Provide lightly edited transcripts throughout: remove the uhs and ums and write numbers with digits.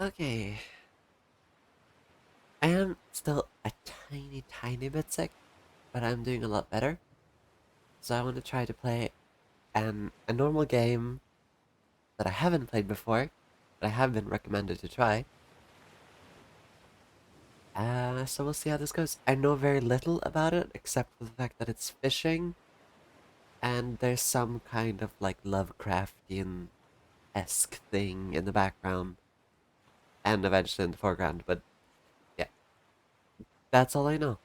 Okay, I am still a tiny bit sick, but I'm doing a lot better. So I want to try to play a normal game that I haven't played before, but I have been recommended to try. So we'll see how this goes. I know very little about it, except for the fact that it's fishing, and there's some kind of like Lovecraftian-esque thing in the background, and eventually in the foreground, but yeah, that's all I know.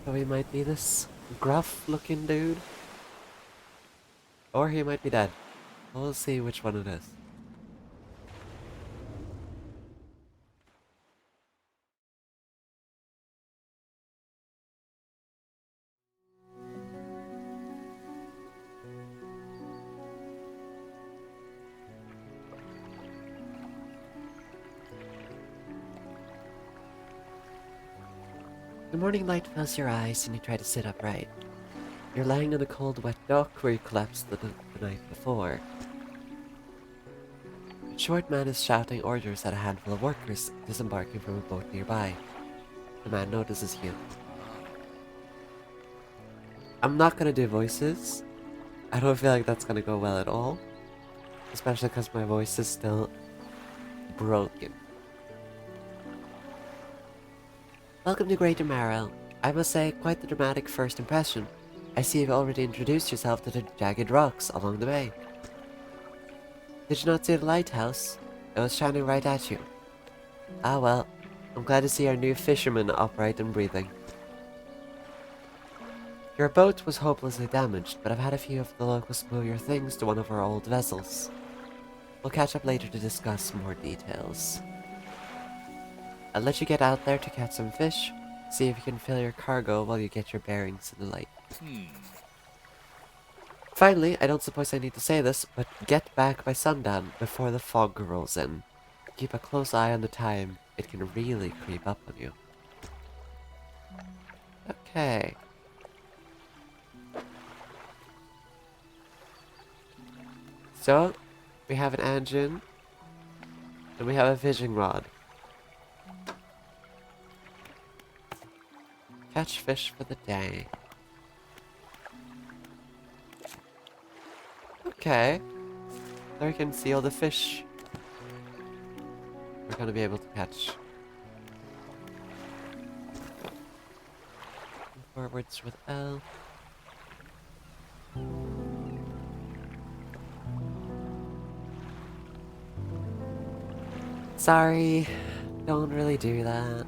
So he might be this gruff-looking dude, or he might be dead. We'll see which one it is. The morning light fills your eyes and you try to sit upright. You're lying on a cold, wet dock where you collapsed the night before. A short man is shouting orders at a handful of workers disembarking from a boat nearby. The man notices you. I'm not gonna do voices. I don't feel like that's gonna go well at all. Especially because my voice is still broken. Welcome to Greater Marrow. I must say, quite the dramatic first impression. I see you've already introduced yourself to the jagged rocks along the bay. Did you not see the lighthouse? It was shining right at you. Ah well, I'm glad to see our new fisherman upright and breathing. Your boat was hopelessly damaged, but I've had a few of the locals move your things to one of our old vessels. We'll catch up later to discuss more details. I'll let you get out there to catch some fish, see if you can fill your cargo while you get your bearings in the light. Finally, I don't suppose I need to say this, but get back by sundown before the fog rolls in. Keep a close eye on the time, it can really creep up on you. Okay. So, we have an engine, and we have a fishing rod. Catch fish for the day. Okay. There we can see all the fish we're gonna be able to catch. Forwards with L. Sorry, don't really do that.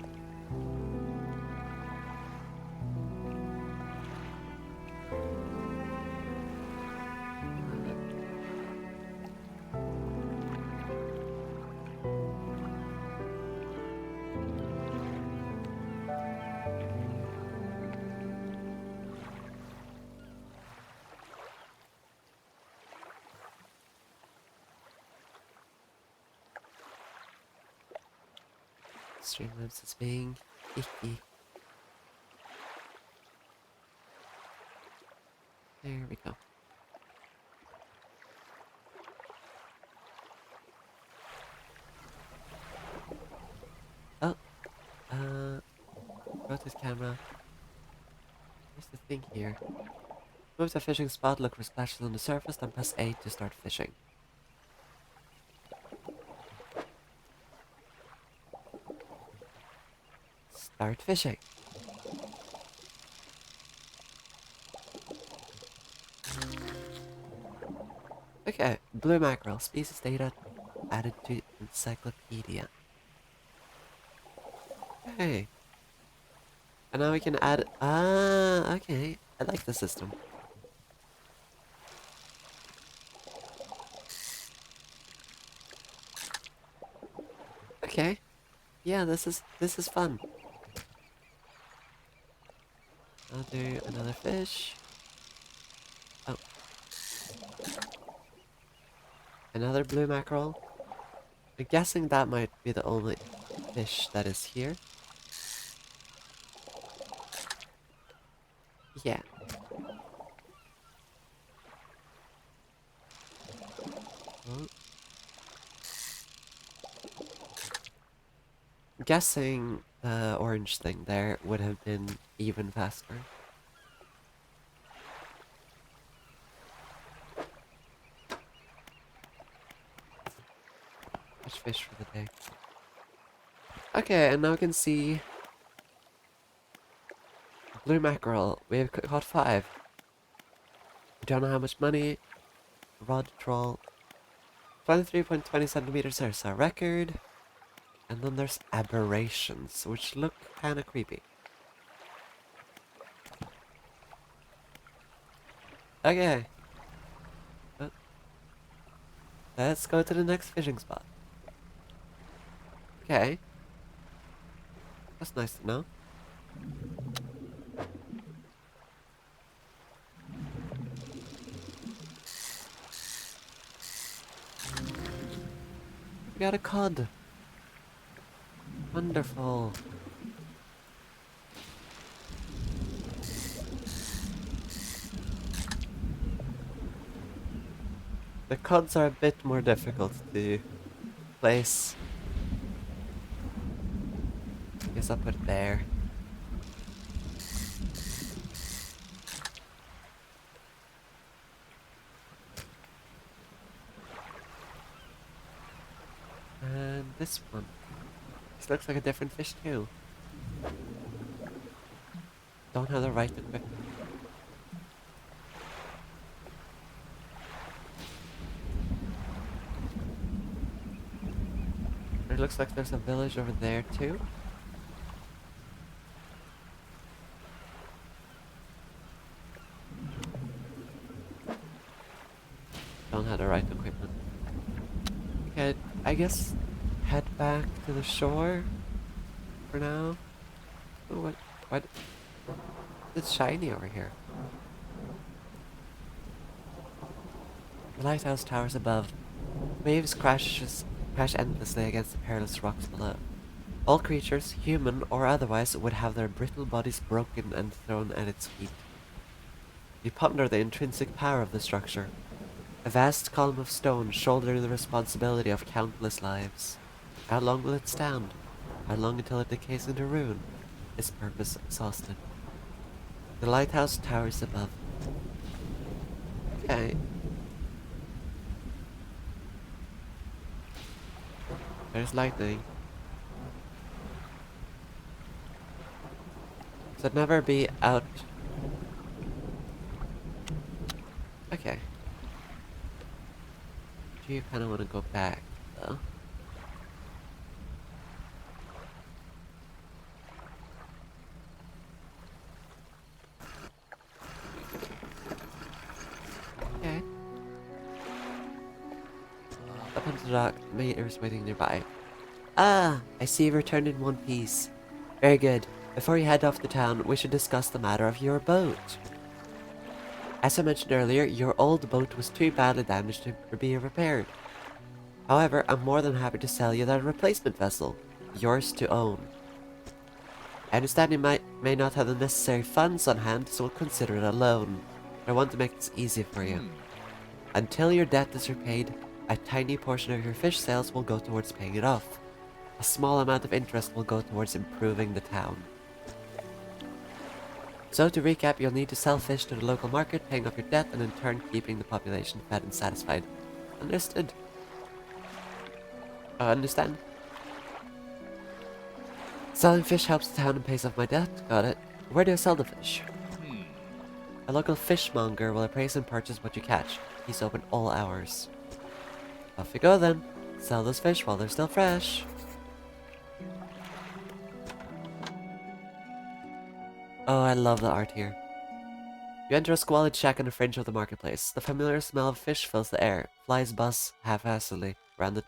Streamlabs is being icky. There we go. Oh, rotate camera. Where's the thing here? Move to a fishing spot, look for splashes on the surface, then press A to start fishing. Start fishing. Okay, blue mackerel, species data added to encyclopedia. Okay. And now we can add, okay. I like the system. Okay. Yeah, this is fun. do another fish. Oh, another blue mackerel. I'm guessing that might be the only fish that is here. Yeah. Oh. I'm guessing the orange thing there would have been even faster. Catch fish for the day. Okay, and now we can see blue mackerel. We've caught 5. We don't know how much money. Rod troll. 23.20 centimeters, there's our record. And then there's aberrations, which look kinda creepy. Okay. Let's go to the next fishing spot. Okay. That's nice to know. We got a cod. Wonderful. The cods are a bit more difficult to place. Guess I'll put it there. And this one. This looks like a different fish too. Don't have the right equipment. It looks like there's a village over there too. Don't have the right equipment. Okay, I guess head back to the shore for now. Oh, what? It's shiny over here. The lighthouse towers above. Waves crash endlessly against the perilous rocks below. All creatures, human or otherwise, would have their brittle bodies broken and thrown at its feet. You ponder the intrinsic power of the structure. A vast column of stone shouldering the responsibility of countless lives. How long will it stand? How long until it decays into ruin? Its purpose exhausted. The lighthouse towers above. Okay. There's lightning. Should never be out. Okay. Do you kind of want to go back, though? Okay. Up onto the dock, Mater's waiting nearby. Ah, I see you've returned in one piece. Very good. Before you head off to town, we should discuss the matter of your boat. As I mentioned earlier, your old boat was too badly damaged to be repaired. However, I'm more than happy to sell you that replacement vessel, yours to own. I understand you may not have the necessary funds on hand, so we'll consider it a loan. I want to make this easy for you. Until your debt is repaid, a tiny portion of your fish sales will go towards paying it off. A small amount of interest will go towards improving the town. So to recap, you'll need to sell fish to the local market, paying off your debt, and in turn keeping the population fed and satisfied. Understood? Understand? Selling fish helps the town and pays off my debt. Got it. Where do I sell the fish? A local fishmonger will appraise and purchase what you catch. He's open all hours. Off you go then. Sell those fish while they're still fresh. Oh, I love the art here. You enter a squalid shack on the fringe of the marketplace. The familiar smell of fish fills the air. Flies buzz haphazardly around the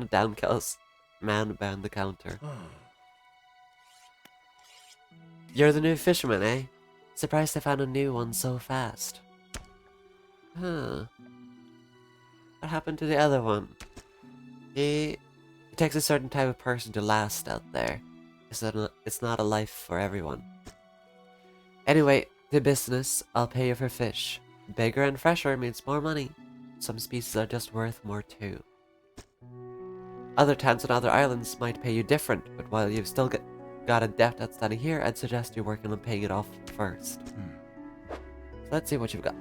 downcast man behind the counter. You're the new fisherman, eh? Surprised I found a new one so fast. Huh. What happened to the other one? It takes a certain type of person to last out there. It's not a life for everyone. Anyway, the business, I'll pay you for fish. Bigger and fresher means more money. Some species are just worth more too. Other towns and other islands might pay you different, but while you've still got a debt outstanding here, I'd suggest you working on paying it off first. So let's see what you've got.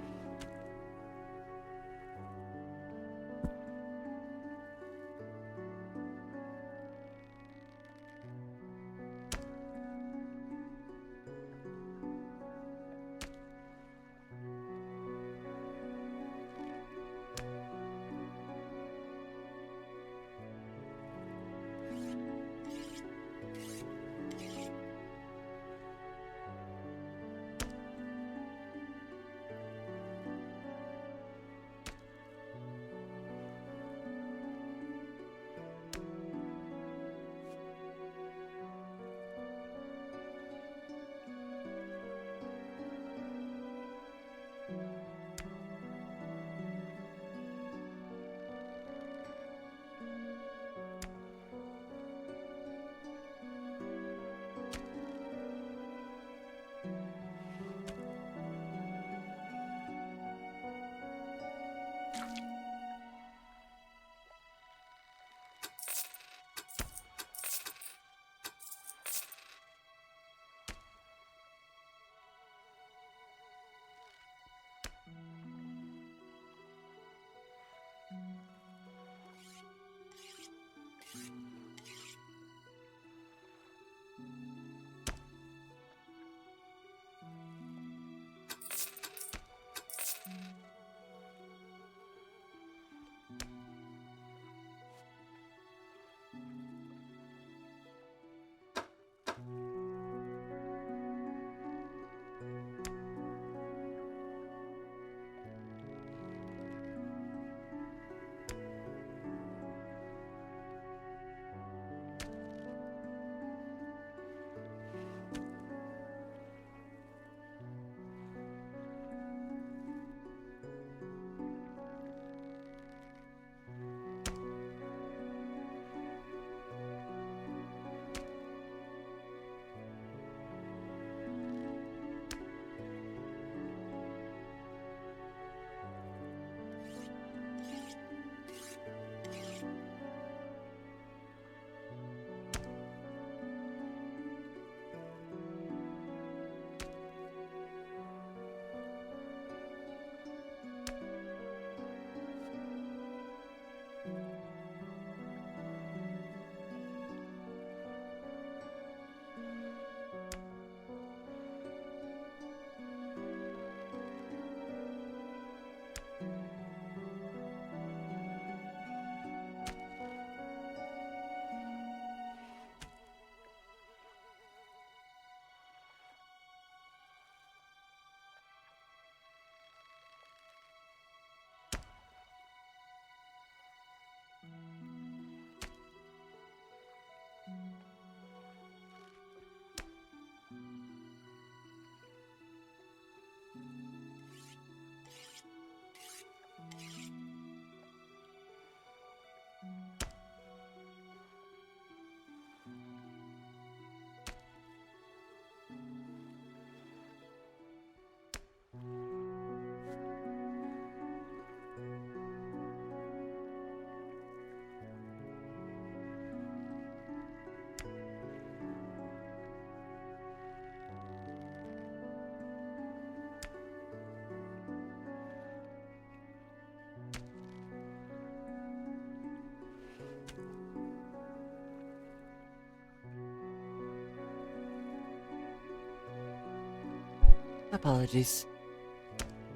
Apologies.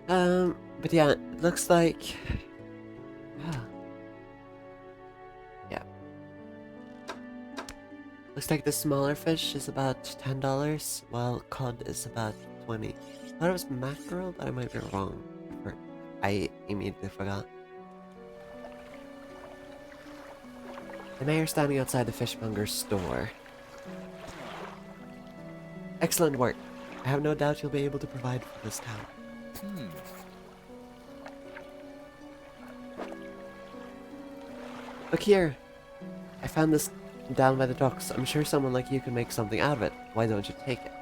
But yeah, it looks like... Yeah. Looks like the smaller fish is about $10, while cod is about 20. I thought it was mackerel, but I might be wrong. I immediately forgot. The mayor standing outside the fishmonger's store. Excellent work. I have no doubt you'll be able to provide for this town. Look here! I found this down by the docks. I'm sure someone like you can make something out of it. Why don't you take it?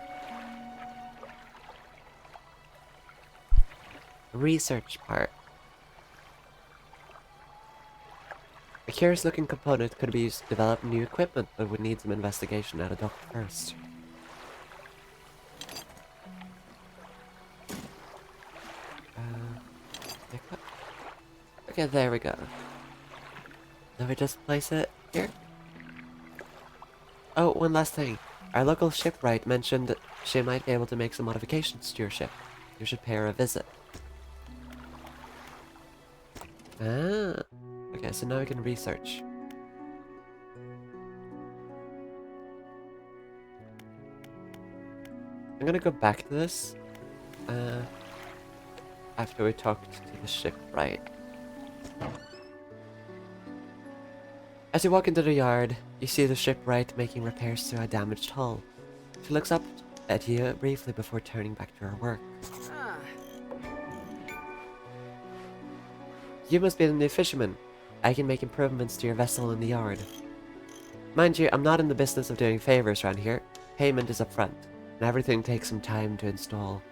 Research part. A curious looking component could be used to develop new equipment, but would need some investigation at a dock first. Okay, there we go. Now we just place it here. Oh, one last thing. Our local shipwright mentioned that she might be able to make some modifications to your ship. You should pay her a visit. Ah. Okay, so now we can research. I'm gonna go back to this. After we talked to the shipwright. As you walk into the yard, you see the shipwright making repairs to a damaged hull. She looks up at you briefly before turning back to her work. You must be the new fisherman. I can make improvements to your vessel in the yard. Mind you, I'm not in the business of doing favors around here. Payment is upfront, and everything takes some time to install.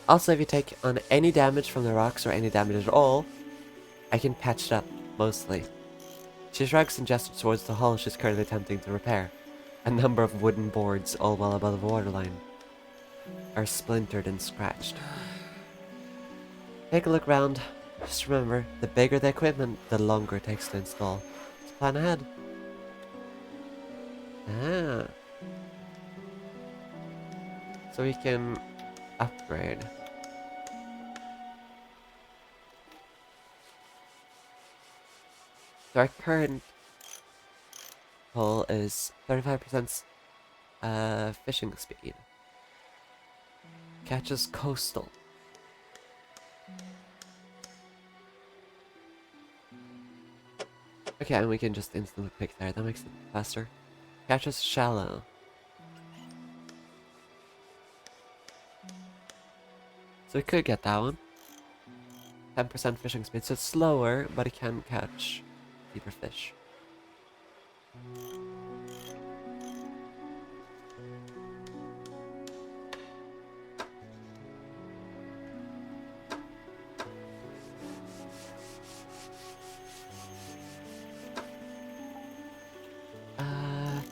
Also, if you take on any damage from the rocks or any damage at all, I can patch it up, mostly. She shrugs and gestures towards the hull she's currently attempting to repair. A number of wooden boards, all well above the waterline, are splintered and scratched. Take a look round. Just remember, the bigger the equipment, the longer it takes to install. Let's plan ahead. Ah. So we can upgrade. So our current hull is 35% fishing speed. Catches coastal. Okay, and we can just instantly pick there. That makes it faster. Catches shallow. So we could get that one. 10% fishing speed, so it's slower, but it can catch deeper fish.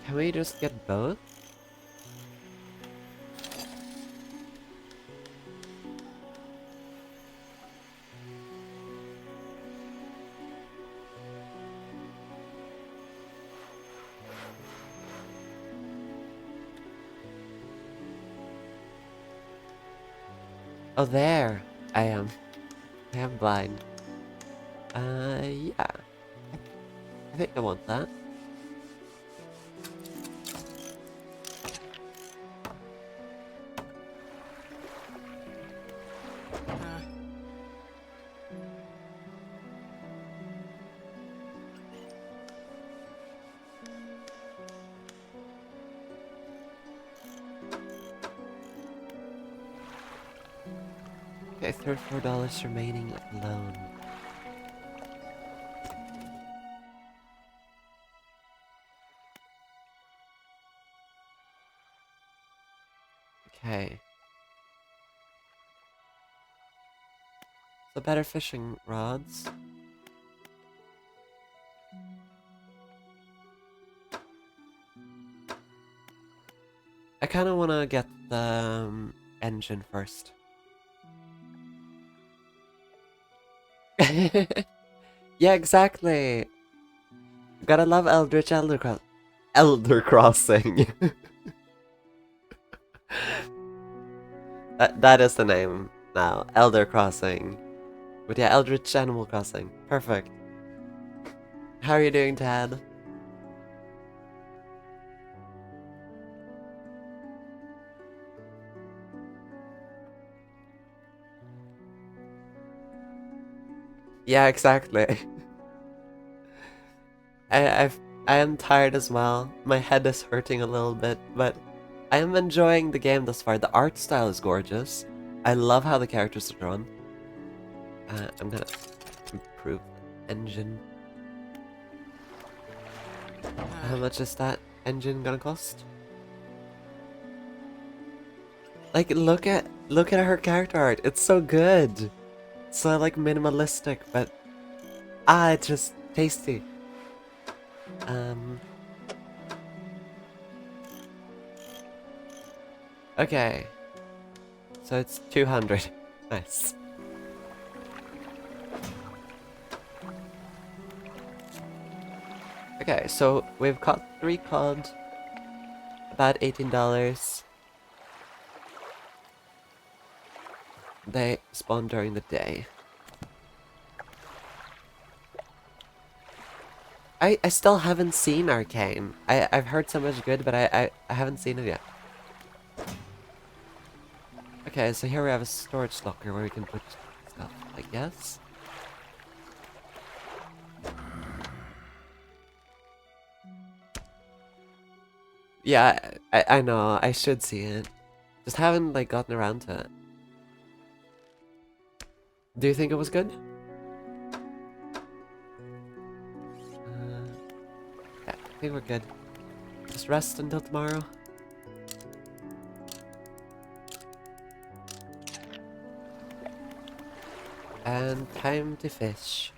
Can we just get both? Oh, there! I am blind. Yeah. I think I want that. Okay, $34 remaining loan. Okay. So better fishing rods. I kind of want to get the engine first. Yeah, exactly. Gotta love Eldritch Elder Crossing. That is the name now. Elder Crossing. But yeah, Eldritch Animal Crossing. Perfect. How are you doing, Tad? Yeah, exactly. I am tired as well. My head is hurting a little bit, but I am enjoying the game thus far. The art style is gorgeous. I love how the characters are drawn. I'm gonna improve the engine. How much is that engine gonna cost? Like, look at her character art. It's so good. So like minimalistic, but it's just tasty. Okay. So it's 200. Nice. Okay, so we've caught 3 cod. About $18. They spawn during the day. I still haven't seen Arcane. I've heard so much good, but I haven't seen it yet. Okay, so here we have a storage locker where we can put stuff, I guess. Yeah, I know, I should see it. Just haven't, like, gotten around to it. Do you think it was good? Yeah, I think we're good. Just rest until tomorrow. And time to fish.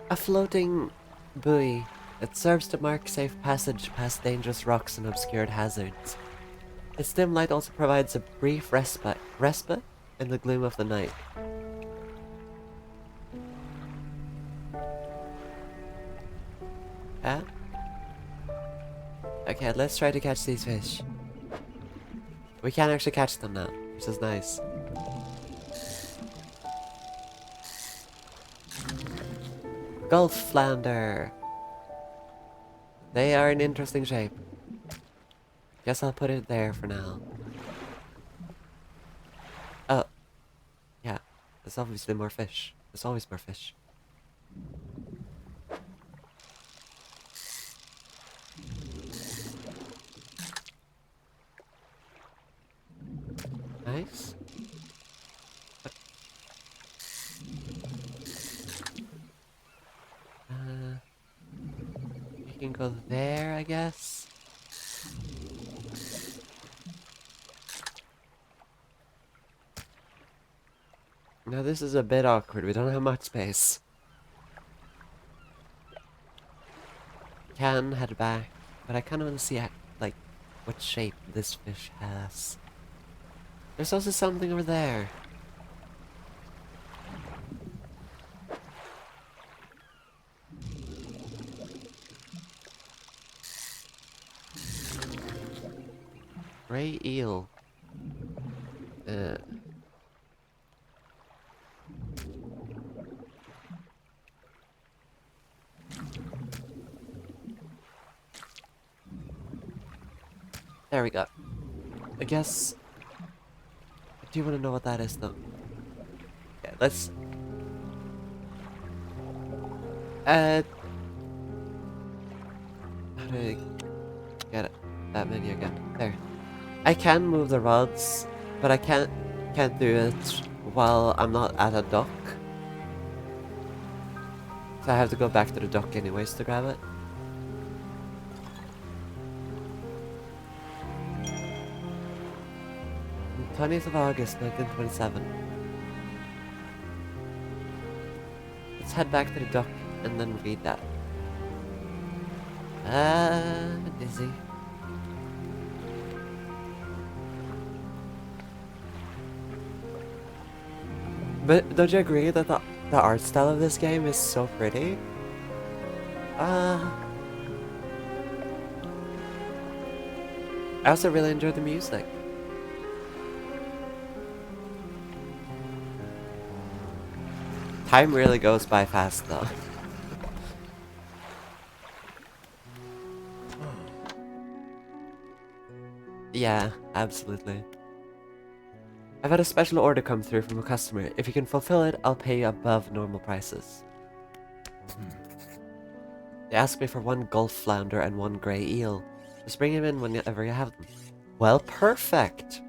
A floating buoy. It serves to mark safe passage past dangerous rocks and obscured hazards. Its dim light also provides a brief respite in the gloom of the night. Ah? Okay, let's try to catch these fish. We can actually catch them now, which is nice. Gulf flounder. They are in interesting shape. Guess I'll put it there for now. Oh. Yeah. There's obviously more fish. There's always more fish. Nice. We can go there, I guess. Now this is a bit awkward. We don't have much space. Can head back, but I kind of want to see like what shape this fish has. There's also something over there. Gray eel. There we go. I guess... I do want to know what that is, though. Yeah, let's... How do I get it? That menu again. There. I can move the rods, but I can't do it while I'm not at a dock. So I have to go back to the dock anyways to grab it. On 20th of August, 1927. Let's head back to the dock and then read that. Dizzy. But don't you agree that the art style of this game is so pretty? I also really enjoyed the music. Time really goes by fast though. Yeah, absolutely. I've had a special order come through from a customer. If you can fulfill it, I'll pay you above normal prices. They asked me for 1 gulf flounder and 1 grey eel. Just bring him in whenever you have them. Well, perfect!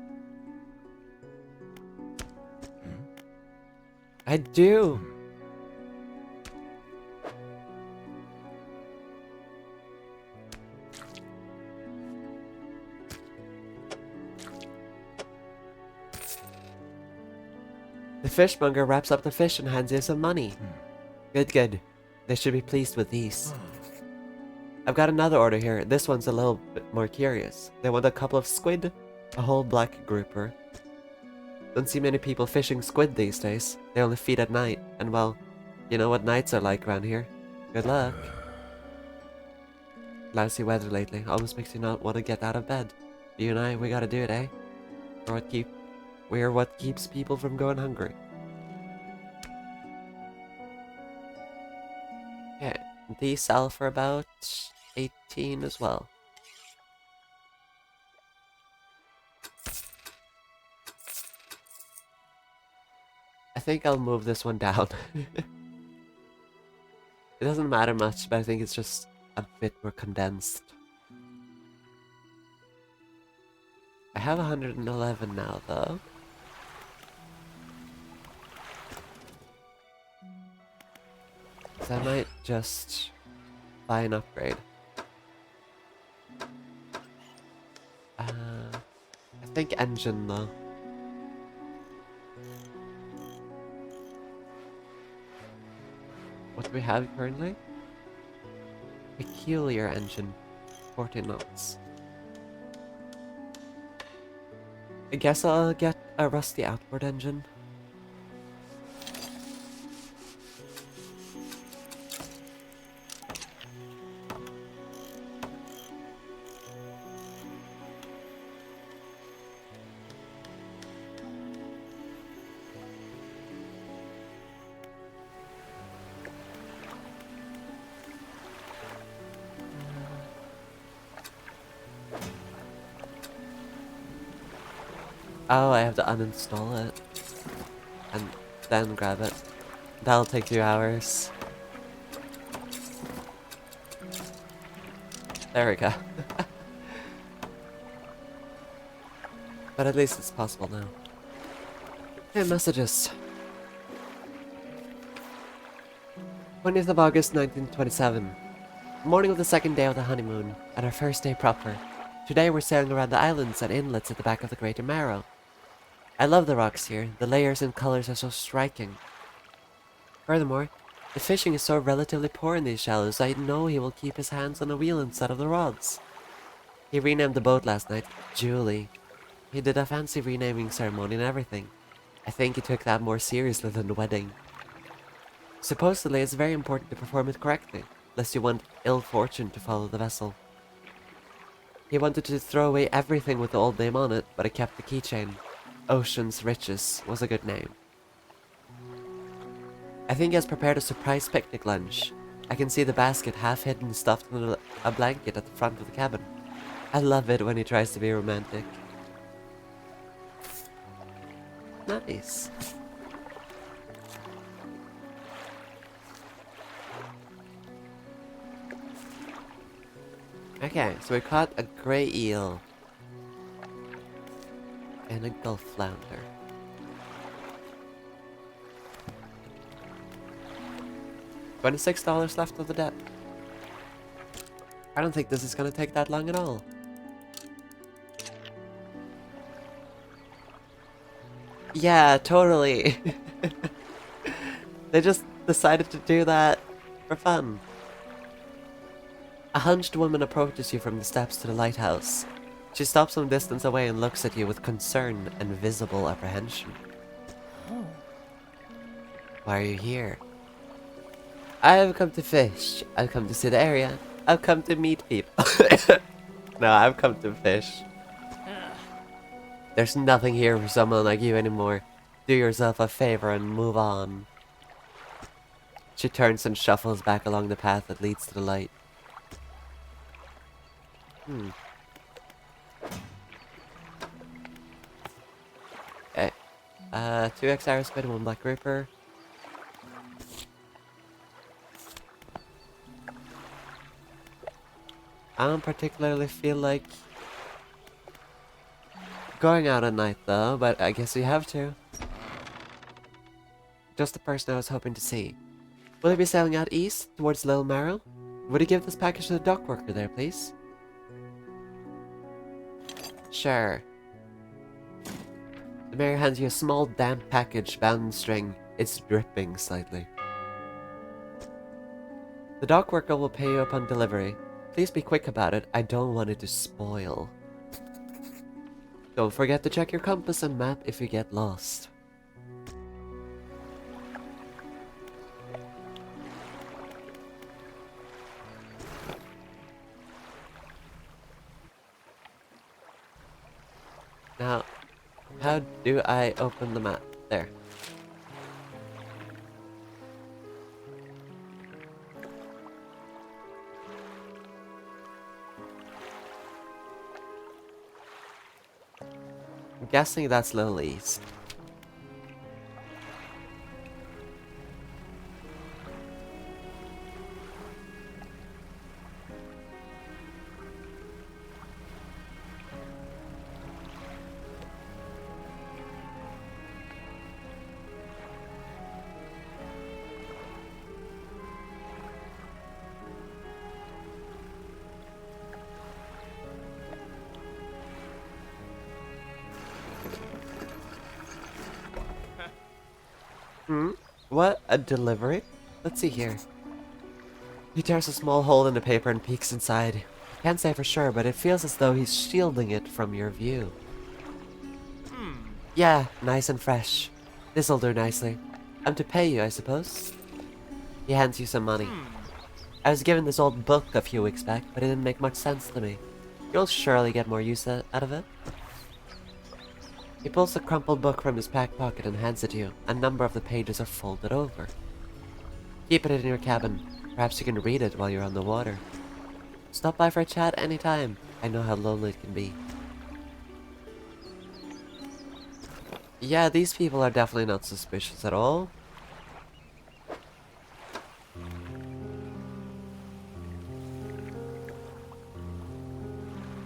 I do! The fishmonger wraps up the fish and hands you some money. Good, good. They should be pleased with these. I've got another order here. This one's a little bit more curious. They want a couple of squid, a whole black grouper. Don't see many people fishing squid these days. They only feed at night. And well, you know what nights are like around here. Good luck. Lousy weather lately. Almost makes you not want to get out of bed. You and I, we gotta do it, eh? We're what keeps people from going hungry. Okay, these sell for about 18 as well. I think I'll move this one down. It doesn't matter much, but I think it's just a bit more condensed. I have 111 now, though. So I might just buy an upgrade. I think engine, though. What do we have currently? Peculiar engine. 40 knots. I guess I'll get a rusty outboard engine. Oh, I have to uninstall it. And then grab it. That'll take 2 hours. There we go. But at least it's possible now. Hey, messages. 20th of August 1927. Morning of the 2nd day of the honeymoon, and our first day proper. Today we're sailing around the islands and inlets at the back of the Greater Marrow. I love the rocks here. The layers and colors are so striking. Furthermore, the fishing is so relatively poor in these shallows, I know he will keep his hands on the wheel instead of the rods. He renamed the boat last night, Julie. He did a fancy renaming ceremony and everything. I think he took that more seriously than the wedding. Supposedly, it's very important to perform it correctly, lest you want ill fortune to follow the vessel. He wanted to throw away everything with the old name on it, but I kept the keychain. Ocean's Riches was a good name. I think he has prepared a surprise picnic lunch. I can see the basket half hidden stuffed under a blanket at the front of the cabin. I love it when he tries to be romantic. Nice. Okay, so we caught a grey eel. And a gulf flounder. $26 left of the debt. I don't think this is gonna take that long at all. Yeah, totally. They just decided to do that for fun. A hunched woman approaches you from the steps to the lighthouse. She stops some distance away and looks at you with concern and visible apprehension. Oh. Why are you here? I have come to fish. I've come to see the area. I've come to meet people. No, I've come to fish. There's nothing here for someone like you anymore. Do yourself a favor and move on. She turns and shuffles back along the path that leads to the light. 2 XR squid, 1 black grouper. I don't particularly feel like going out at night though, but I guess we have to. Just the person I was hoping to see. Will he be sailing out east towards Little Marrow? Would you give this package to the dock worker there, please? Sure. The mayor hands you a small damp package bound in string. It's dripping slightly. The dock worker will pay you upon delivery. Please be quick about it. I don't want it to spoil. Don't forget to check your compass and map if you get lost. Now, how do I open the map? There. I'm guessing that's Little East. What? A delivery? Let's see here. He tears a small hole in the paper and peeks inside. Can't say for sure, but it feels as though he's shielding it from your view. Yeah, nice and fresh. This'll do nicely. I'm to pay you, I suppose? He hands you some money. I was given this old book a few weeks back, but it didn't make much sense to me. You'll surely get more use out of it. He pulls the crumpled book from his back pocket and hands it to you. A number of the pages are folded over. Keep it in your cabin. Perhaps you can read it while you're on the water. Stop by for a chat anytime. I know how lonely it can be. Yeah, these people are definitely not suspicious at all.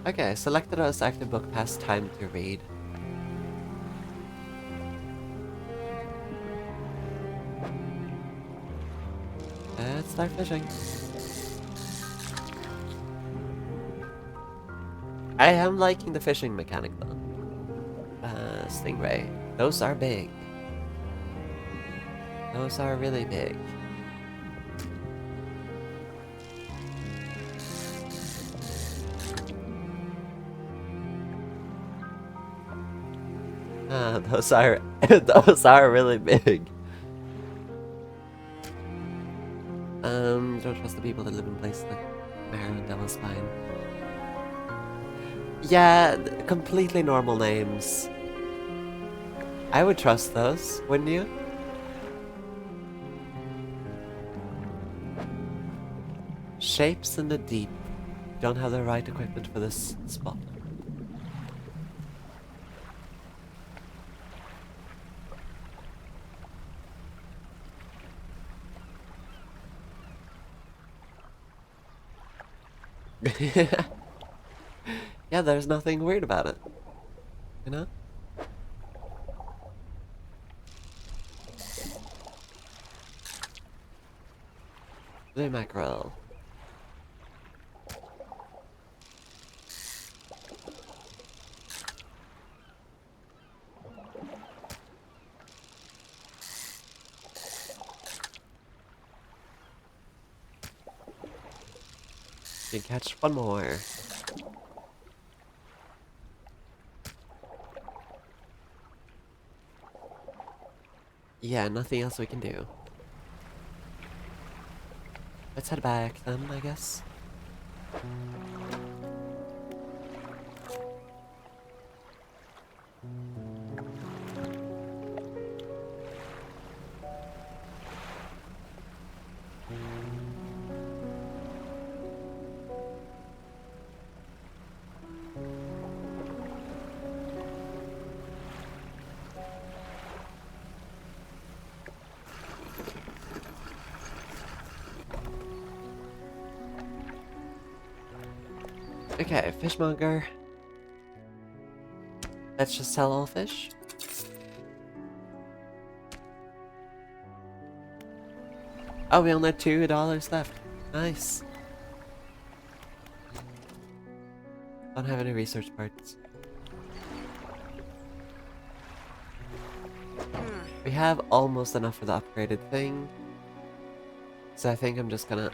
Okay, selected as active book past time to read. Let's start fishing. I am liking the fishing mechanic though. Stingray. Those are big. Those are really big. Those are those are really big. Don't trust the people that live in places like Maryland, Devil's Spine. Yeah, completely normal names. I would trust those, wouldn't you? Shapes in the deep. Don't have the right equipment for this spot. Yeah, there's nothing weird about it. You know? Blue mackerel. You can catch one more. Yeah, nothing else we can do. Let's head back then, I guess. Okay, fishmonger. Let's just sell all fish. Oh, we only have $2 left. Nice. Don't have any research parts. We have almost enough for the upgraded thing. So I think I'm just gonna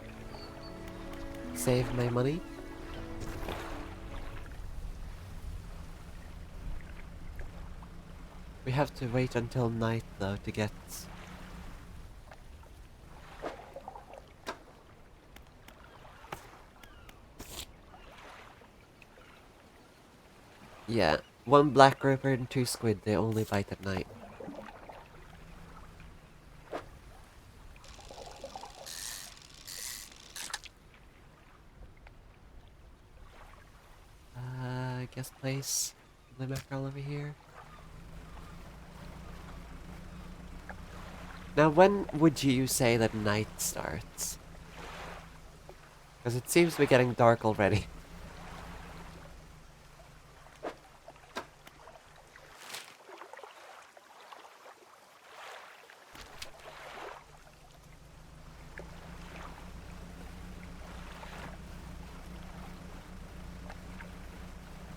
save my money. We have to wait until night though to get... Yeah, 1 black grouper and 2 squid, they only bite at night. I guess place the mackerel over here. Now, when would you say that night starts? Because it seems to be getting dark already.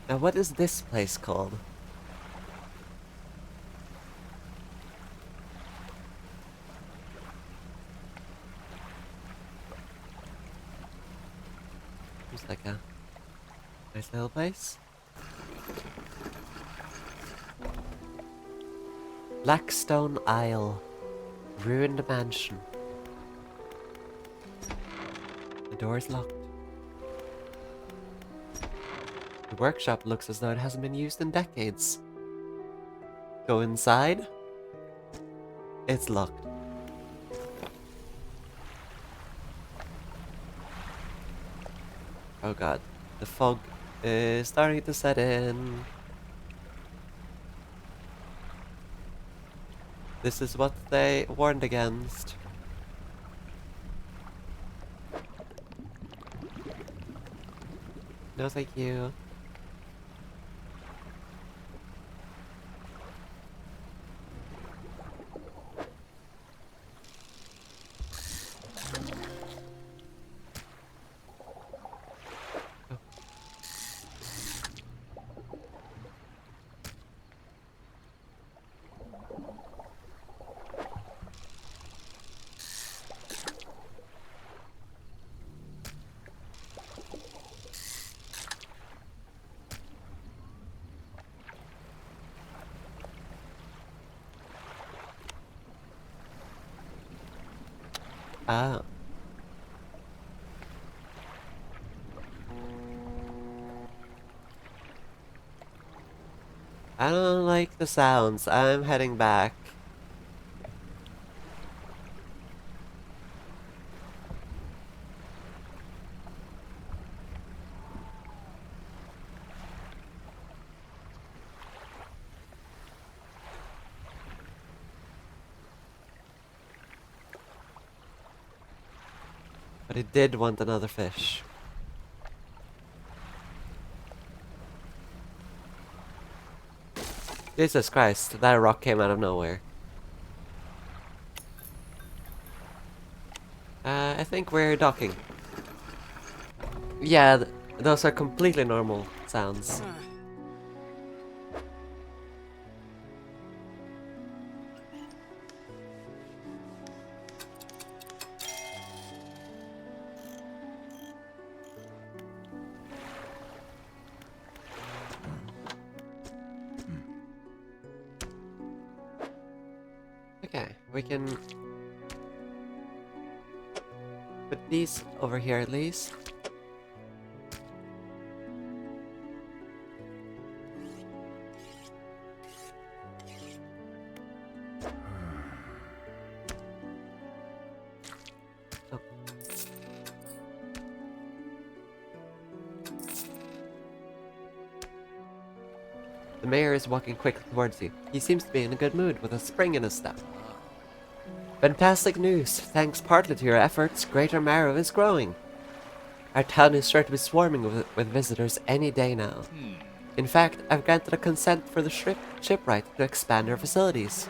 Now, what is this place called? Seems like a nice little place. Blackstone Isle. Ruined mansion. The door is locked. The workshop looks as though it hasn't been used in decades. Go inside. It's locked. Oh god. The fog is starting to set in. This is what they warned against. No, thank you. Ah. I don't like the sounds. I'm heading back. But it did want another fish. Jesus Christ, that rock came out of nowhere. I think we're docking. Yeah, those are completely normal sounds. Okay, we can put these over here at least. Oh. The mayor is walking quickly towards you. He seems to be in a good mood with a spring in his step. Fantastic news! Thanks partly to your efforts, Greater Marrow is growing. Our town is sure to be swarming with visitors any day now. In fact, I've granted a consent for the shipwright to expand our facilities.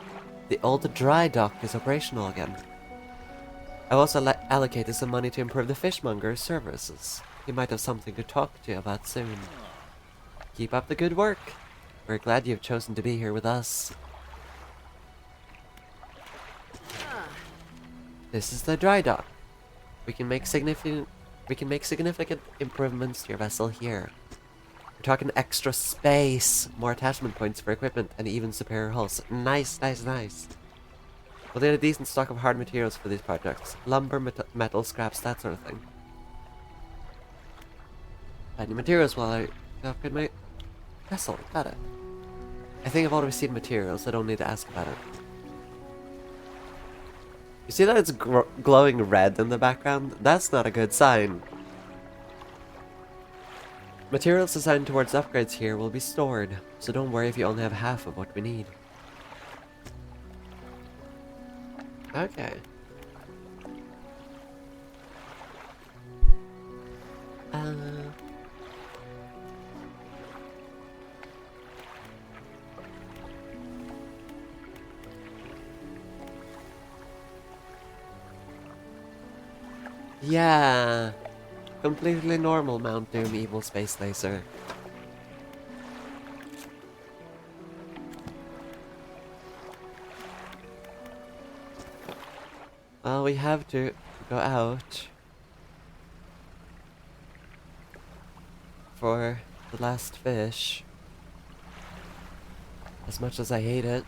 The old dry dock is operational again. I've also allocated some money to improve the fishmonger's services. He might have something to talk to you about soon. Keep up the good work. We're glad you've chosen to be here with us. This is the dry dock. We can make significant improvements to your vessel here. We're talking extra space, more attachment points for equipment, and even superior hulls. Nice, nice, nice. We'll need a decent stock of hard materials for these projects. Lumber, metal, scraps, that sort of thing. I need materials while I upgrade my vessel. Got it. I think I've already received materials, so I don't need to ask about it. You see that it's glowing red in the background? That's not a good sign. Materials assigned towards upgrades here will be stored, so don't worry if you only have half of what we need. Okay. Yeah. Completely normal Mount Doom evil space laser. Well, we have to go out for the last fish. As much as I hate it.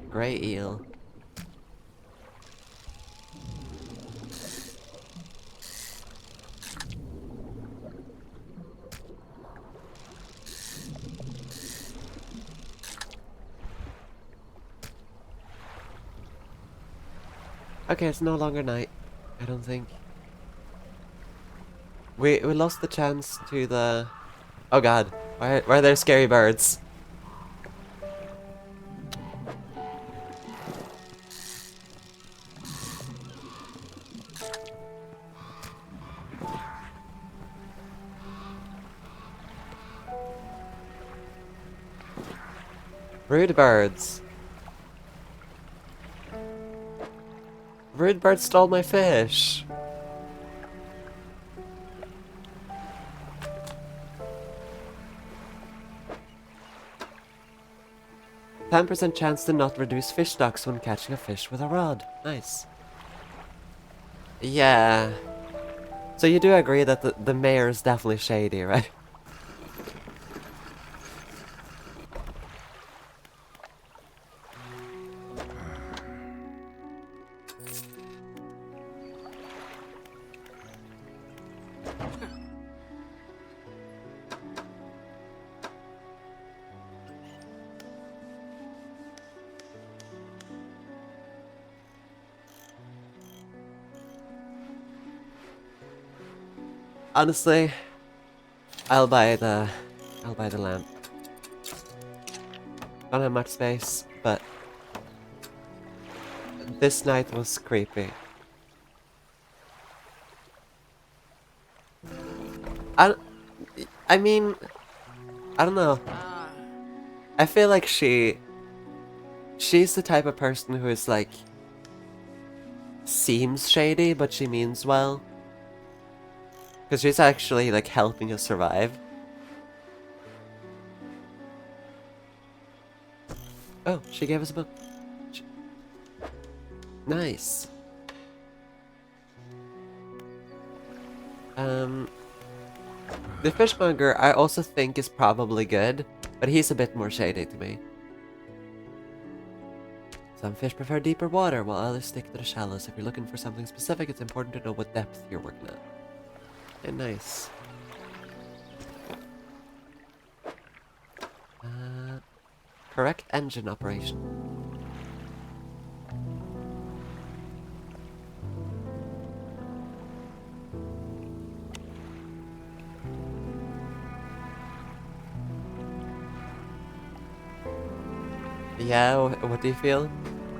Gray eel. Okay, it's no longer night, I don't think. We lost the chance to the... Oh god, why are there scary birds? Rude birds. Rude bird stole my fish. %10 chance to not reduce fish stocks when catching a fish with a rod. Nice. Yeah. So you do agree that the mayor is definitely shady, right? Honestly, I'll buy the lamp. Don't have much space, but this night was creepy. I mean, I don't know. I feel like she's the type of person who is like seems shady, but she means well. Because she's actually like helping us survive. Oh, she gave us a book. Nice. The fishmonger I also think is probably good, but he's a bit more shady to me. Some fish prefer deeper water, while others stick to the shallows. If you're looking for something specific, it's important to know what depth you're working at. Okay, nice. Correct engine operation. Yeah, what do you feel?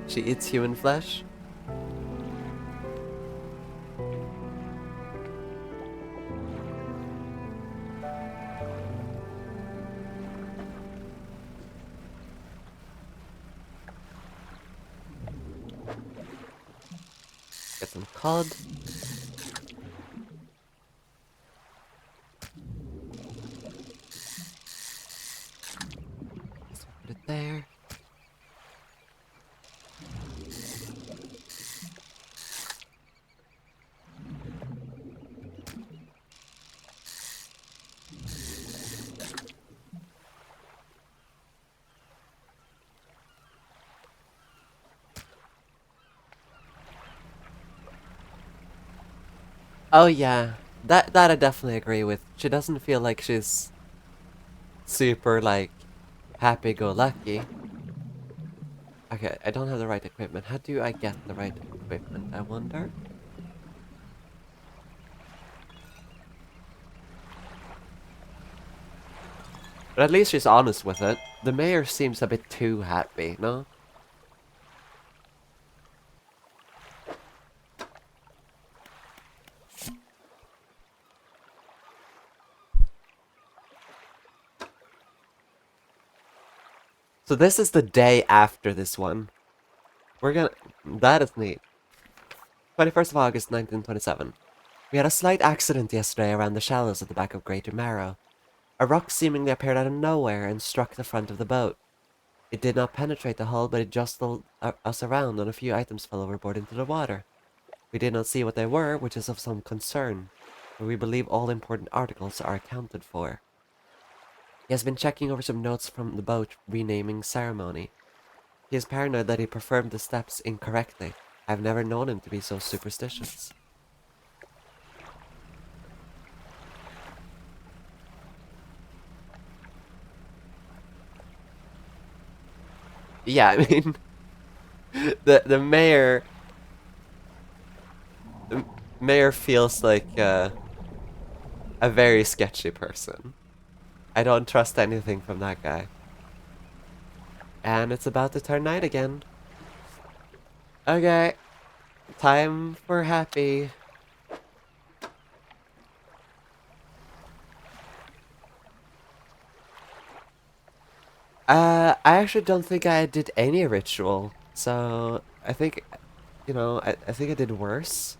She eats human flesh? Get some cod. Let's put it there. Oh yeah, that I definitely agree with. She doesn't feel like she's super like happy-go-lucky. Okay, I don't have the right equipment. How do I get the right equipment, I wonder? But at least she's honest with it. The mayor seems a bit too happy, no? So this is the day after this one. We're gonna... That is neat. 21st of August, 1927. We had a slight accident yesterday around the shallows at the back of Greater Marrow. A rock seemingly appeared out of nowhere and struck the front of the boat. It did not penetrate the hull, but it jostled us around and a few items fell overboard into the water. We did not see what they were, which is of some concern, but we believe all important articles are accounted for. He has been checking over some notes from the boat renaming ceremony. He is paranoid that he performed the steps incorrectly. I've never known him to be so superstitious. Yeah, I mean, the mayor the mayor feels like a very sketchy person. I don't trust anything from that guy. And it's about to turn night again. Okay, time for happy. I actually don't think I did any ritual. So, I think, I think I did worse.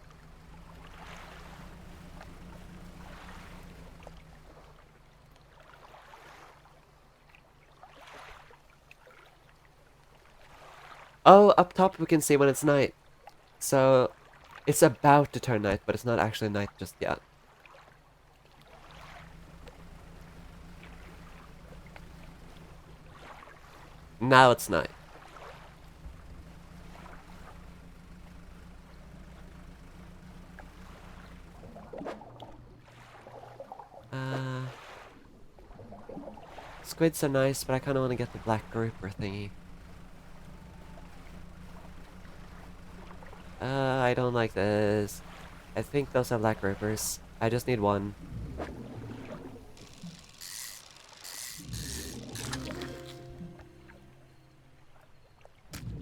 Oh, up top we can see when it's night. So, it's about to turn night, but it's not actually night just yet. Now it's night. Uh, Squids are nice, but I kind of want to get the black grouper thingy. I don't like this. I think those are black groupers. I just need one.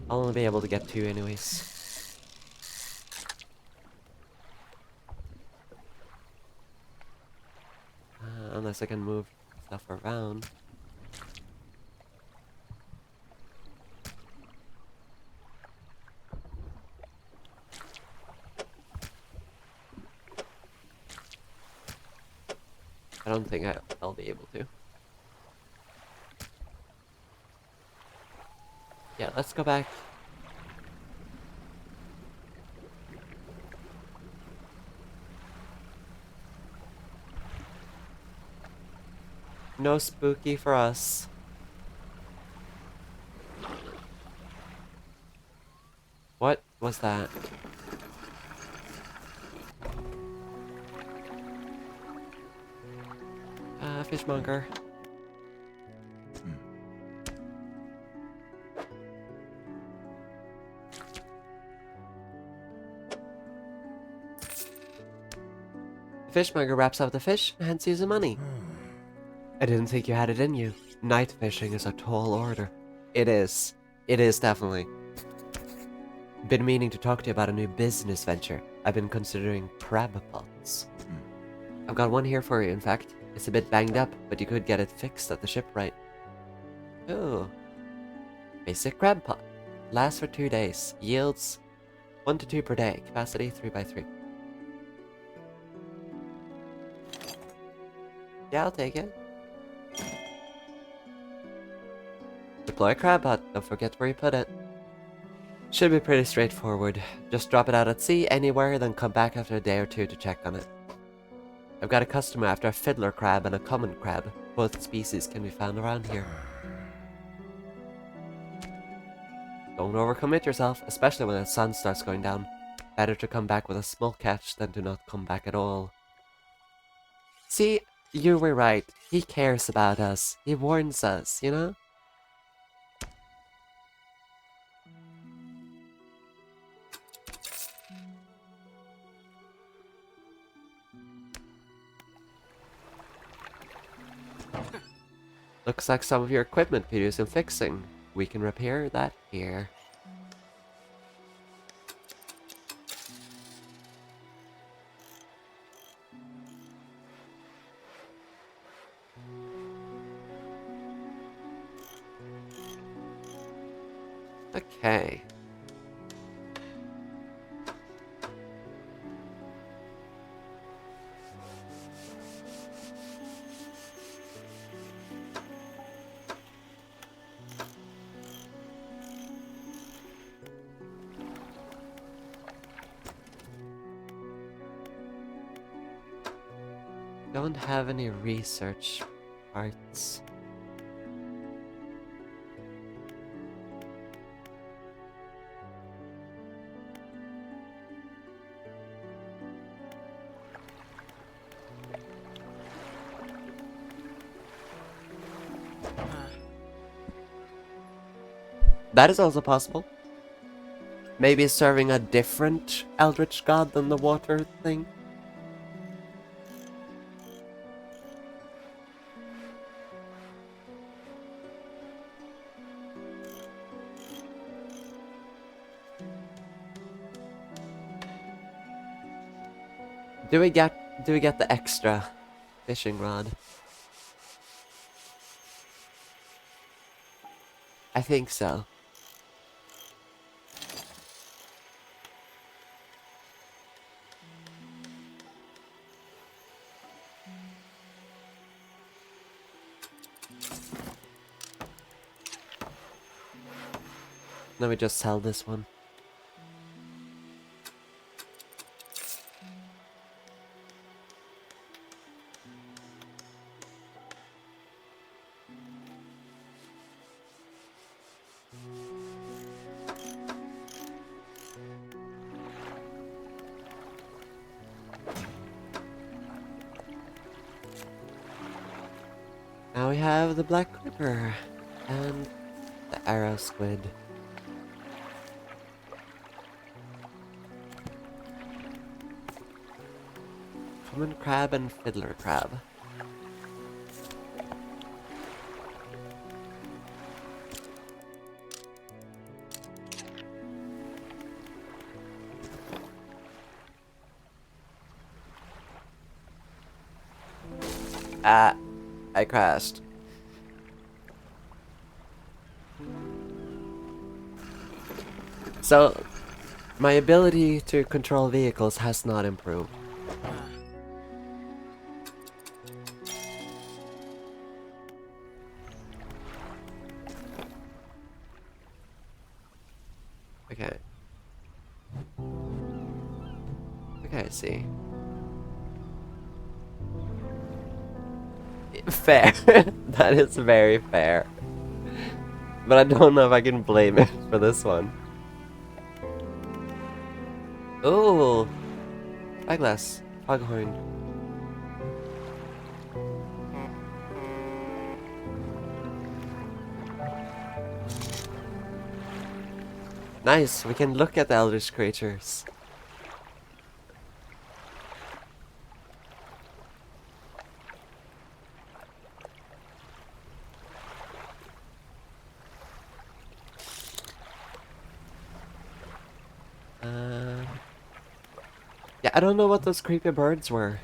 I'll only be able to get two anyways. Unless I can move stuff around. I don't think I'll be able to. Yeah, let's go back. No spooky for us. What was that? Fishmonger. The fishmonger wraps up the fish and hands you the money. I didn't think you had it in you. Night fishing is a tall order. It is. It is definitely. Been meaning to talk to you about a new business venture. I've been considering crab pots. I've got one here for you, in fact. It's a bit banged up, but you could get it fixed at the shipwright. Ooh. Basic crab pot. Lasts for 2 days. Yields 1 to 2 per day. Capacity 3x3. Yeah, I'll take it. Deploy a crab pot. Don't forget where you put it. Should be pretty straightforward. Just drop it out at sea anywhere, then come back after a day or two to check on it. I've got a customer after a fiddler crab and a common crab. Both species can be found around here. Don't overcommit yourself, especially when the sun starts going down. Better to come back with a small catch than to not come back at all. See, you were right. He cares about us. He warns us, you know? Looks like some of your equipment could use some fixing. We can repair that here. Okay. Don't have any research parts. That is also possible. Maybe serving a different eldritch god than the water thing. Do we get the extra fishing rod? I think so. Let me just sell this one. Now we have the black clipper and the arrow squid. Common crab and fiddler crab. Ah, I crashed. So, my ability to control vehicles has not improved. Okay. Okay, I see. Fair. That is very fair. But I don't know if I can blame it for this one. Ooh! Spyglass. Foghorn. Nice, we can look at the eldritch creatures. I don't know what those creepy birds were.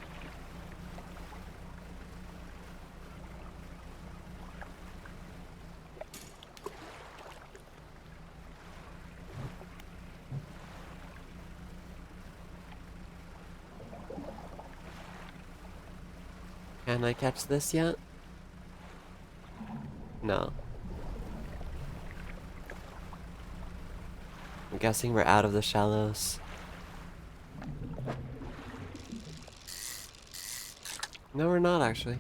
Can I catch this yet? No. I'm guessing we're out of the shallows. No, we're not actually.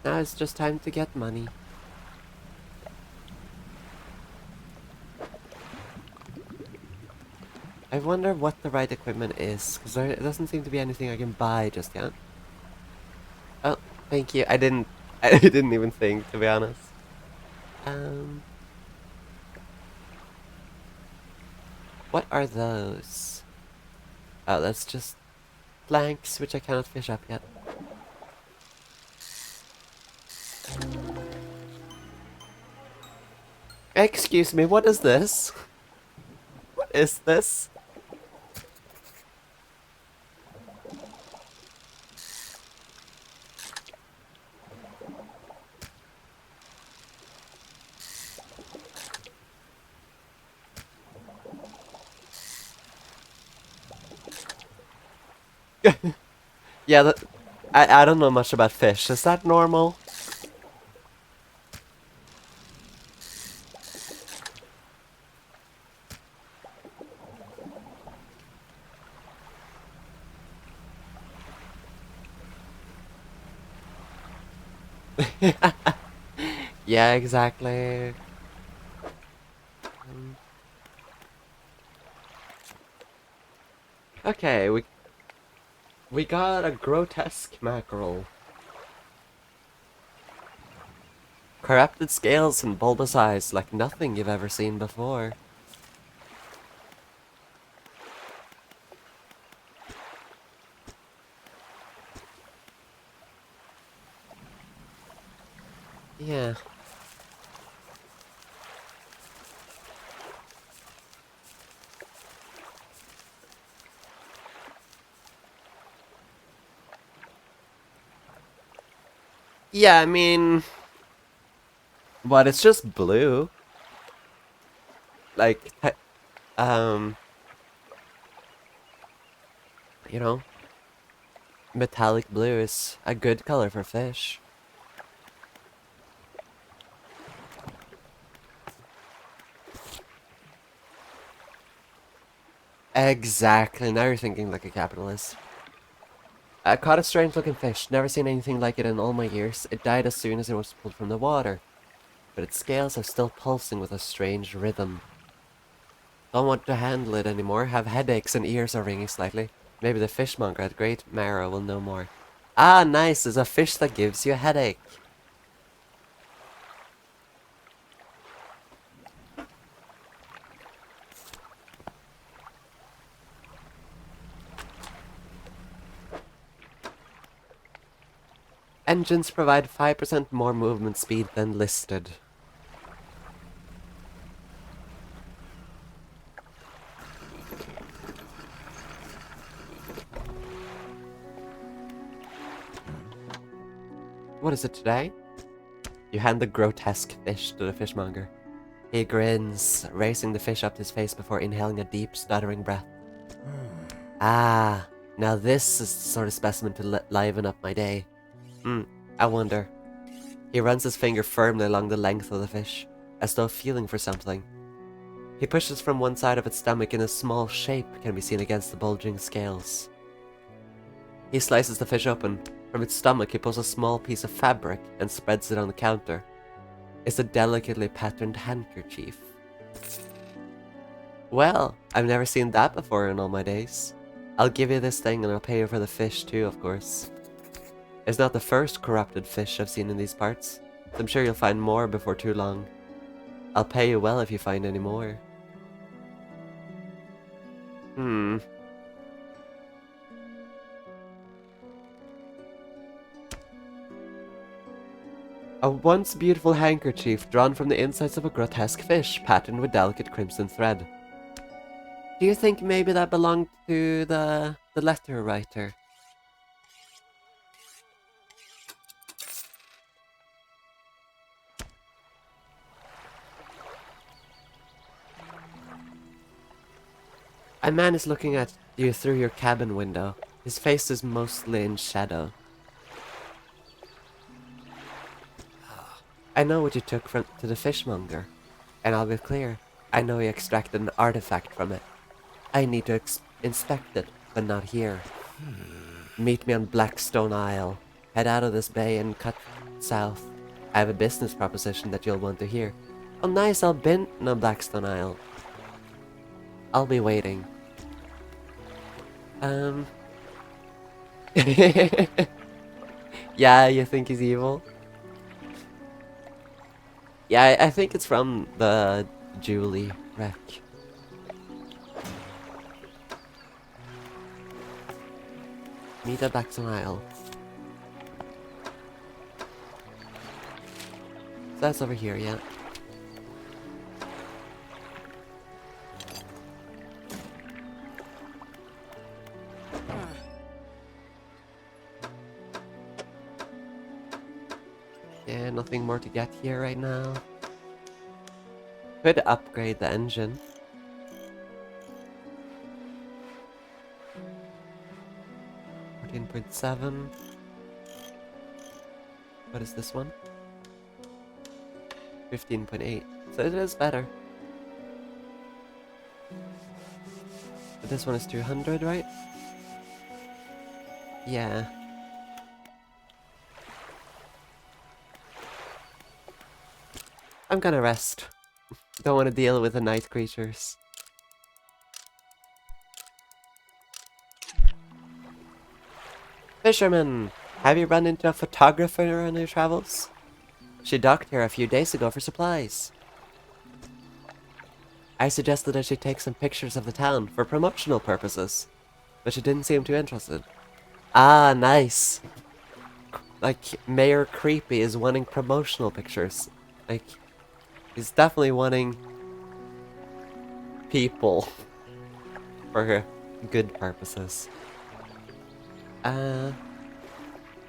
Now it's just time to get money. I wonder what the right equipment is, because there doesn't seem to be anything I can buy just yet. Oh, thank you. I didn't I didn't even think, to be honest. Um what are those? Oh, that's just planks which I cannot fish up yet. Excuse me, what is this? What is this? Yeah, I don't know much about fish. Is that normal? Yeah, exactly. Okay, we got a grotesque mackerel. Corrupted scales and bulbous eyes like nothing you've ever seen before. Yeah. Yeah, I mean... What, it's just blue. Like, um... You know, metallic blue is a good color for fish. Exactly, now you're thinking like a capitalist. I caught a strange looking fish, never seen anything like it in all my years. It died as soon as it was pulled from the water, but its scales are still pulsing with a strange rhythm. Don't want to handle it anymore, have headaches and ears are ringing slightly. Maybe the fishmonger at Great Marrow will know more. Ah, nice, there's a fish that gives you a headache. Engines provide 5% more movement speed than listed. What is it today? You hand the grotesque fish to the fishmonger. He grins, raising the fish up to his face before inhaling a deep, stuttering breath. Ah, now this is the sort of specimen to liven up my day. I wonder. He runs his finger firmly along the length of the fish, as though feeling for something. He pushes from one side of its stomach and a small shape can be seen against the bulging scales. He slices the fish open. From its stomach he pulls a small piece of fabric and spreads it on the counter. It's a delicately patterned handkerchief. Well, I've never seen that before in all my days. I'll give you this thing and I'll pay you for the fish too, of course. It's not the first corrupted fish I've seen in these parts, so I'm sure you'll find more before too long. I'll pay you well if you find any more. A once beautiful handkerchief drawn from the insides of a grotesque fish, patterned with delicate crimson thread. Do you think maybe that belonged to the letter writer? A man is looking at you through your cabin window. His face is mostly in shadow. I know what you took to the fishmonger, and I'll be clear. I know you extracted an artifact from it. I need to inspect it, but not here. Meet me on Blackstone Isle. Head out of this bay and cut south. I have a business proposition that you'll want to hear. Oh nice, I've been on Blackstone Isle. I'll be waiting. Yeah, you think he's evil? Yeah, I think it's from the Julie wreck. Meet at Blackstone Isle. So that's over here, yeah. Yeah, nothing more to get here right now. Could upgrade the engine. .7. What is this one? 15.8. So it is better. But this one is 200, right? Yeah. I'm gonna rest. Don't want to deal with the night creatures. Fisherman! Have you run into a photographer on your travels? She docked here a few days ago for supplies. I suggested that she take some pictures of the town for promotional purposes, but she didn't seem too interested. Ah, nice! Like, Mayor Creepy is wanting promotional pictures. Like, he's definitely wanting people for good purposes.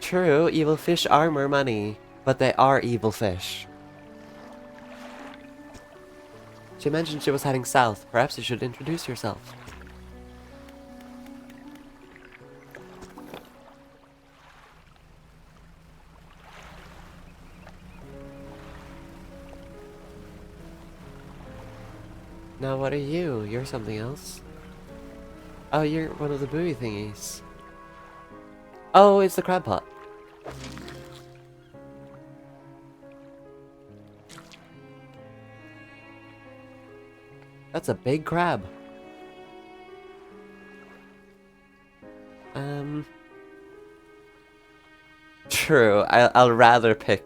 True, evil fish are more money, but they are evil fish. She mentioned she was heading south. Perhaps you should introduce yourself. Now what are you? You're something else. Oh, you're one of the buoy thingies. Oh, it's the crab pot. That's a big crab. True. I'll rather pick.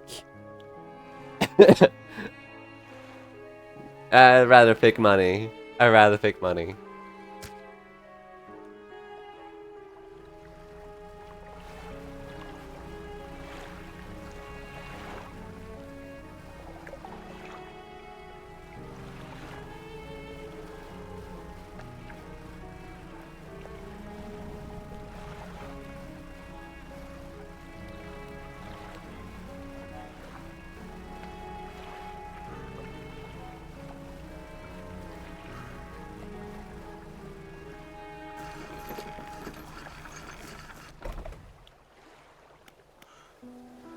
I'd rather pick money. I'd rather pick money.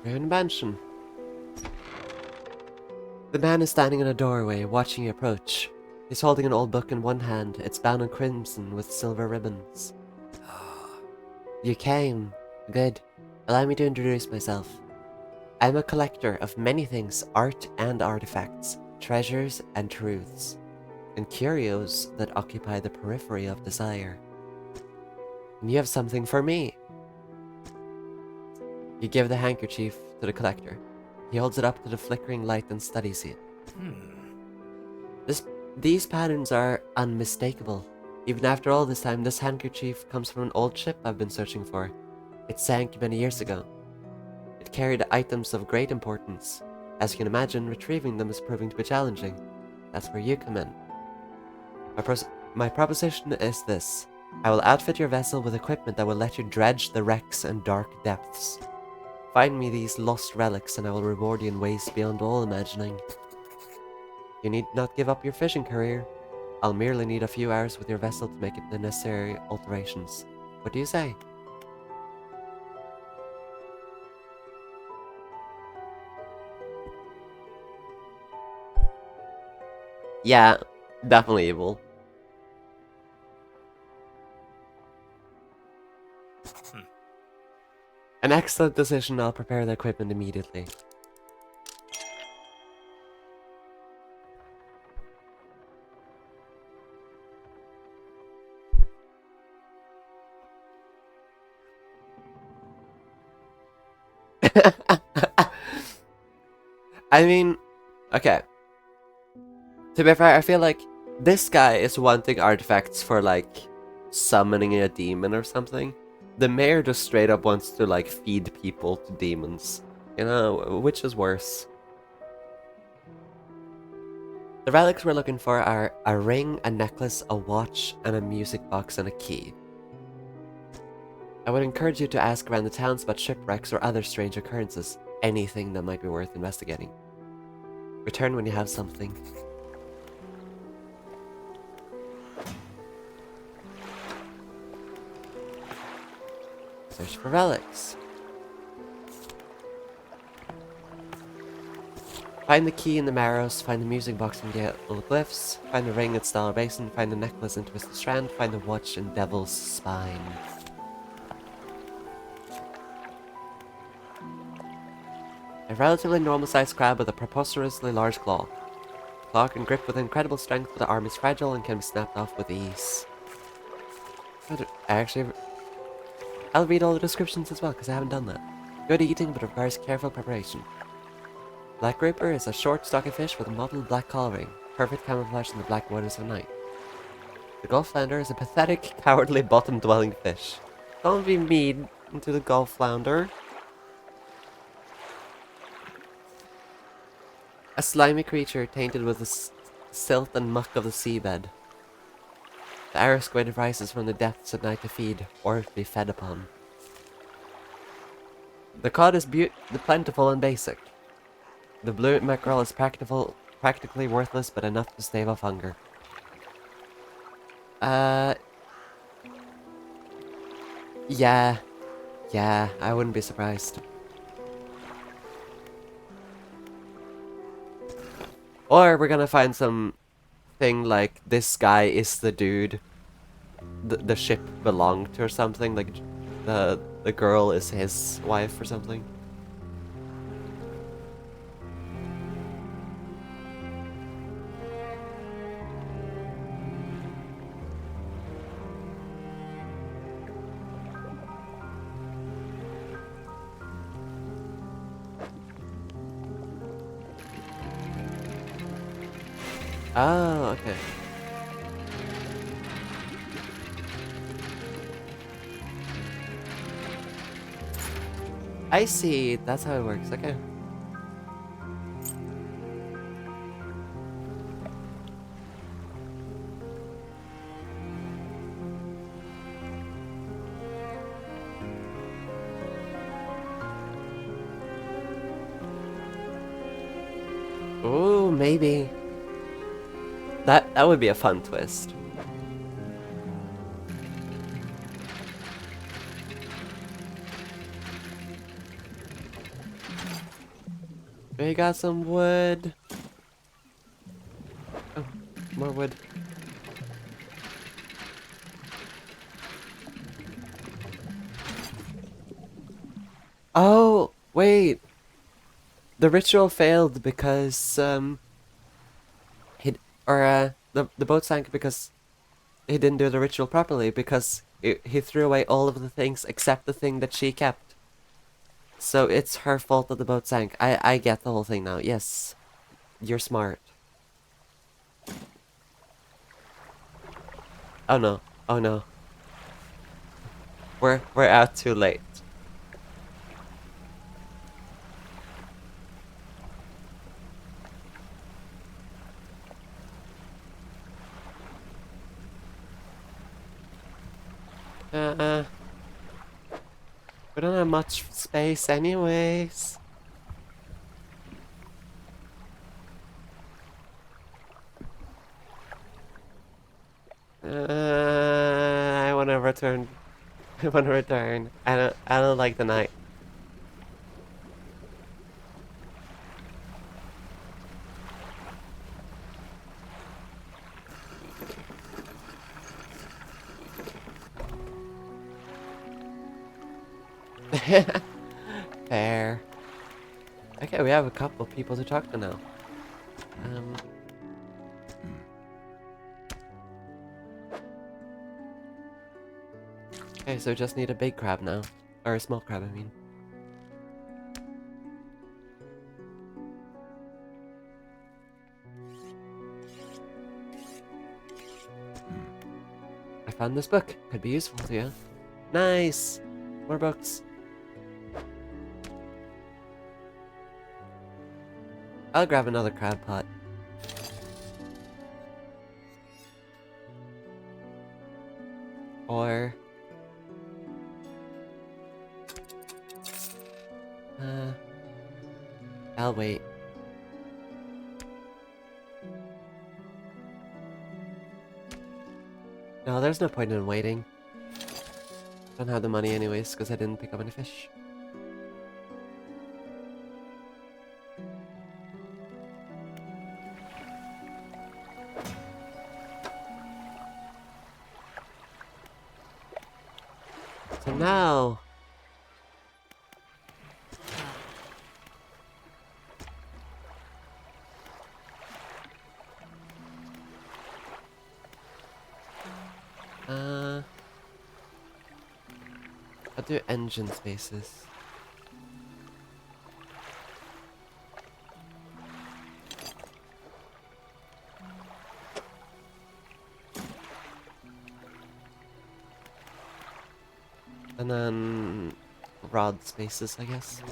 Ruined mansion. The man is standing in a doorway, watching you approach. He's holding an old book in one hand. It's bound in crimson with silver ribbons. You came. Good. Allow me to introduce myself. I'm a collector of many things, art and artifacts, treasures and truths, and curios that occupy the periphery of desire. And you have something for me. You give the handkerchief to the collector. He holds it up to the flickering light and studies it. This, these patterns are unmistakable. Even after all this time, this handkerchief comes from an old ship I've been searching for. It sank many years ago. It carried items of great importance. As you can imagine, retrieving them is proving to be challenging. That's where you come in. My proposition is this. I will outfit your vessel with equipment that will let you dredge the wrecks and dark depths. Find me these lost relics and I will reward you in ways beyond all imagining. You need not give up your fishing career. I'll merely need a few hours with your vessel to make the necessary alterations. What do you say? Yeah, definitely evil. An excellent decision. I'll prepare the equipment immediately. I mean, okay. To be fair, I feel like this guy is wanting artifacts for, like, summoning a demon or something. The mayor just straight up wants to, like, feed people to demons. You know, which is worse? The relics we're looking for are a ring, a necklace, a watch, and a music box and a key. I would encourage you to ask around the towns about shipwrecks or other strange occurrences. Anything that might be worth investigating. Return when you have something. Search for relics. Find the key in the Marrows, find the music box in the little glyphs, find the ring at Stellar Basin, find the necklace in Twisted Strand, find the watch in Devil's Spine. A relatively normal-sized crab with a preposterously large claw. The claw can grip with incredible strength, but the arm is fragile and can be snapped off with ease. I'll read all the descriptions as well, because I haven't done that. Good eating, but requires careful preparation. Black grouper is a short, stocky fish with a mottled black coloring, perfect camouflage in the black waters of night. The Gulf flounder is a pathetic, cowardly, bottom-dwelling fish. Don't be mean to the Gulf flounder. A slimy creature tainted with the silt and muck of the seabed. The arrow squid rises from the depths at night to feed, or be fed upon. The cod is plentiful and basic. The blue mackerel is practically worthless, but enough to stave off hunger. Yeah, I wouldn't be surprised. Or we're gonna find some thing like this guy is the dude the ship belonged to or something, like the girl is his wife or something. Oh, okay. I see. That's how it works. Okay. Ooh, maybe. That would be a fun twist. We got some wood. Oh, more wood. Oh, wait. The ritual failed because the boat sank because he didn't do the ritual properly, because he threw away all of the things except the thing that she kept. So it's her fault that the boat sank. I get the whole thing now. Yes. You're smart. Oh no. Oh no. We're out too late. Uh, we don't have much space anyways. I wanna return. I wanna return. I don't like the night. Fair. Okay, we have a couple of people to talk to now. Um. Okay, so just need a big crab now. Or a small crab, I mean. I found this book. Could be useful to you. Nice! More books. I'll grab another crab pot. Or... I'll wait. No, there's no point in waiting. Don't have the money anyways, because I didn't pick up any fish. So now... I'll do engine spaces. And then... rod spaces, I guess.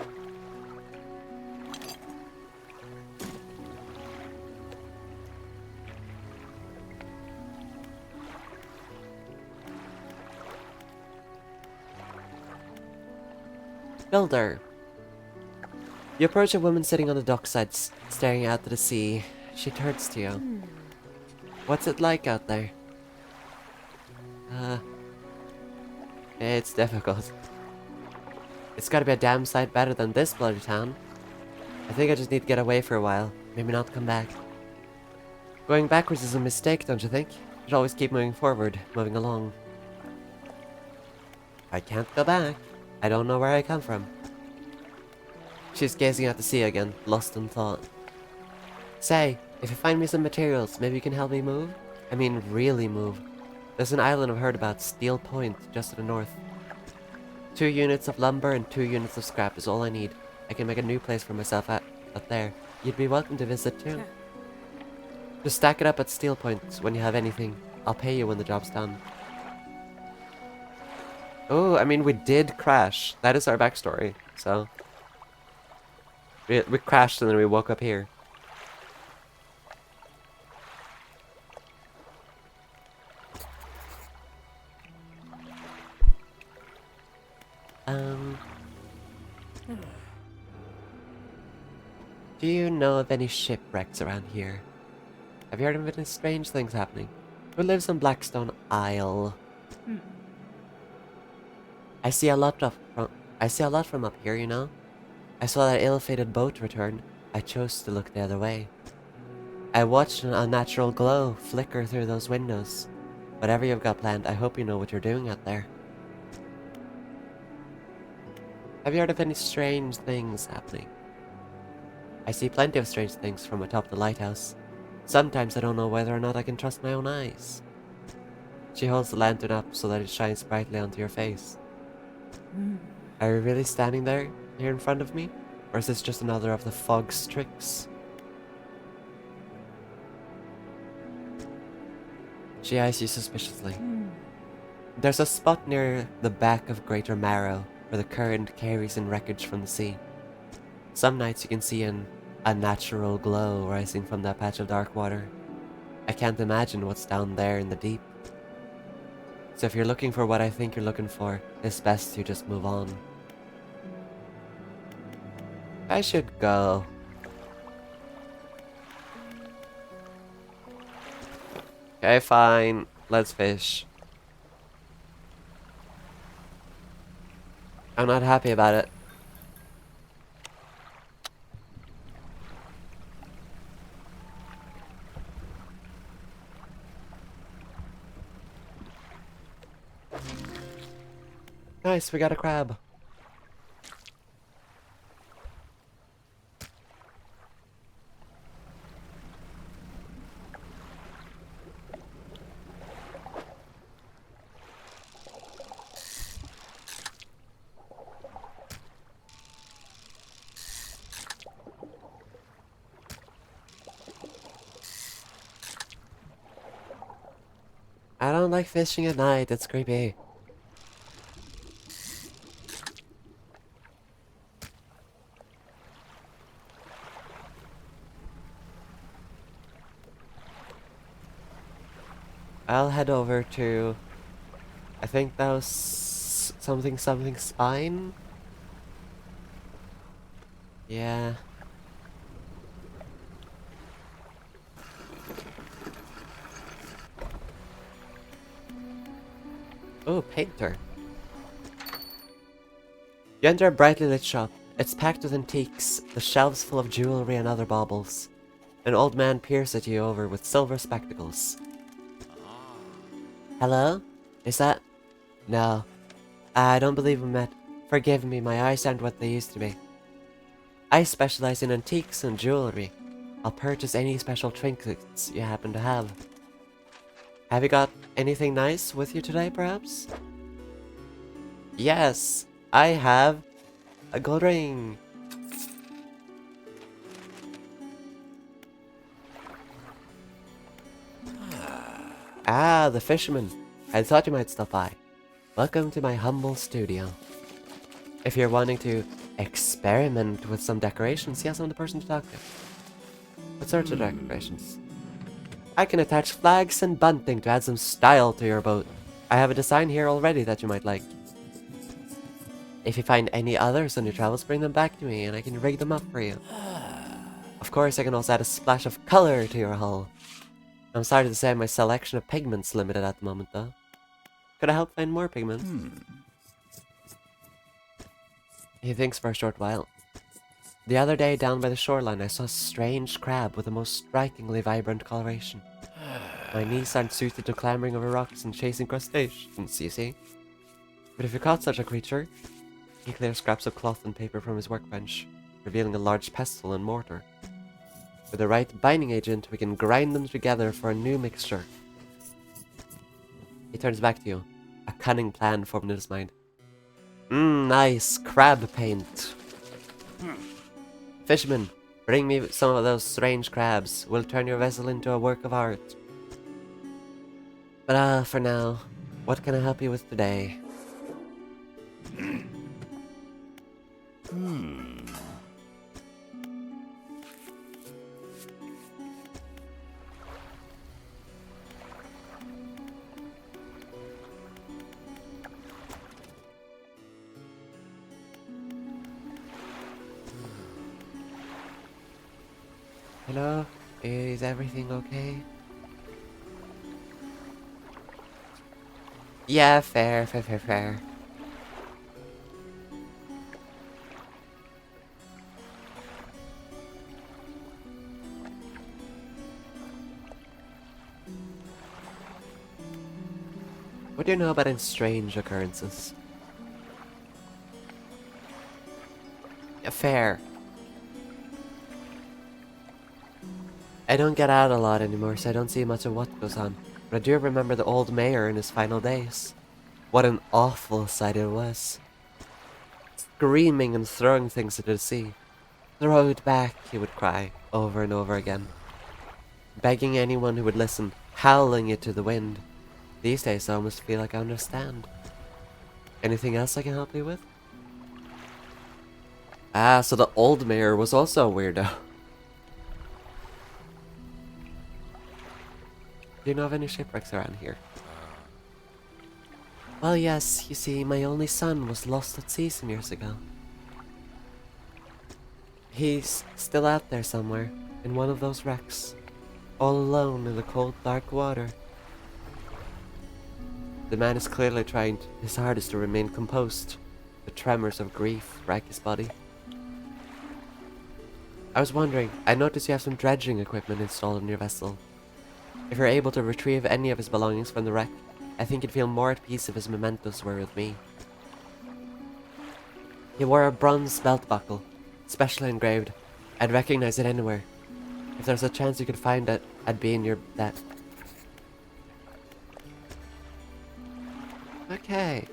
Builder. You approach a woman sitting on the dockside, staring out to the sea. She turns to you. What's it like out there? It's difficult. It's gotta be a damn sight better than this bloody town. I think I just need to get away for a while. Maybe not come back. Going backwards is a mistake, don't you think? You should always keep moving forward, moving along. I can't go back. I don't know where I come from. She's gazing at the sea again, lost in thought. Say, if you find me some materials, maybe you can help me move? I mean, really move. There's an island I've heard about, Steel Point, just to the north. 2 units of lumber and 2 units of scrap is all I need. I can make a new place for myself out there. You'd be welcome to visit too. Just stack it up at Steel Point when you have anything. I'll pay you when the job's done. Oh, I mean, we did crash. That is our backstory, so... We crashed and then we woke up here. Do you know of any shipwrecks around here? Have you heard of any strange things happening? Who lives on Blackstone Isle? I see a lot from up here, you know? I saw that ill-fated boat return. I chose to look the other way. I watched an unnatural glow flicker through those windows. Whatever you've got planned, I hope you know what you're doing out there. Have you heard of any strange things happening? I see plenty of strange things from atop the lighthouse. Sometimes I don't know whether or not I can trust my own eyes. She holds the lantern up so that it shines brightly onto your face. Are you really standing there, here in front of me? Or is this just another of the fog's tricks? She eyes you suspiciously. There's a spot near the back of Greater Marrow where the current carries in wreckage from the sea. Some nights you can see an unnatural glow rising from that patch of dark water. I can't imagine what's down there in the deep. So if you're looking for what I think you're looking for, it's best you just move on. I should go. Okay, fine. Let's fish. I'm not happy about it. Nice, we got a crab. I don't like fishing at night, it's creepy. I'll head over to... I think that was something spine? Yeah. Oh, painter. You enter a brightly lit shop. It's packed with antiques, the shelves full of jewelry and other baubles. An old man peers at you over with silver spectacles. Hello? Is that... No. I don't believe we met. Forgive me, my eyes aren't what they used to be. I specialize in antiques and jewelry. I'll purchase any special trinkets you happen to have. Have you got anything nice with you today, perhaps? Yes, I have a gold ring. Ah, the fisherman. I thought you might stop by. Welcome to my humble studio. If you're wanting to experiment with some decorations, yes, I'm the person to talk to. What sorts of decorations? I can attach flags and bunting to add some style to your boat. I have a design here already that you might like. If you find any others on your travels, bring them back to me and I can rig them up for you. Of course, I can also add a splash of color to your hull. I'm sorry to say my selection of pigment's limited at the moment, though. Could I help find more pigment? He thinks for a short while. The other day, down by the shoreline, I saw a strange crab with a most strikingly vibrant coloration. My knees aren't suited to clambering over rocks and chasing crustaceans, you see. But if you caught such a creature... He clears scraps of cloth and paper from his workbench, revealing a large pestle and mortar. With the right binding agent, we can grind them together for a new mixture. He turns back to you, a cunning plan formed in his mind. Nice crab paint. Fisherman, bring me some of those strange crabs. We'll turn your vessel into a work of art. But for now, what can I help you with today? Hello? Is everything okay? Yeah, fair. What do you know about strange occurrences? Yeah, fair. I don't get out a lot anymore, so I don't see much of what goes on. But I do remember the old mayor in his final days. What an awful sight it was. Screaming and throwing things into the sea. Throw it back, he would cry, over and over again. begging anyone who would listen, howling it to the wind. These days I almost feel like I understand. Anything else I can help you with? Ah, so the old mayor was also a weirdo. Do you know of any shipwrecks around here? Well, yes, you see, my only son was lost at sea some years ago. He's still out there somewhere, in one of those wrecks, all alone in the cold, dark water. The man is clearly trying his hardest to remain composed. The tremors of grief rack his body. I was wondering, I noticed you have some dredging equipment installed on your vessel. If you're able to retrieve any of his belongings from the wreck, I think he'd feel more at peace if his mementos were with me. He wore a bronze belt buckle, specially engraved. I'd recognize it anywhere. If there's a chance you could find it, I'd be in your debt. Okay.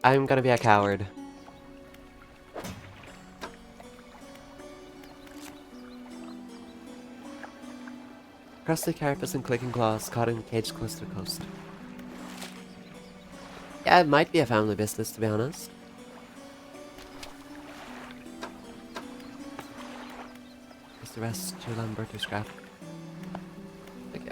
I'm gonna be a coward. Crusty carapace and clicking claws caught in caged close to the coast. Yeah, it might be a family business, to be honest. Is the rest too lumber to scrap? Okay.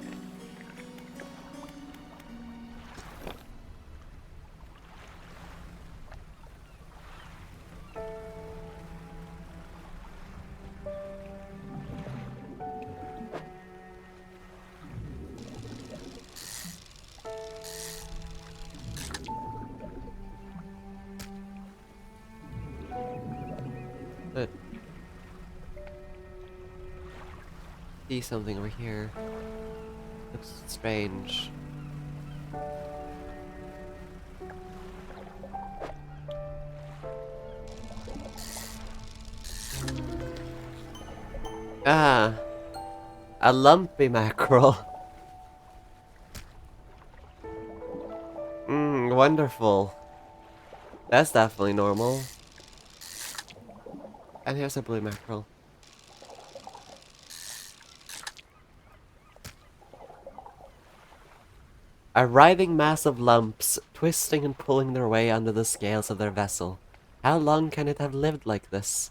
But see something over here. Looks strange. Ah, a lumpy mackerel. Wonderful. That's definitely normal. And here's a blue mackerel. A writhing mass of lumps, twisting and pulling their way under the scales of their vessel. How long can it have lived like this?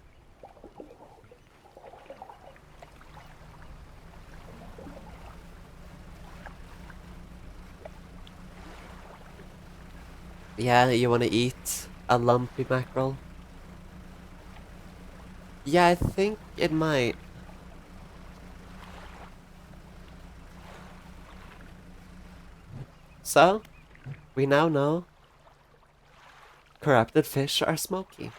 Yeah, you wanna eat a lumpy mackerel? Yeah, I think it might. So, we now know corrupted fish are smoky.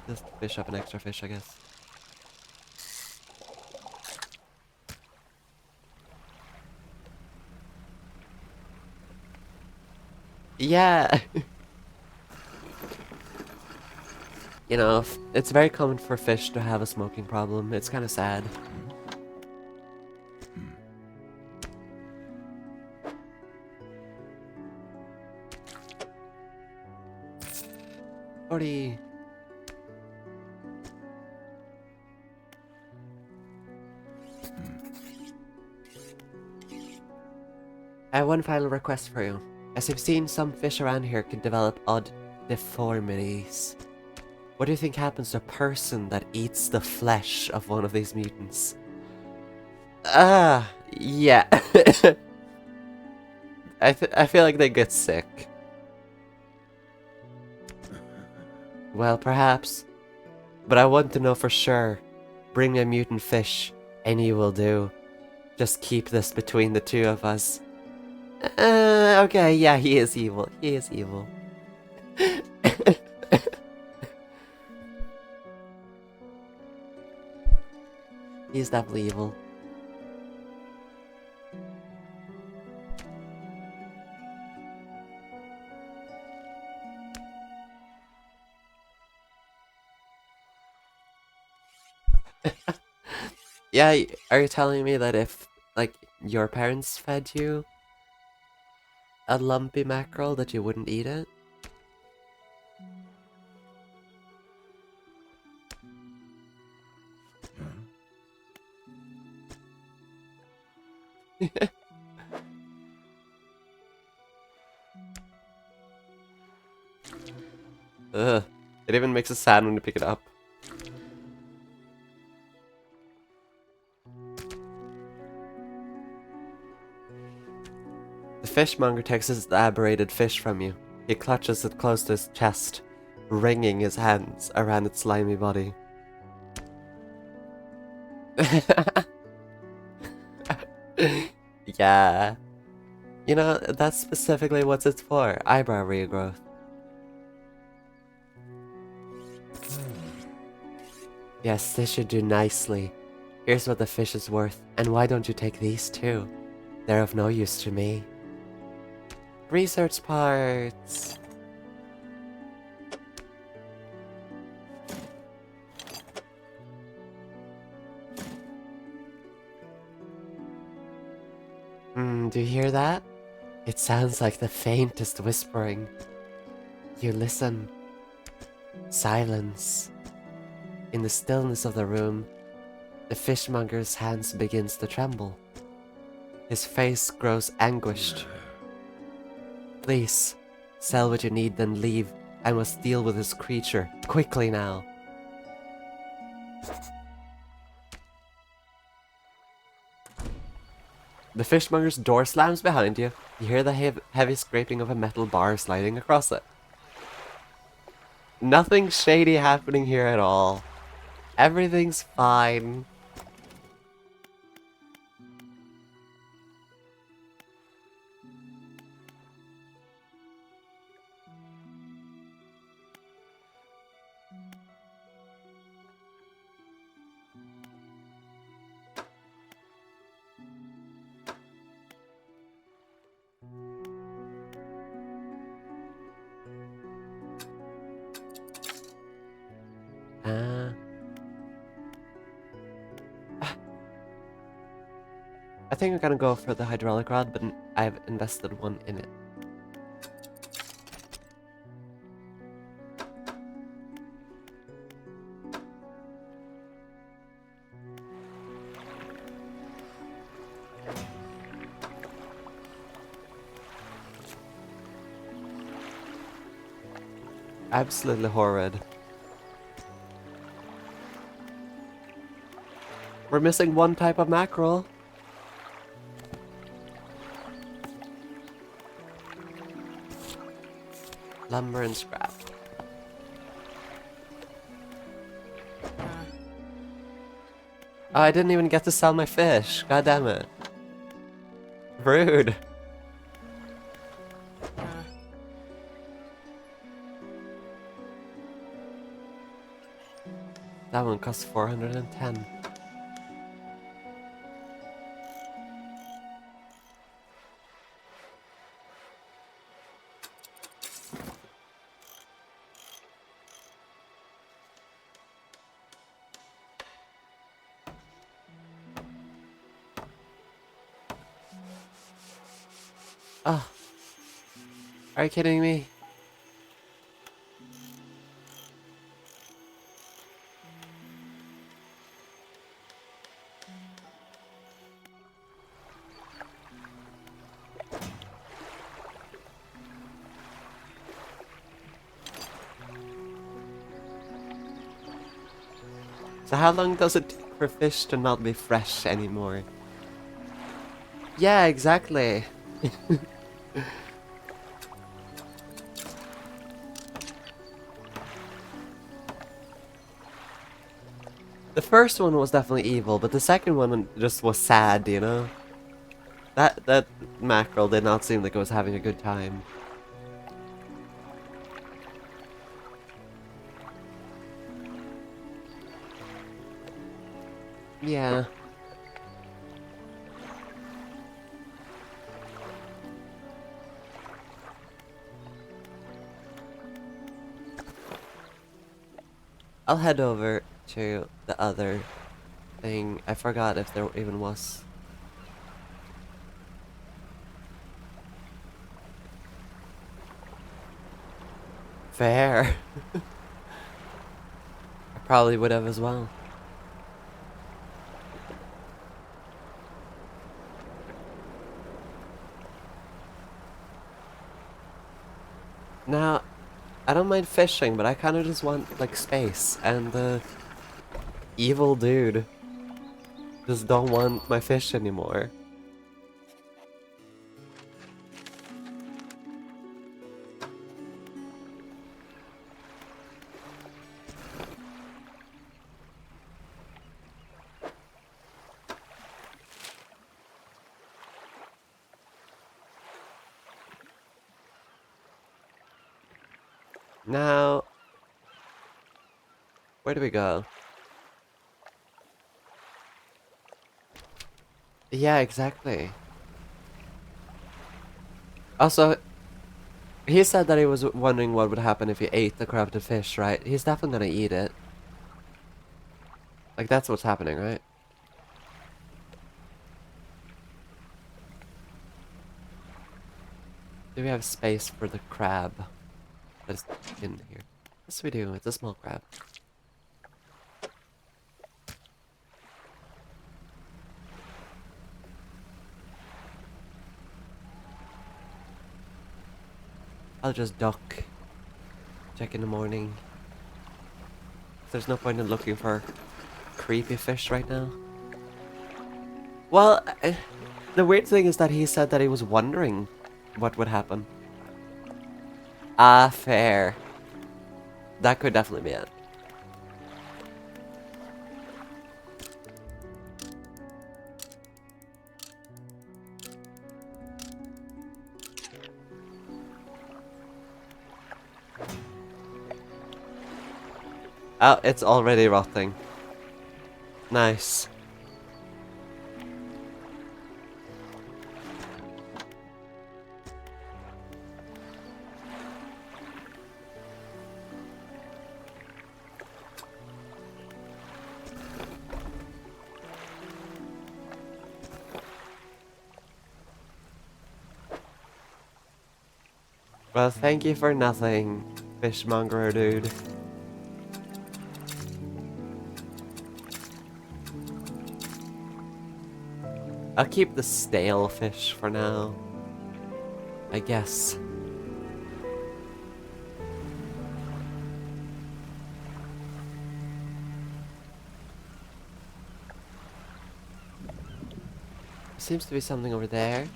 Just fish up an extra fish, I guess. Yeah! You know, it's very common for fish to have a smoking problem. It's kind of sad. Forty. I have one final request for you. As you've seen, some fish around here can develop odd deformities. What do you think happens to a person that eats the flesh of one of these mutants? Yeah. I feel like they get sick. Well, perhaps. But I want to know for sure. Bring me a mutant fish, and you will do. Just keep this between the two of us. Okay, yeah, he is evil. He is evil. He's definitely evil. Yeah, are you telling me that if, like, your parents fed you a lumpy mackerel that you wouldn't eat it? Ugh. It even makes a sound when you pick it up. The fishmonger takes his elaborated fish from you. He clutches it close to his chest, wringing his hands around its slimy body. Yeah. You know, that's specifically what it's for. Eyebrow regrowth. Yes, this should do nicely. Here's what the fish is worth, and why don't you take these too? They're of no use to me. Research parts. Do you hear that? It sounds like the faintest whispering. You listen. Silence. In the stillness of the room, the fishmonger's hands begins to tremble. His face grows anguished. Please, sell what you need, then leave. I must deal with this creature. Quickly now. The fishmonger's door slams behind you. You hear the heavy scraping of a metal bar sliding across it. Nothing shady happening here at all. Everything's fine. I think I'm gonna go for the hydraulic rod, but I've invested one in it. Absolutely horrid. We're missing one type of mackerel. Lumber and scrap. Oh, I didn't even get to sell my fish. God damn it. Rude. That one costs 410. Oh. Are you kidding me? So how long does it take for fish to not be fresh anymore? Yeah, exactly. The first one was definitely evil, but the second one just was sad, you know? That mackerel did not seem like it was having a good time. Yeah. I'll head over to the other thing. I forgot if there even was. Fair. I probably would have as well. Now, I don't mind fishing, but I kind of just want, like, space. And the evil dude just don't want my fish anymore. Now, where do we go? Yeah, exactly. Also, he said that he was wondering what would happen if he ate the corrupted fish, right? He's definitely gonna eat it. Like, that's what's happening, right? Do we have space for the crab that's in here? Yes, we do. It's a small crab. I'll just duck. Check in the morning. There's no point in looking for creepy fish right now. Well, the weird thing is that he said that he was wondering what would happen. Ah, fair. That could definitely be it. Oh, it's already rotting. Nice. Well, thank you for nothing, fishmonger dude. I'll keep the stale fish for now, I guess. Seems to be something over there.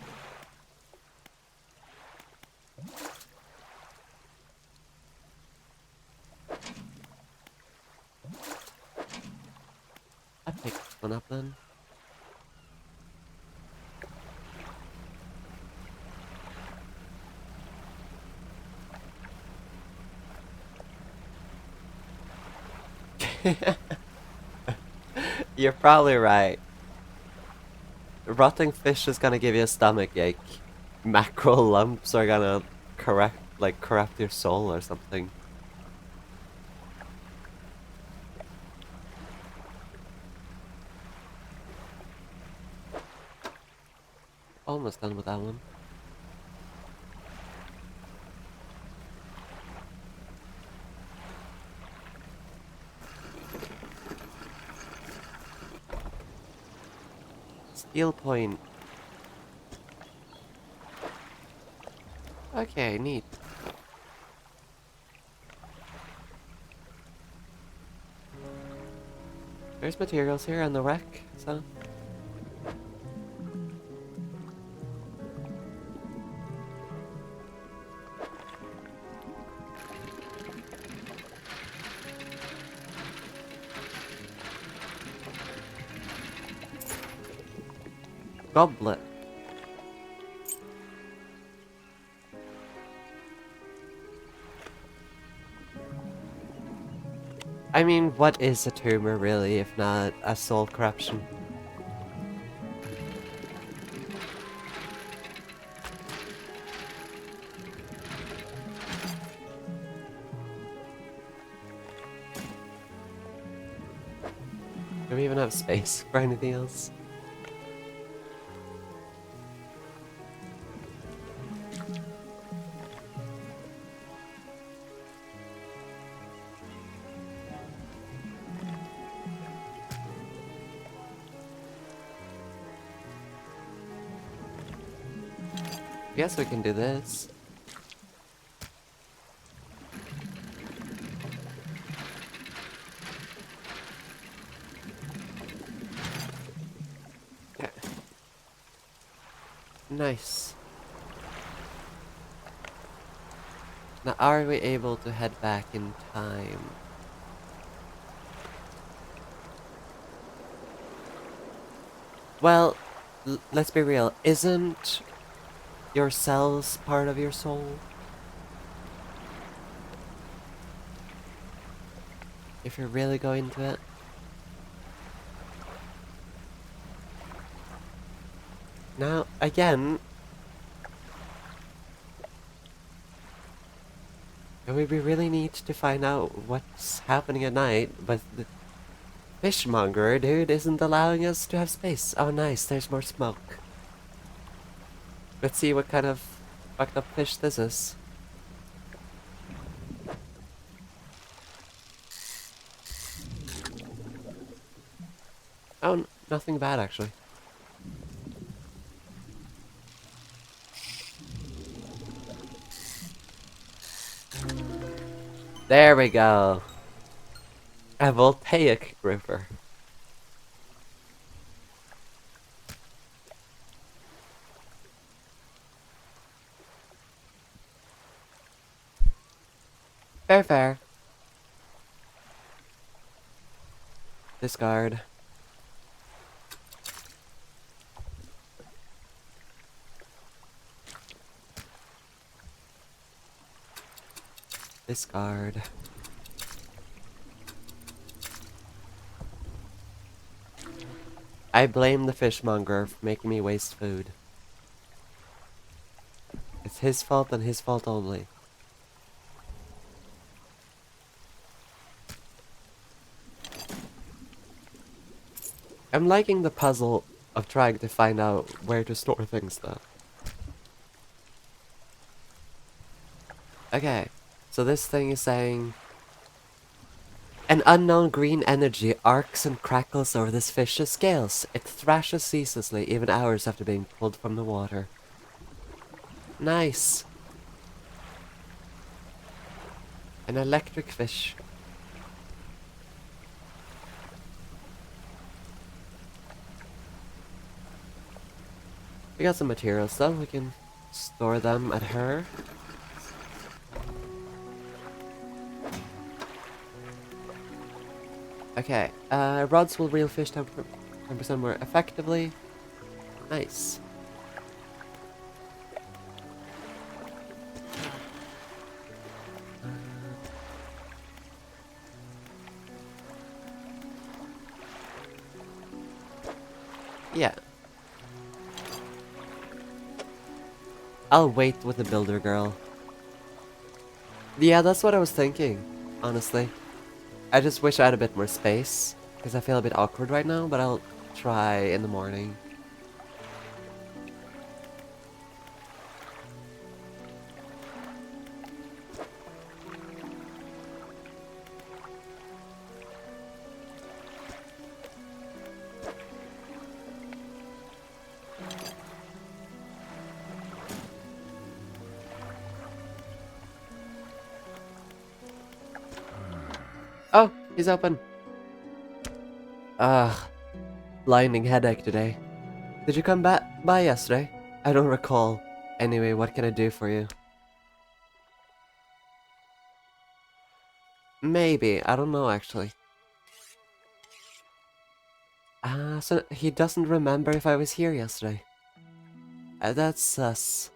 I picked this one up then. You're probably right. Rotting fish is gonna give you a stomach ache. Mackerel lumps are gonna corrupt your soul or something. Almost done with that one. Steel point. Okay, neat. There's materials here on the wreck, so... Goblet. I mean, what is a tumor really, if not a soul corruption? Do Do we even have space for anything else? Guess we can do this. Yeah. Nice. Now, are we able to head back in time? Well, let's be real. Isn't your cells part of your soul? If you're really going to it. Now, again, we really need to find out what's happening at night, but the fishmonger, dude, isn't allowing us to have space. Oh, nice, there's more smoke. Let's see what kind of fucked up fish this is. Oh, nothing bad, actually. There we go. A voltaic river. Fair, fair. Discard. Discard. I blame the fishmonger for making me waste food. It's his fault and his fault only. I'm liking the puzzle of trying to find out where to store things though. Okay, so this thing is saying an unknown green energy arcs and crackles over this fish's scales. It thrashes ceaselessly, even hours after being pulled from the water. Nice. An electric fish. We got some materials though, we can store them at her. Okay, rods will reel fish 10% more effectively. Nice. Yeah. I'll wait with the builder girl. Yeah, that's what I was thinking, honestly. I just wish I had a bit more space, because I feel a bit awkward right now, but I'll try in the morning. Oh, he's open. Ugh, blinding headache today. Did you come back by yesterday? I don't recall. Anyway, what can I do for you? Maybe, I don't know actually. So he doesn't remember if I was here yesterday. That's sus.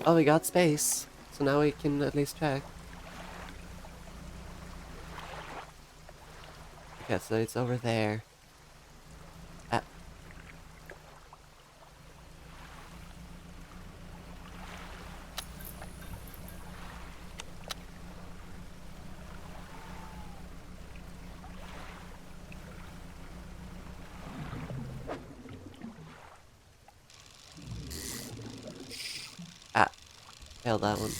Oh, we got space. So now we can at least check. Okay, so it's over there. Ah. Ah, failed that one.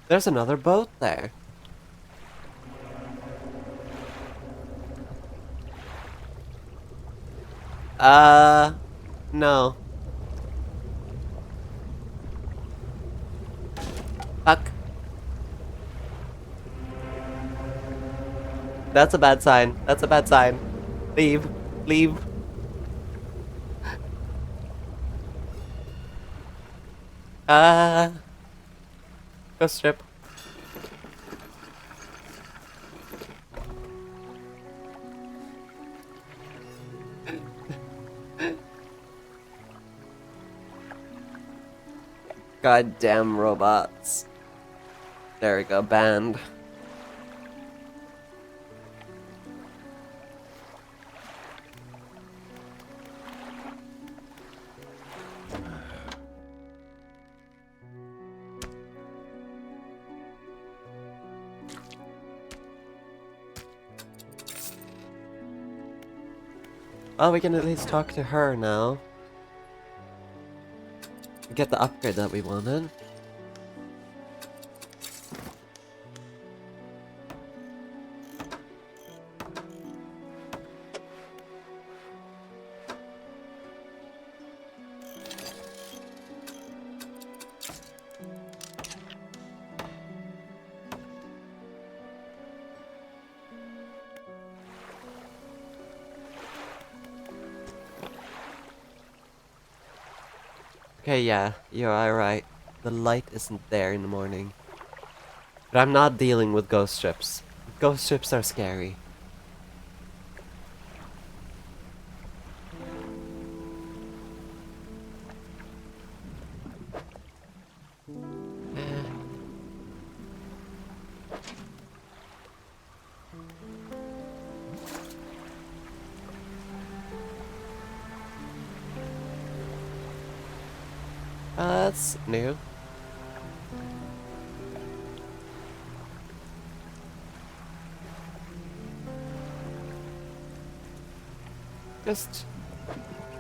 There's another boat there. No. Fuck. That's a bad sign. That's a bad sign. Leave. Leave. Go strip. Goddamn robots. There we go, banned. Well, we can at least talk to her now. Get the upgrade that we wanted. Okay, yeah, you're right. The light isn't there in the morning. But I'm not dealing with ghost strips. Ghost strips are scary. Eh. That's new. Just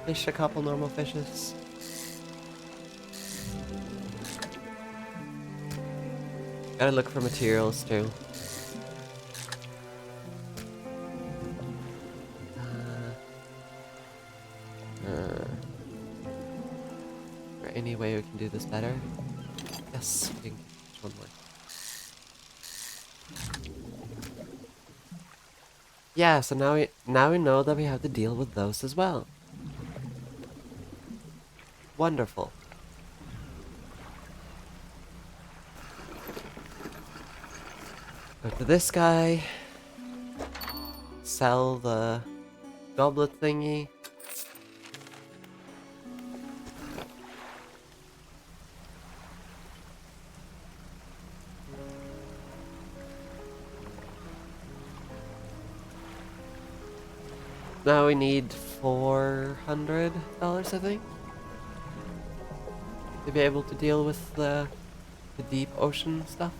fish a couple normal fishes. Gotta look for materials too. Is there any way we can do this better? Yes, we can catch one more. Yeah, so now we know that we have to deal with those as well. Wonderful. Go to this guy. Sell the goblet thingy. Now we need $400, I think, to be able to deal with the deep ocean stuff.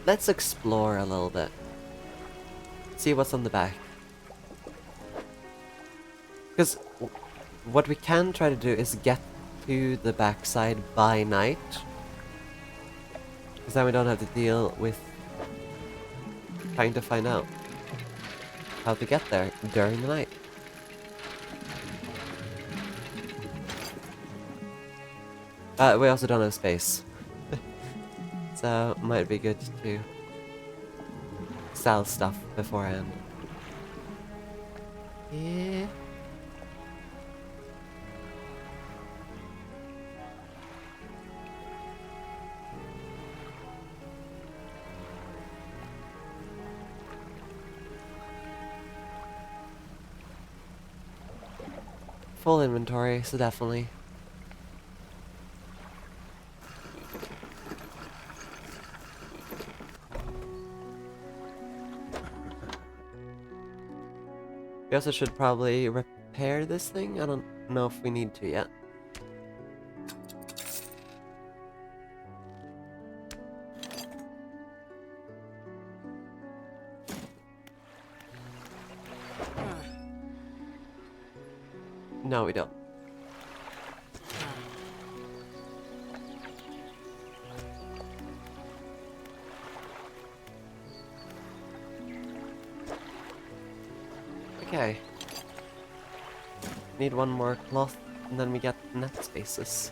Let's explore a little bit. See what's on the back. Because what we can try to do is get to the backside by night. Because then we don't have to deal with trying to find out how to get there during the night. We also don't have space. So, might be good to sell stuff beforehand. Yeah. full inventory, so definitely. We also should probably repair this thing. I don't know if we need to yet. No, we don't. Okay. Need one more cloth, and then we get net spaces.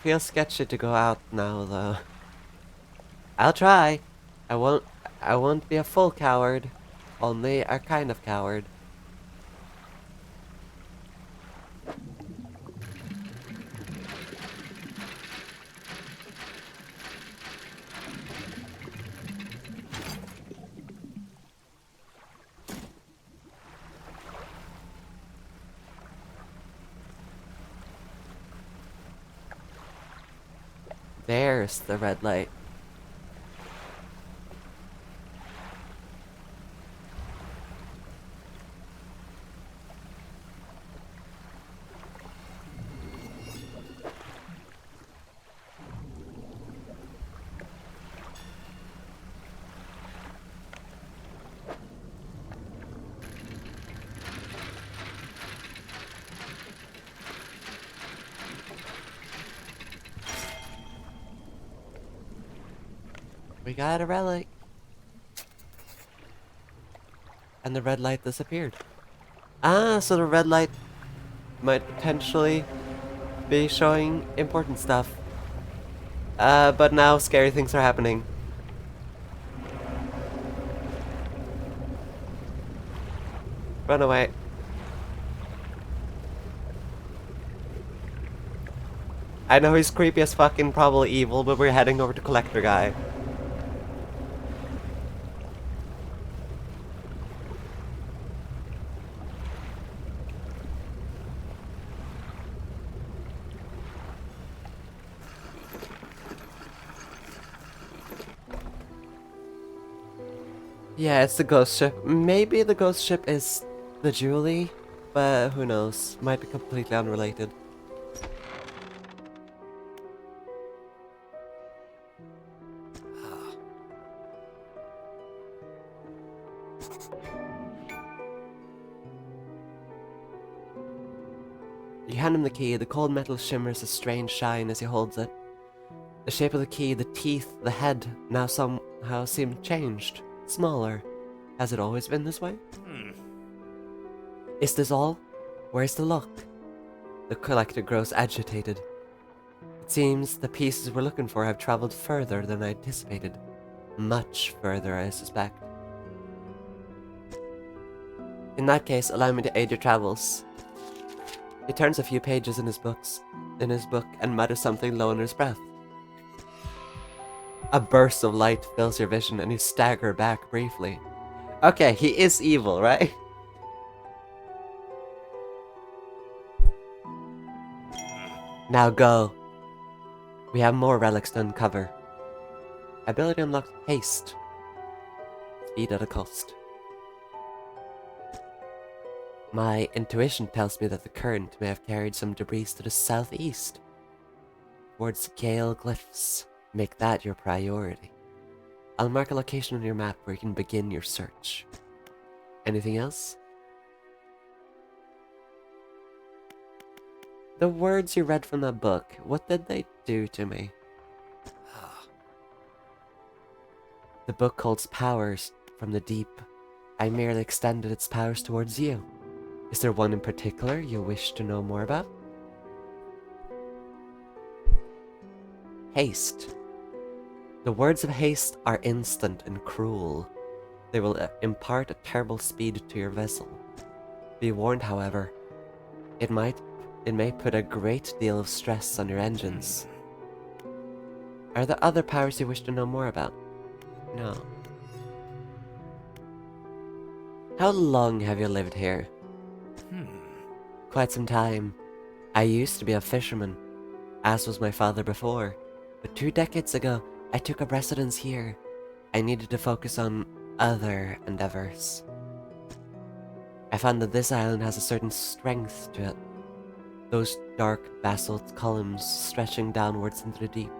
Feels sketchy to go out now, though. I'll try. I won't. I won't be a full coward. Only a kind of coward. There's the red light. We got a relic. And the red light disappeared. Ah, so the red light might potentially be showing important stuff. But now scary things are happening. Run away. I know he's creepy as fuck and probably evil, but we're heading over to Collector Guy. Yeah, it's the ghost ship. Maybe the ghost ship is the Julie, but who knows? Might be completely unrelated. You hand him the key. The cold metal shimmers a strange shine as he holds it. The shape of the key, the teeth, the head now somehow seem changed, smaller. Has it always been this way? Is this all? Where's the lock? The collector grows agitated. It seems the pieces we're looking for have traveled further than I anticipated. Much further, I suspect. In that case, allow me to aid your travels. He turns a few pages in his book, and mutters something low under his breath. A burst of light fills your vision, and you stagger back briefly. Okay, he is evil, right? Now go. We have more relics to uncover. Ability unlocked haste. Speed at a cost. My intuition tells me that the current may have carried some debris to the southeast. Towards Gale Glyphs. Make that your priority. I'll mark a location on your map where you can begin your search. Anything else? The words you read from that book, what did they do to me? The book holds powers from the deep. I merely extended its powers towards you. Is there one in particular you wish to know more about? Haste. The words of haste are instant and cruel. They will impart a terrible speed to your vessel. Be warned, however, it may put a great deal of stress on your engines. Are there other powers you wish to know more about? No. How long have you lived here? Quite some time. I used to be a fisherman, as was my father before, but 2 decades ago, I took up residence here. I needed to focus on other endeavors. I found that this island has a certain strength to it. Those dark basalt columns stretching downwards into the deep.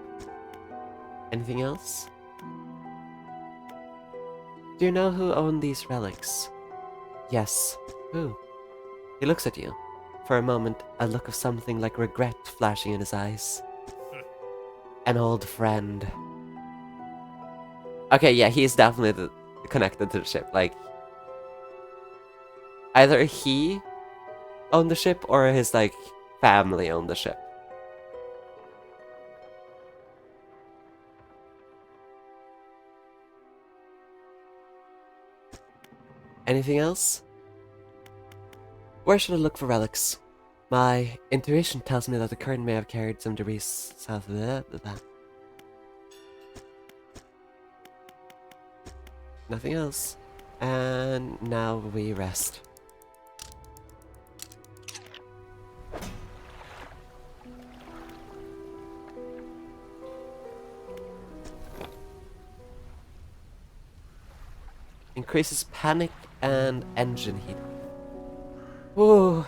Anything else? Do you know who owned these relics? Yes. Who? He looks at you. For a moment, a look of something like regret flashing in his eyes. An old friend. Okay, yeah, he's definitely connected to the ship. Like, either he owned the ship or his, like, family owned the ship. Anything else? Where should I look for relics? My intuition tells me that the current may have carried some debris south of that. Nothing else. And now we rest. Increases panic and engine heat. Whoa.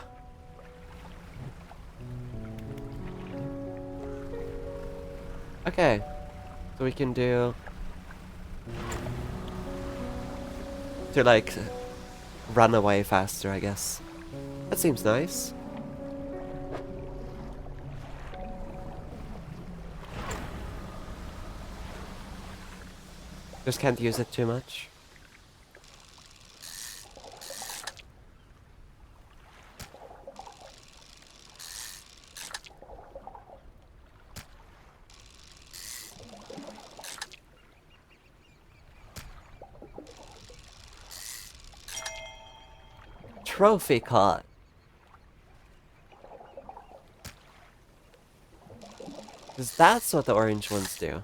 Okay. So we can do... to, like, run away faster, I guess. That seems nice. Just can't use it too much. Trophy caught. Because that's what the orange ones do.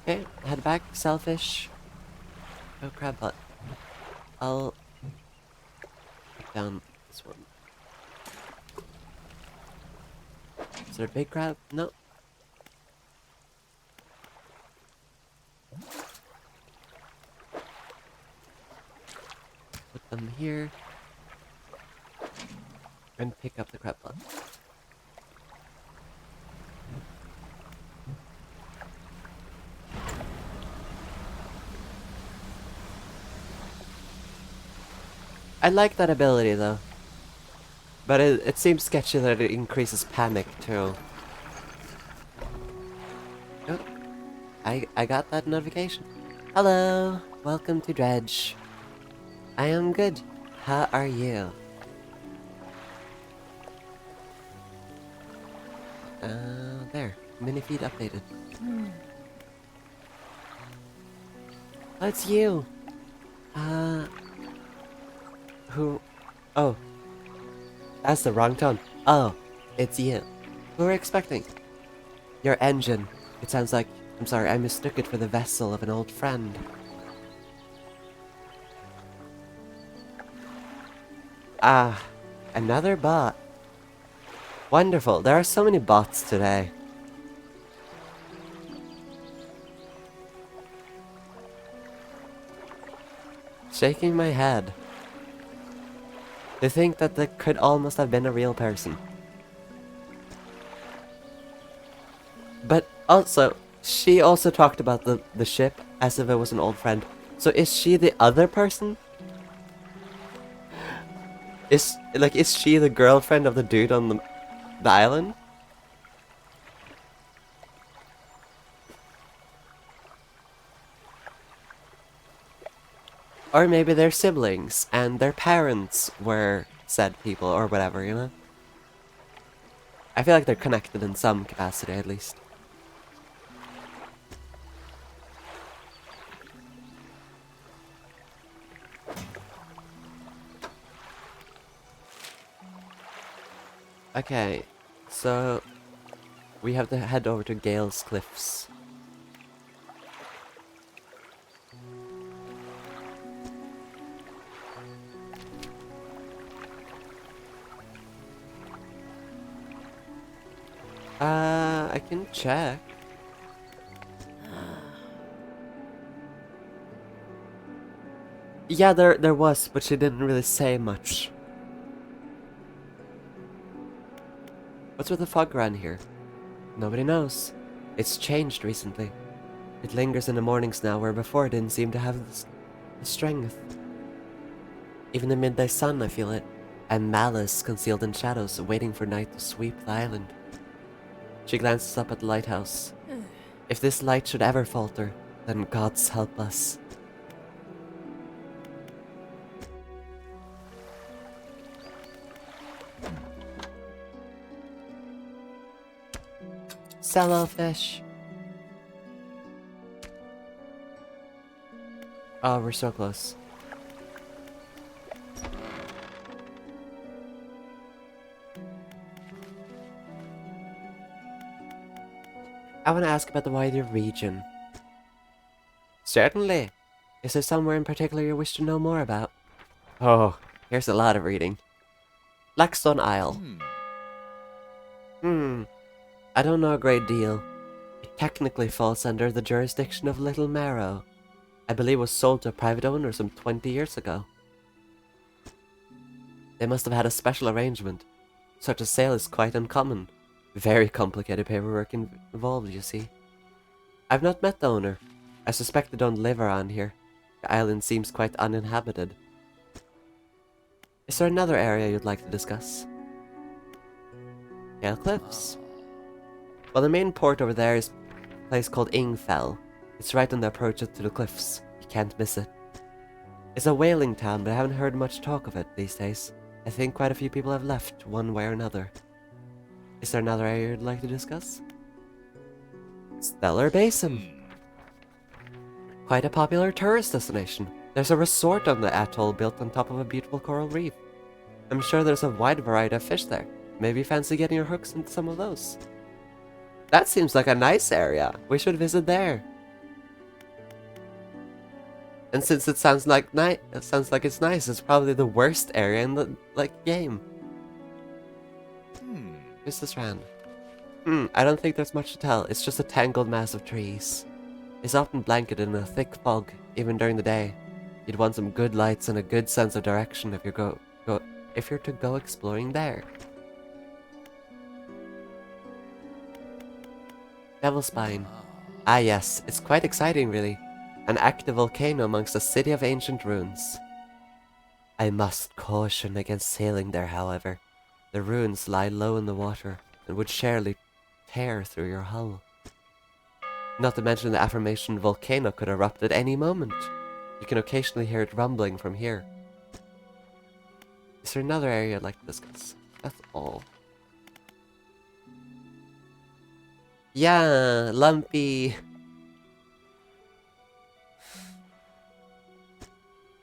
Okay, head back, selfish. Oh crab butt. I'll put down this one. Is there a big crab? No. Put them here. And pick up the crab butt. I like that ability though. But it seems sketchy that it increases panic too. Oh, I got that notification. Hello, welcome to Dredge. I am good. How are you? There. Mini feed updated. Oh, it's you. Who? Oh. That's the wrong tone. Oh, it's you. Who are we expecting? Your engine. It sounds like... I'm sorry, I mistook it for the vessel of an old friend. Ah, another bot. Wonderful. There are so many bots today. Shaking my head. To think that there could almost have been a real person. But also, she also talked about the ship as if it was an old friend. So is she the other person? Is she the girlfriend of the dude on the island? Or maybe they're siblings and their parents were said people or whatever, you know? I feel like they're connected in some capacity at least. Okay, so we have to head over to Gale's Cliffs. I can check. Yeah, there was, but she didn't really say much. What's with the fog around here? Nobody knows. It's changed recently. It lingers in the mornings now, where before it didn't seem to have the strength. Even the midday sun, I feel it. And malice concealed in shadows, waiting for night to sweep the island. She glances up at the lighthouse. If this light should ever falter, then gods help us. Sailfish. Oh, we're so close. I want to ask about the wider region. Certainly. Is there somewhere in particular you wish to know more about? Oh, here's a lot of reading. Blackstone Isle. I don't know a great deal. It technically falls under the jurisdiction of Little Marrow. I believe it was sold to a private owner some 20 years ago. They must have had a special arrangement. Such a sale is quite uncommon. Very complicated paperwork involved, you see. I've not met the owner. I suspect they don't live around here. The island seems quite uninhabited. Is there another area you'd like to discuss? Gale Cliffs. Well, the main port over there is a place called Ingfell. It's right on the approach to the cliffs. You can't miss it. It's a whaling town, but I haven't heard much talk of it these days. I think quite a few people have left, one way or another. Is there another area you'd like to discuss? Stellar Basin. Quite a popular tourist destination. There's a resort on the atoll built on top of a beautiful coral reef. I'm sure there's a wide variety of fish there. Maybe you fancy getting your hooks into some of those. That seems like a nice area. We should visit there. And since it sounds like it's nice, it's probably the worst area in the game. Who's this round? I don't think there's much to tell. It's just a tangled mass of trees. It's often blanketed in a thick fog, even during the day. You'd want some good lights and a good sense of direction if you're to go exploring there. Devil's Spine. Ah yes, it's quite exciting really. An active volcano amongst a city of ancient ruins. I must caution against sailing there, however. The ruins lie low in the water and would surely tear through your hull. Not to mention the aforementioned volcano could erupt at any moment. You can occasionally hear it rumbling from here. Is there another area I'd like to discuss? That's all. Yeah, Lumpy.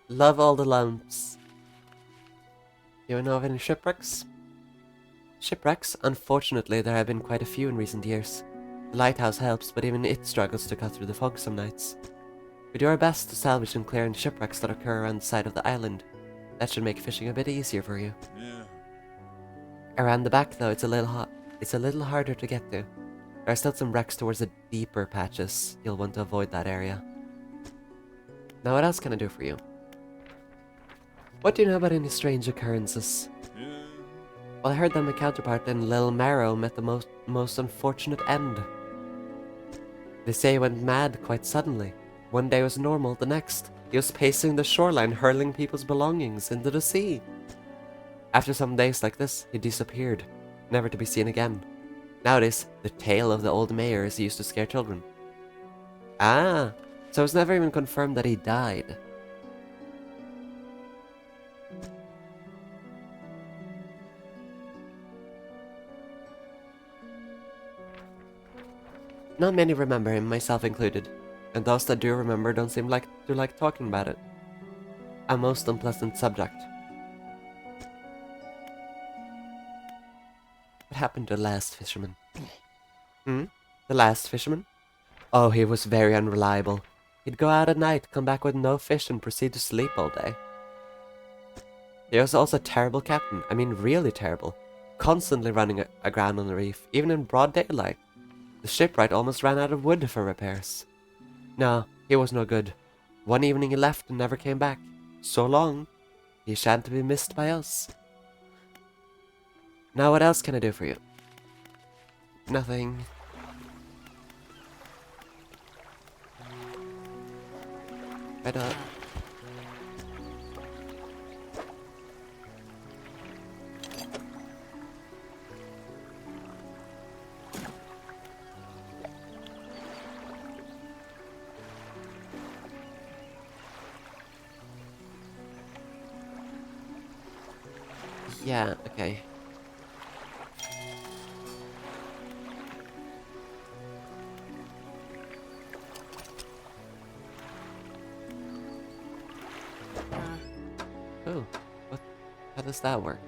Love all the lumps. You know of any shipwrecks? Shipwrecks? Unfortunately, there have been quite a few in recent years. The lighthouse helps, but even it struggles to cut through the fog some nights. We do our best to salvage and clear any shipwrecks that occur around the side of the island. That should make fishing a bit easier for you. Yeah. Around the back, though, it's a little harder to get to. There are still some wrecks towards the deeper patches. You'll want to avoid that area. Now, what else can I do for you? What do you know about any strange occurrences? Well, I heard that my counterpart in Lil Marrow met the most unfortunate end. They say he went mad quite suddenly. One day was normal, the next, he was pacing the shoreline, hurling people's belongings into the sea. After some days like this, he disappeared, never to be seen again. Nowadays, the tale of the old mayor is used to scare children. Ah, so it's never even confirmed that he died. Not many remember him, myself included, and those that do remember don't seem to like talking about it. A most unpleasant subject. What happened to the last fisherman? Hmm? The last fisherman? Oh, he was very unreliable. He'd go out at night, come back with no fish, and proceed to sleep all day. He was also a terrible captain. I mean, really terrible. Constantly running aground on the reef, even in broad daylight. The shipwright almost ran out of wood for repairs. No, he was no good. One evening he left and never came back. So long. He shan't be missed by us. Now what else can I do for you? Nothing. Right up. Yeah, okay. Oh, how does that work?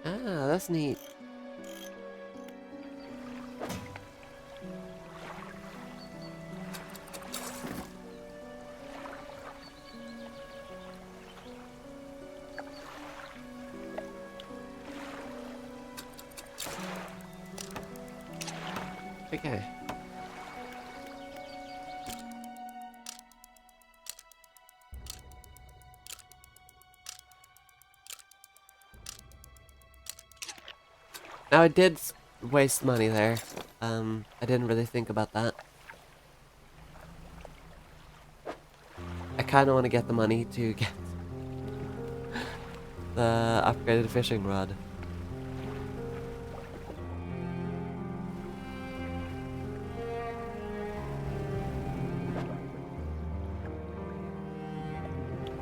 Ah, that's neat. Okay. Now I did waste money there. I didn't really think about that. I kinda wanna get the money to get the upgraded fishing rod.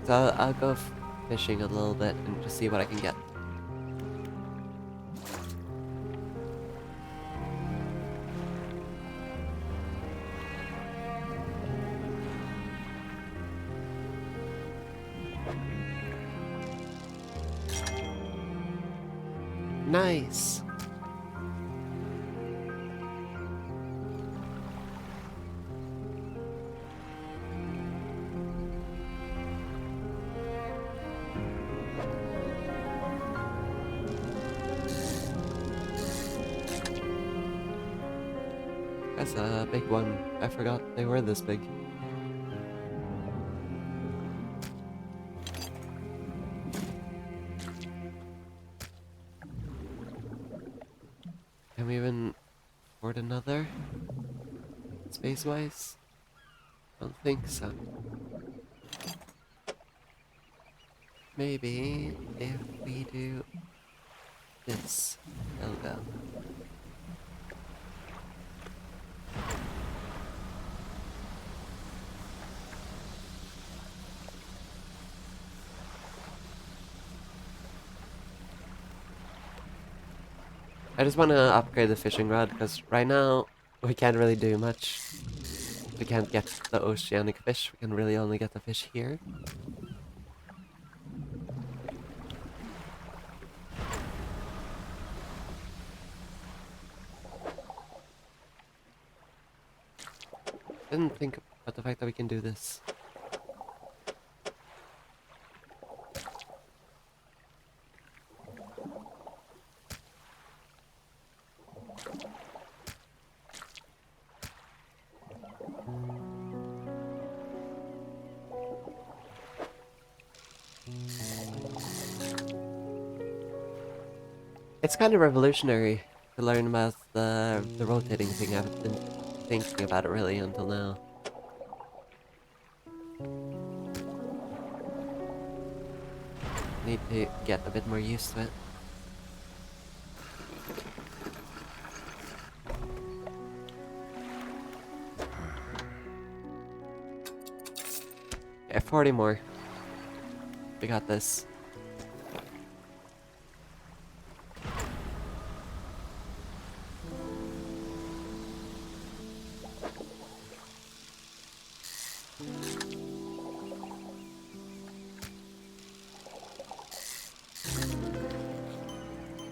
So I'll go fishing a little bit and just see what I can get. Nice. That's a big one. I forgot they were this big. Can we even afford another? Space-wise? Don't think so. Maybe if we do this. There we go. I just want to upgrade the fishing rod because right now we can't really do much. We can't get the oceanic fish. We can really only get the fish here. Didn't think about the fact that we can do this. It's kind of revolutionary to learn about the rotating thing. I haven't been thinking about it really until now. Need to get a bit more used to it. Okay, 40 more. We got this.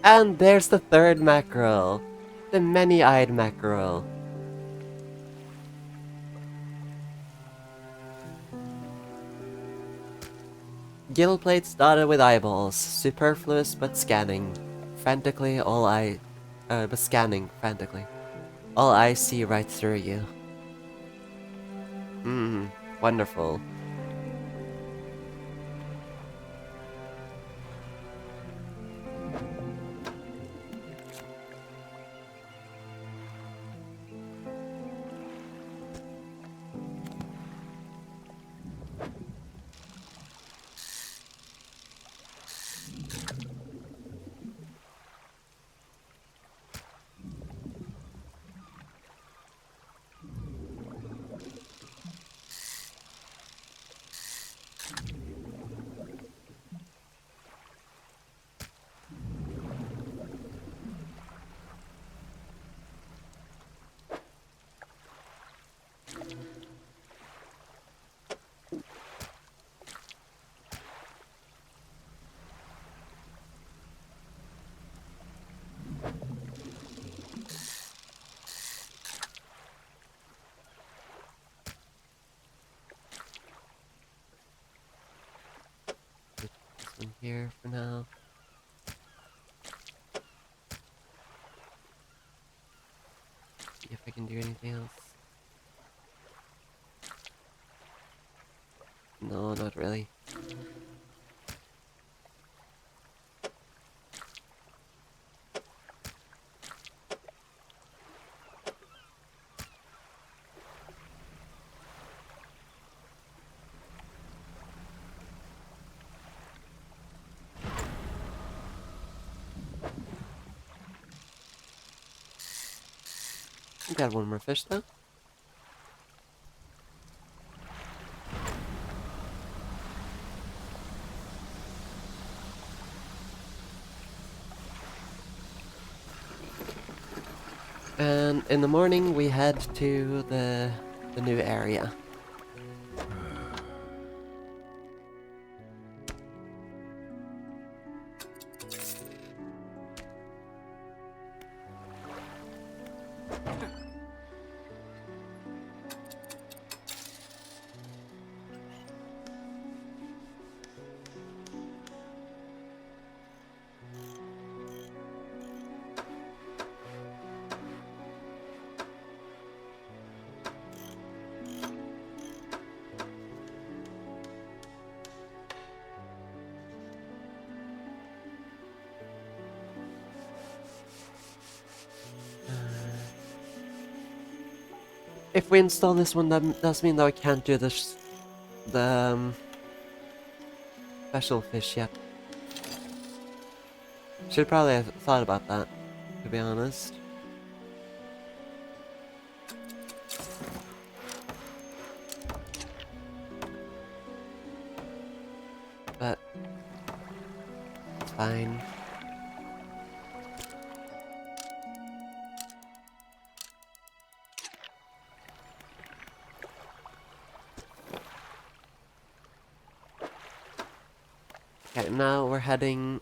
And there's the third mackerel. The many-eyed mackerel. Gill plates dotted with eyeballs. Superfluous but scanning. Frantically, but scanning frantically. All eyes see right through you. Wonderful. Put this one here for now. See if I can do anything else. No, not really. We got one more fish though. And in the morning we head to the new area. If we install this one, that does mean that we can't do the special fish yet. Should probably have thought about that, to be honest. But it's fine. Okay, now we're heading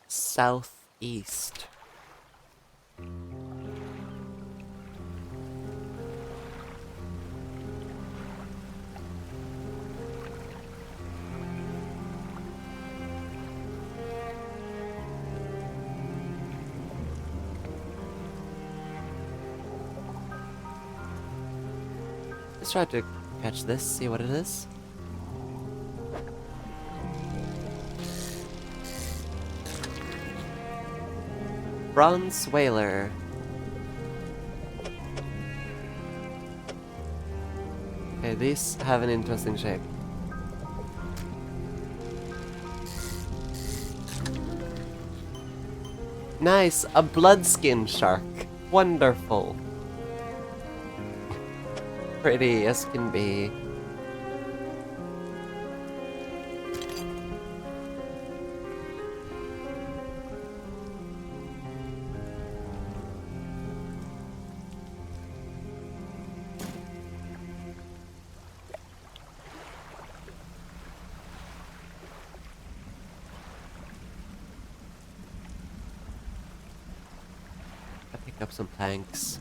southeast. Let's try to catch this, see what it is. Bronze whaler. Okay, these have an interesting shape. Nice! A bloodskin shark! Wonderful! Pretty as can be. I pick up some planks.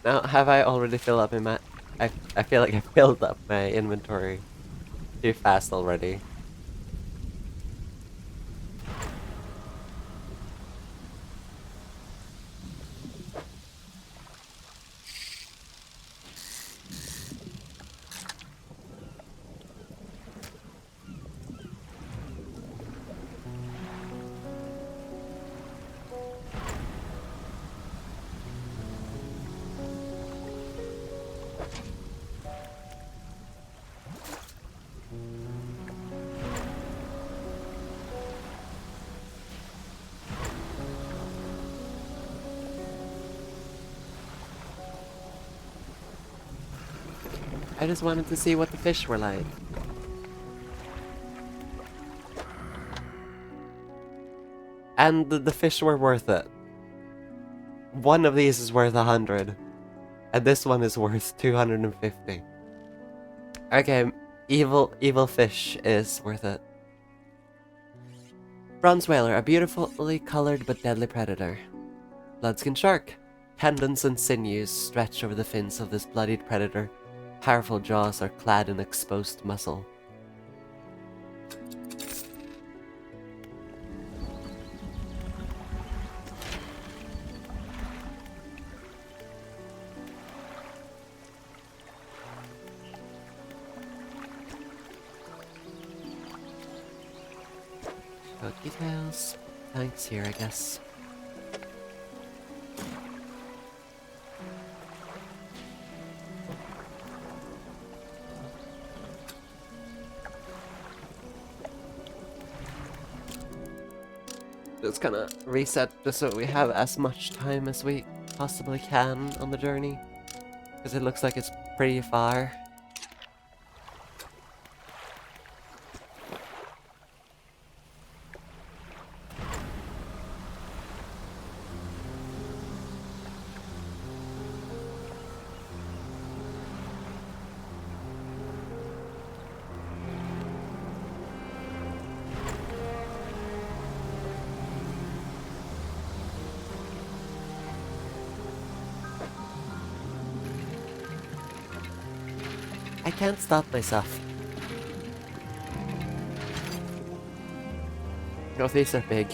Now, have I already filled up my... I feel like I filled up my inventory too fast already. I just wanted to see what the fish were like. And the fish were worth it. One of these is worth 100. And this one is worth 250. Okay, evil fish is worth it. Bronze whaler, a beautifully colored but deadly predator. Bloodskin shark. Tendons and sinews stretch over the fins of this bloodied predator. Powerful jaws are clad in exposed muscle. No details. Thanks here, I guess. Just gonna reset just so we have as much time as we possibly can on the journey. Because it looks like it's pretty far. I can't stop myself. Oh, these are big.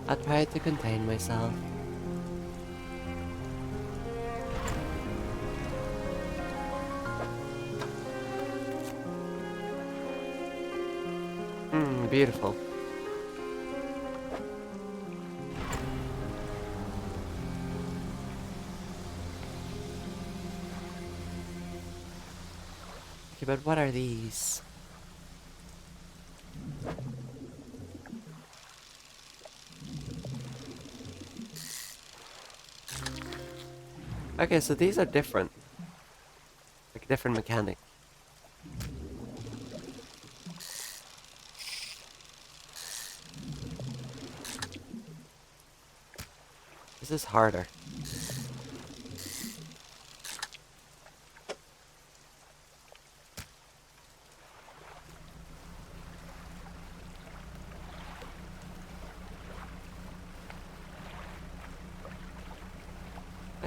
I tried to contain myself. Beautiful. Okay, but what are these? Okay, so these are different. Like, different mechanic. This is harder.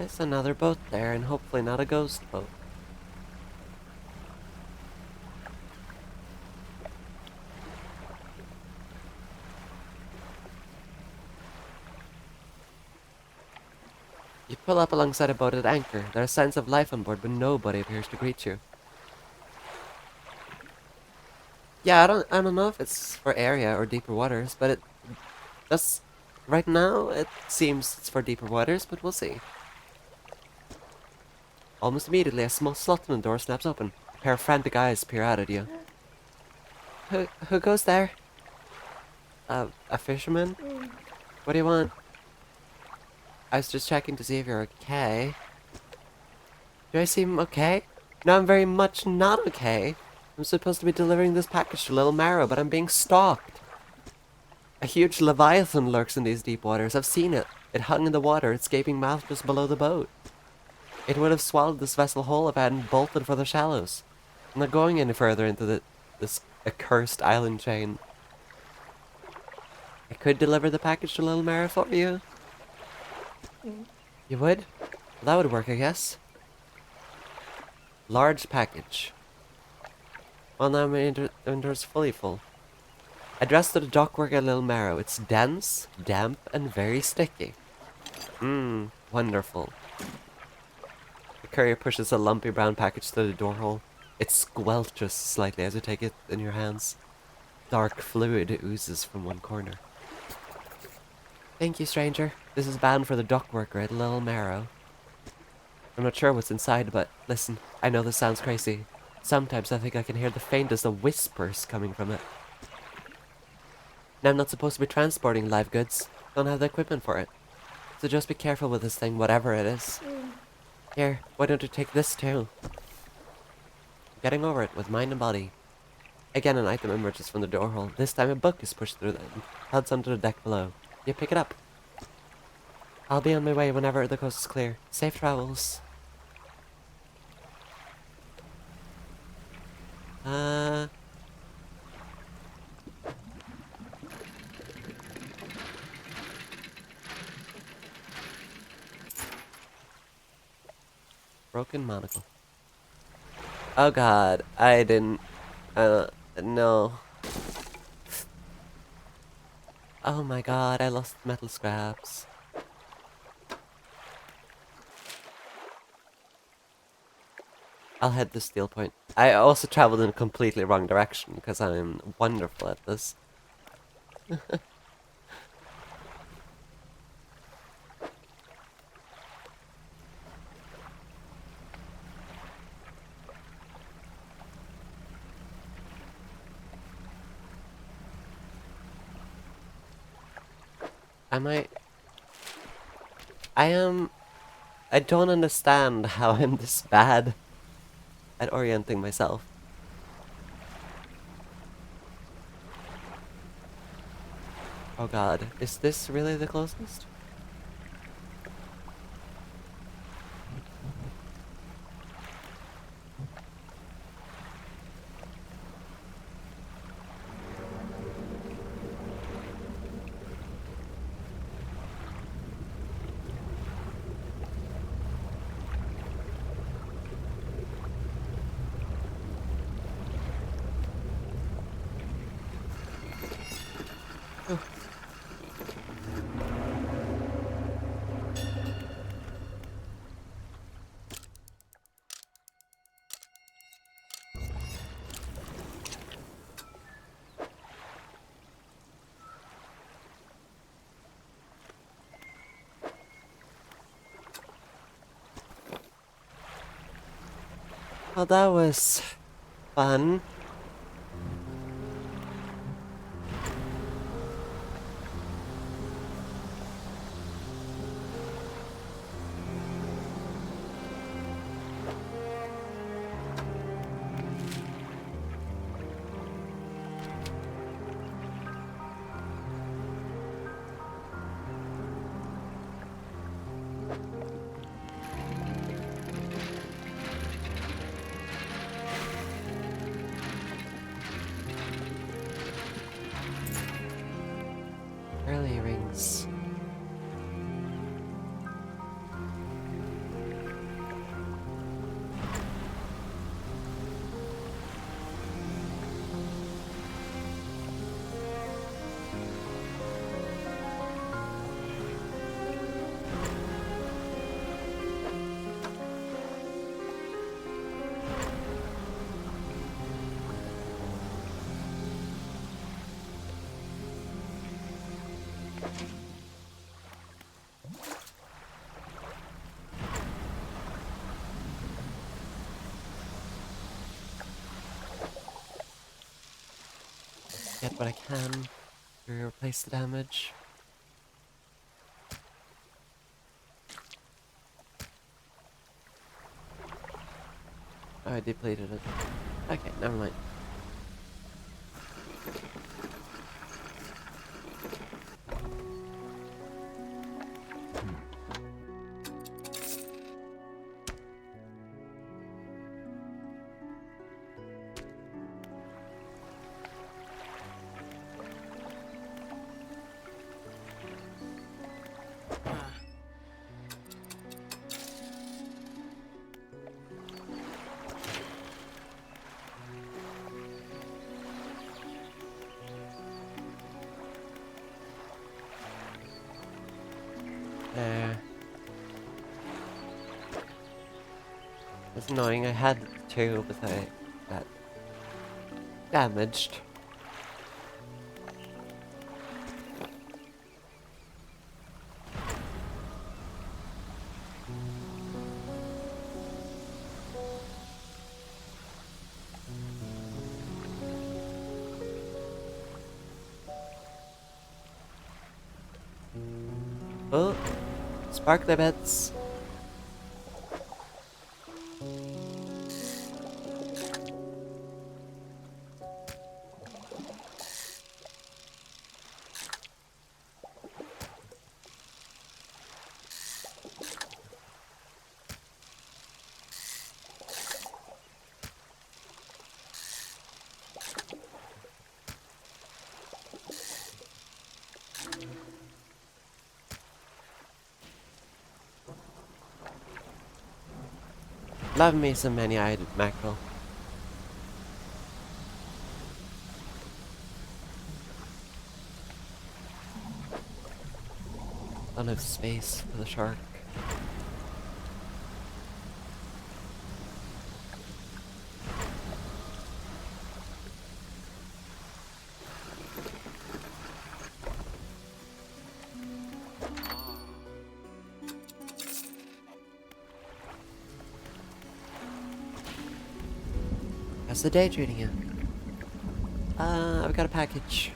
Nice, another boat there, and hopefully not a ghost boat. You pull up alongside a boat at anchor. There are signs of life on board, but nobody appears to greet you. Yeah, I don't know if it's for area or deeper waters, but that's right now it seems it's for deeper waters, but we'll see. Almost immediately, a small slot in the door snaps open. A pair of frantic eyes peer out at you. Who goes there? A fisherman? What do you want? I was just checking to see if you're okay. Do I seem okay? No, I'm very much not okay. I'm supposed to be delivering this package to Little Marrow, but I'm being stalked. A huge leviathan lurks in these deep waters. I've seen it. It hung in the water, its gaping mouth just below the boat. It would have swallowed this vessel whole if I hadn't bolted for the shallows. I'm not going any further into this accursed island chain. I could deliver the package to Little Marrow for you. You would? Well, that would work, I guess. Large package. Well, now my indoor's fully full. Addressed to the dockwork at Little Marrow. It's dense, damp, and very sticky. Wonderful. The courier pushes a lumpy brown package through the door hole. It squelches slightly as you take it in your hands. Dark fluid oozes from one corner. Thank you, stranger. This is bound for the dock worker at Little Marrow. I'm not sure what's inside, but listen, I know this sounds crazy. Sometimes I think I can hear the faintest of whispers coming from it. Now I'm not supposed to be transporting live goods. Don't have the equipment for it. So just be careful with this thing, whatever it is. Here, why don't you take this too? Getting over it with mind and body. Again, an item emerges from the door hole. This time a book is pushed through and held onto the deck below. You pick it up. I'll be on my way whenever the coast is clear. Safe travels. Broken monocle. Oh god, I didn't, no. Oh my god, I lost metal scraps. I'll head to Steel Point. I also traveled in a completely wrong direction because I'm wonderful at this. I don't understand how I'm this bad at orienting myself. Oh god, is this really the closest? Well, that was fun. get what I can to replace the damage. Oh, I depleted it. Okay, never mind. There. It's annoying, I had two, but I got damaged. Oh, sparkly bits. Love me some many-eyed mackerel. Don't have space for the shark. How's the day treating you? I've got a package.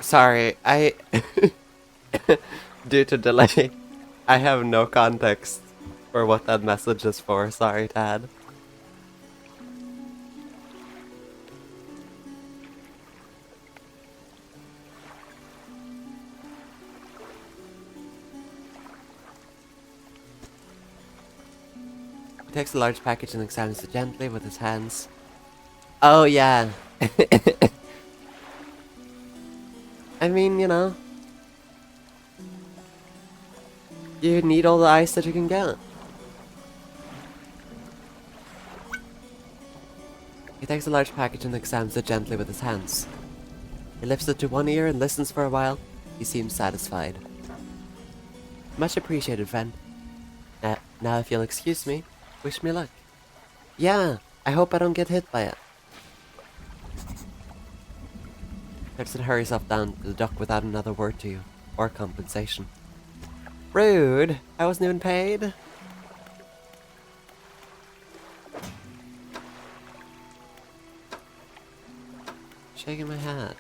Sorry, due to delay, I have no context for what that message is for. Sorry, Dad. He takes a large package and examines it gently with his hands. Oh, yeah. I mean, you know, you need all the ice that you can get. He takes a large package and examines it gently with his hands. He lifts it to one ear and listens for a while. He seems satisfied. Much appreciated, friend. Now if you'll excuse me, wish me luck. Yeah, I hope I don't get hit by it. Texan hurries off down to the dock without another word to you, or compensation. Rude! I wasn't even paid. Shaking my head.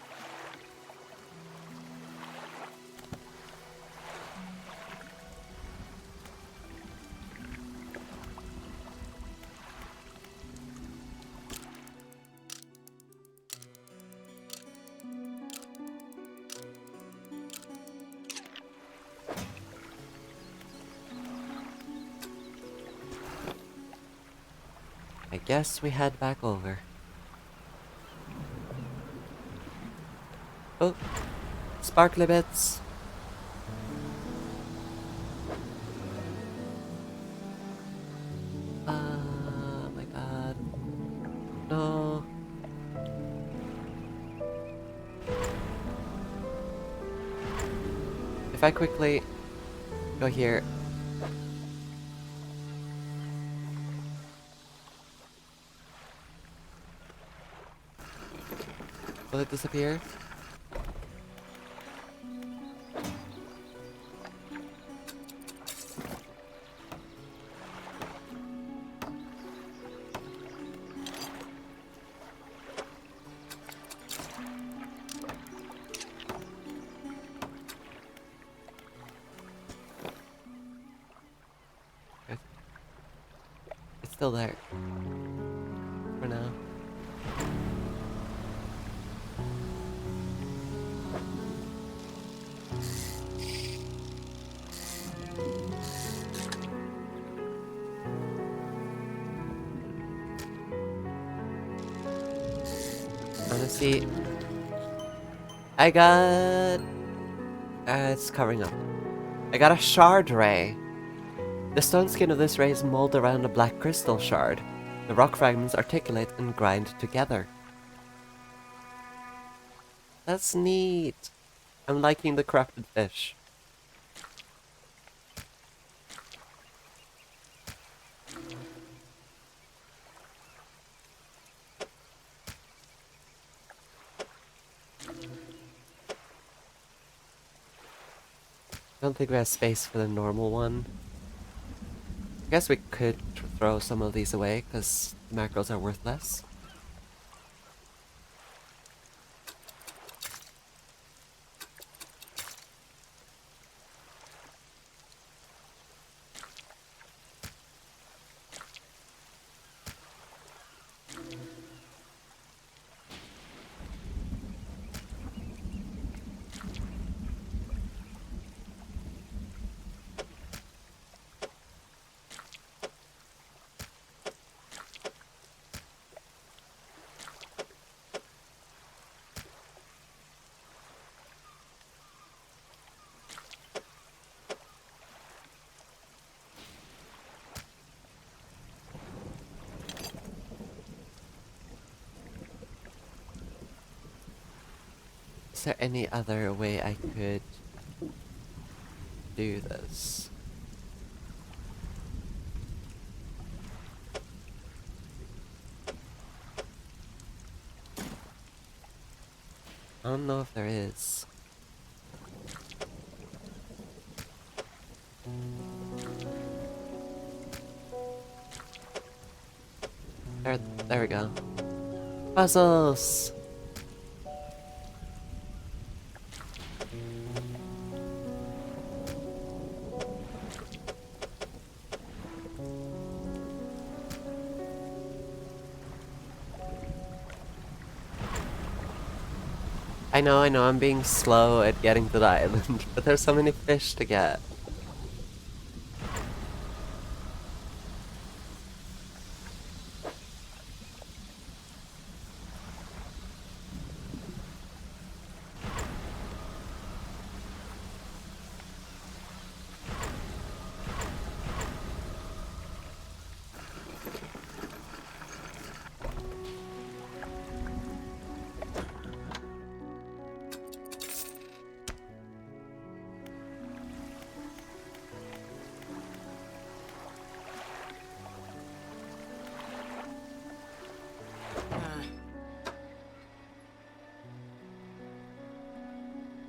I guess we head back over. Oh, sparkly bits. Oh my god. No. If I quickly go here. Will it disappear? still there. For now. Honestly, I got... it's covering up. I got a shard ray. The stone skin of this ray is molded around a black crystal shard. The rock fragments articulate and grind together. That's neat. I'm liking the corrupted fish. I don't think we have space for the normal one. I guess we could throw some of these away because the mackerels are worthless. Is there any other way I could do this? I don't know if there is. There we go. Puzzles! I know, I'm being slow at getting to the island, but there's so many fish to get.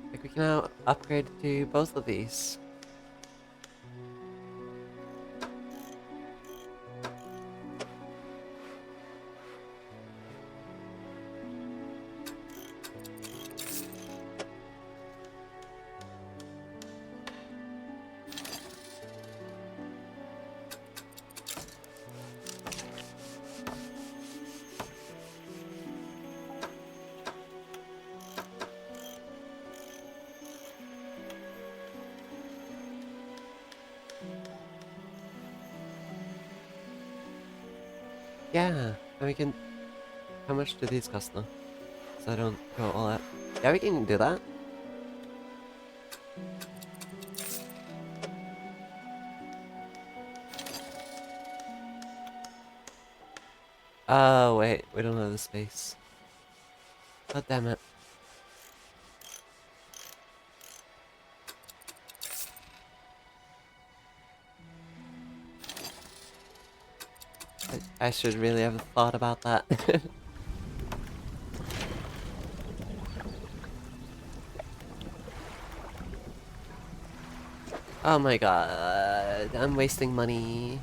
I think we can now upgrade to both of these. Yeah, and we can... How much do these cost though? So I don't go all out. Yeah, we can do that. Oh, wait, we don't have the space. God damn it. I should really have thought about that. Oh my god, I'm wasting money.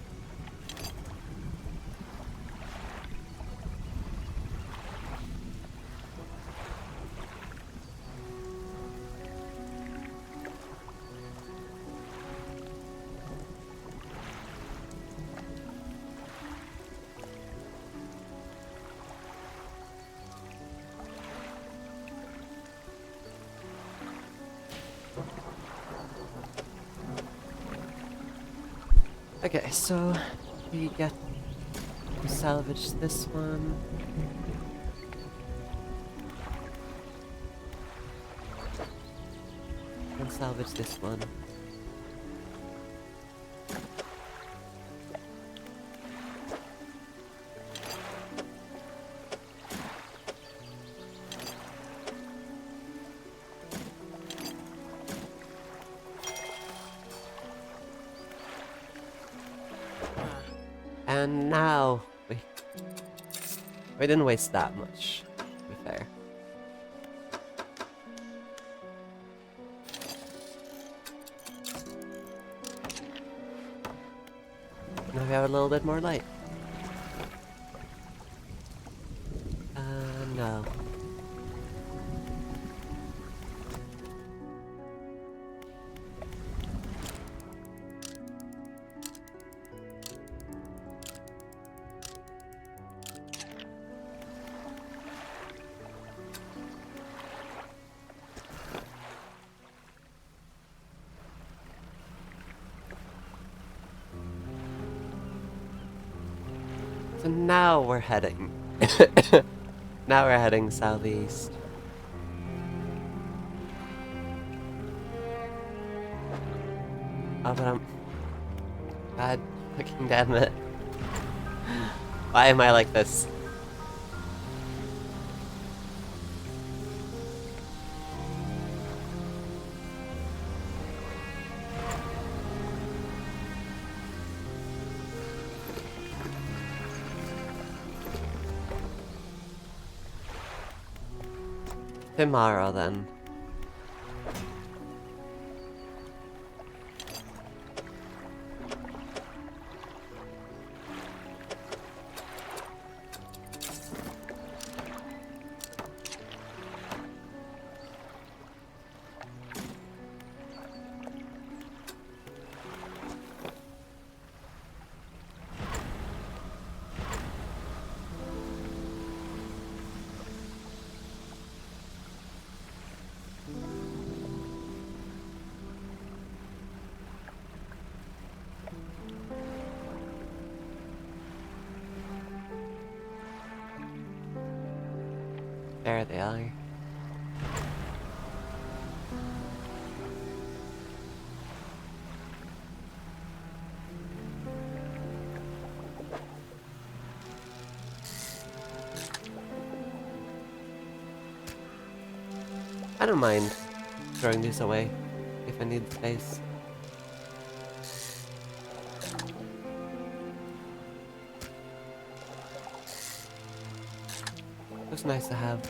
Okay, so we get to salvage this one. And salvage this one. And now we didn't waste that much, to be fair. Now we have a little bit more light. No. So now we're heading. Now we're heading southeast. Oh, but God fucking damn it. Why am I like this? Tomorrow then. There they are. I don't mind throwing these away if I need space. Looks nice to have.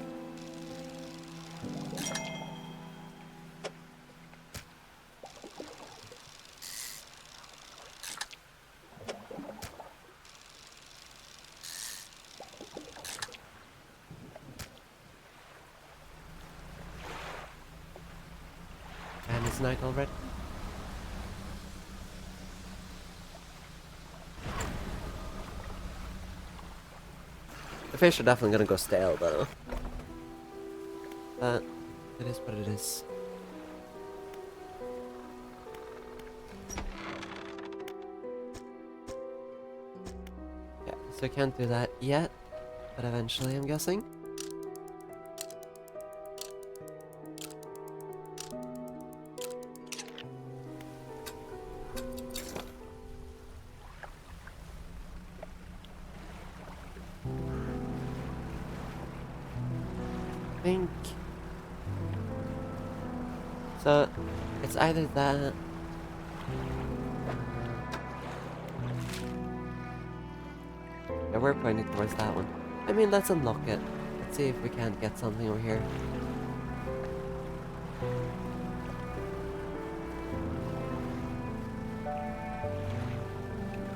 And it's night already. The fish are definitely gonna go stale though. But it is what it is. Yeah, so I can't do that yet, but eventually I'm guessing. Think. So it's either that. Yeah, we're pointing towards that one. I mean, let's unlock it. Let's see if we can't get something over here.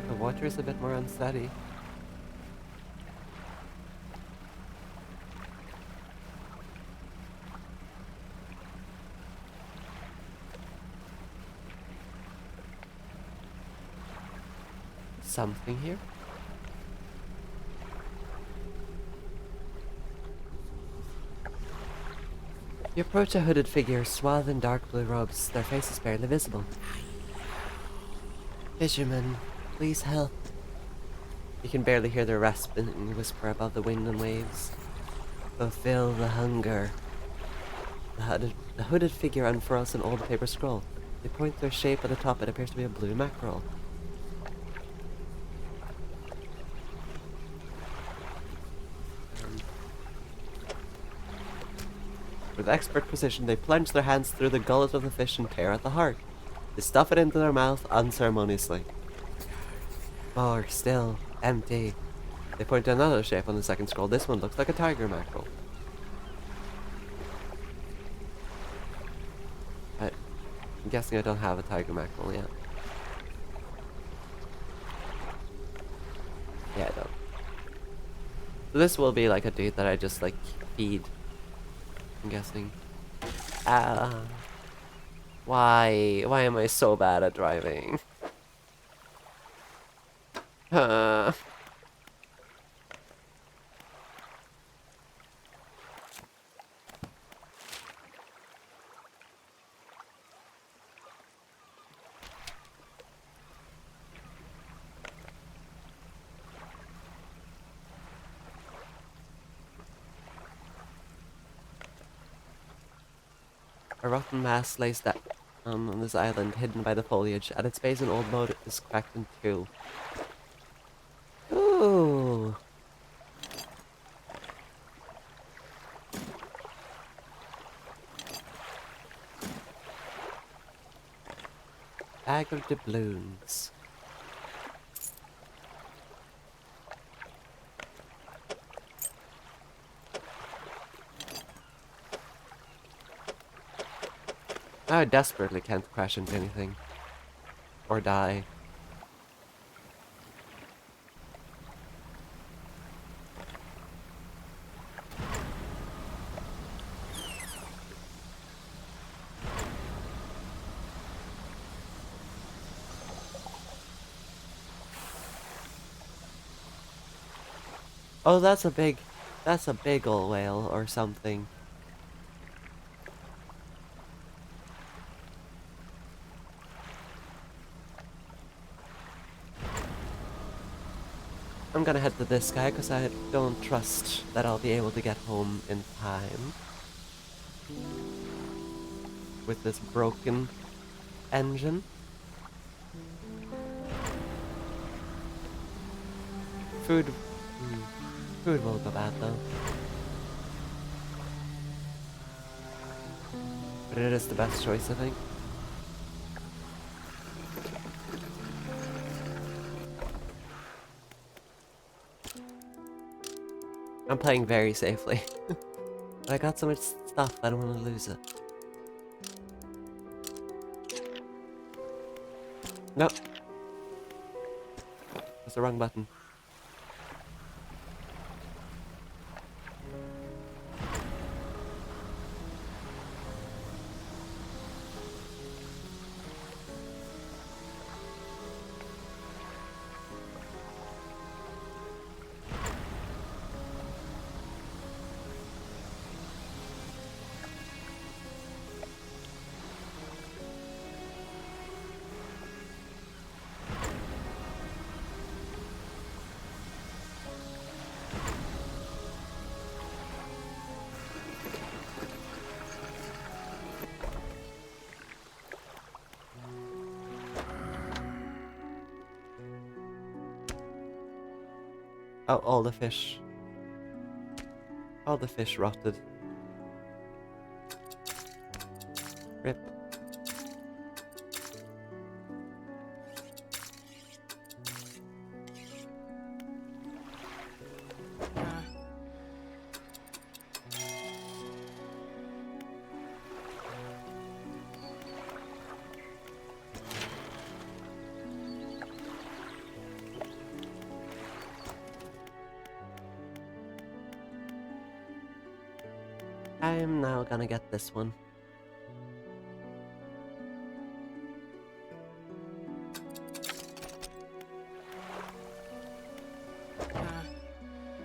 The water is a bit more unsteady. Something here? You approach a hooded figure swathed in dark blue robes, their faces barely visible. Fisherman, Please help. You can barely hear their rasping whisper above the wind and waves. Fulfill the hunger. The hooded figure unfurls an old paper scroll. They point to their shape at the top. It appears to be a blue mackerel. With expert precision, they plunge their hands through the gullet of the fish and tear at the heart. They stuff it into their mouth unceremoniously. More still, empty. They point to another shape on the second scroll. This one looks like a tiger mackerel. I'm guessing I don't have a tiger mackerel yet. Yeah, I don't. So this will be like a dude that I just like feed. I'm guessing. Why? Why am I so bad at driving? Uh. A rotten mass lays down on this island, hidden by the foliage. At its base, an old boat is cracked in two. Ooh. Bag of doubloons. I desperately can't crash into anything. Or die. Oh, that's a big ol' whale or something. I'm gonna head to this guy because I don't trust that I'll be able to get home in time. With this broken engine. Food. Food will go bad though. But it is the best choice, I think. I'm playing very safely. But I got so much stuff, I don't want to lose it. Nope. That's the wrong button. Oh, all the fish. All the fish rotted. Rip. I'm now gonna get this one.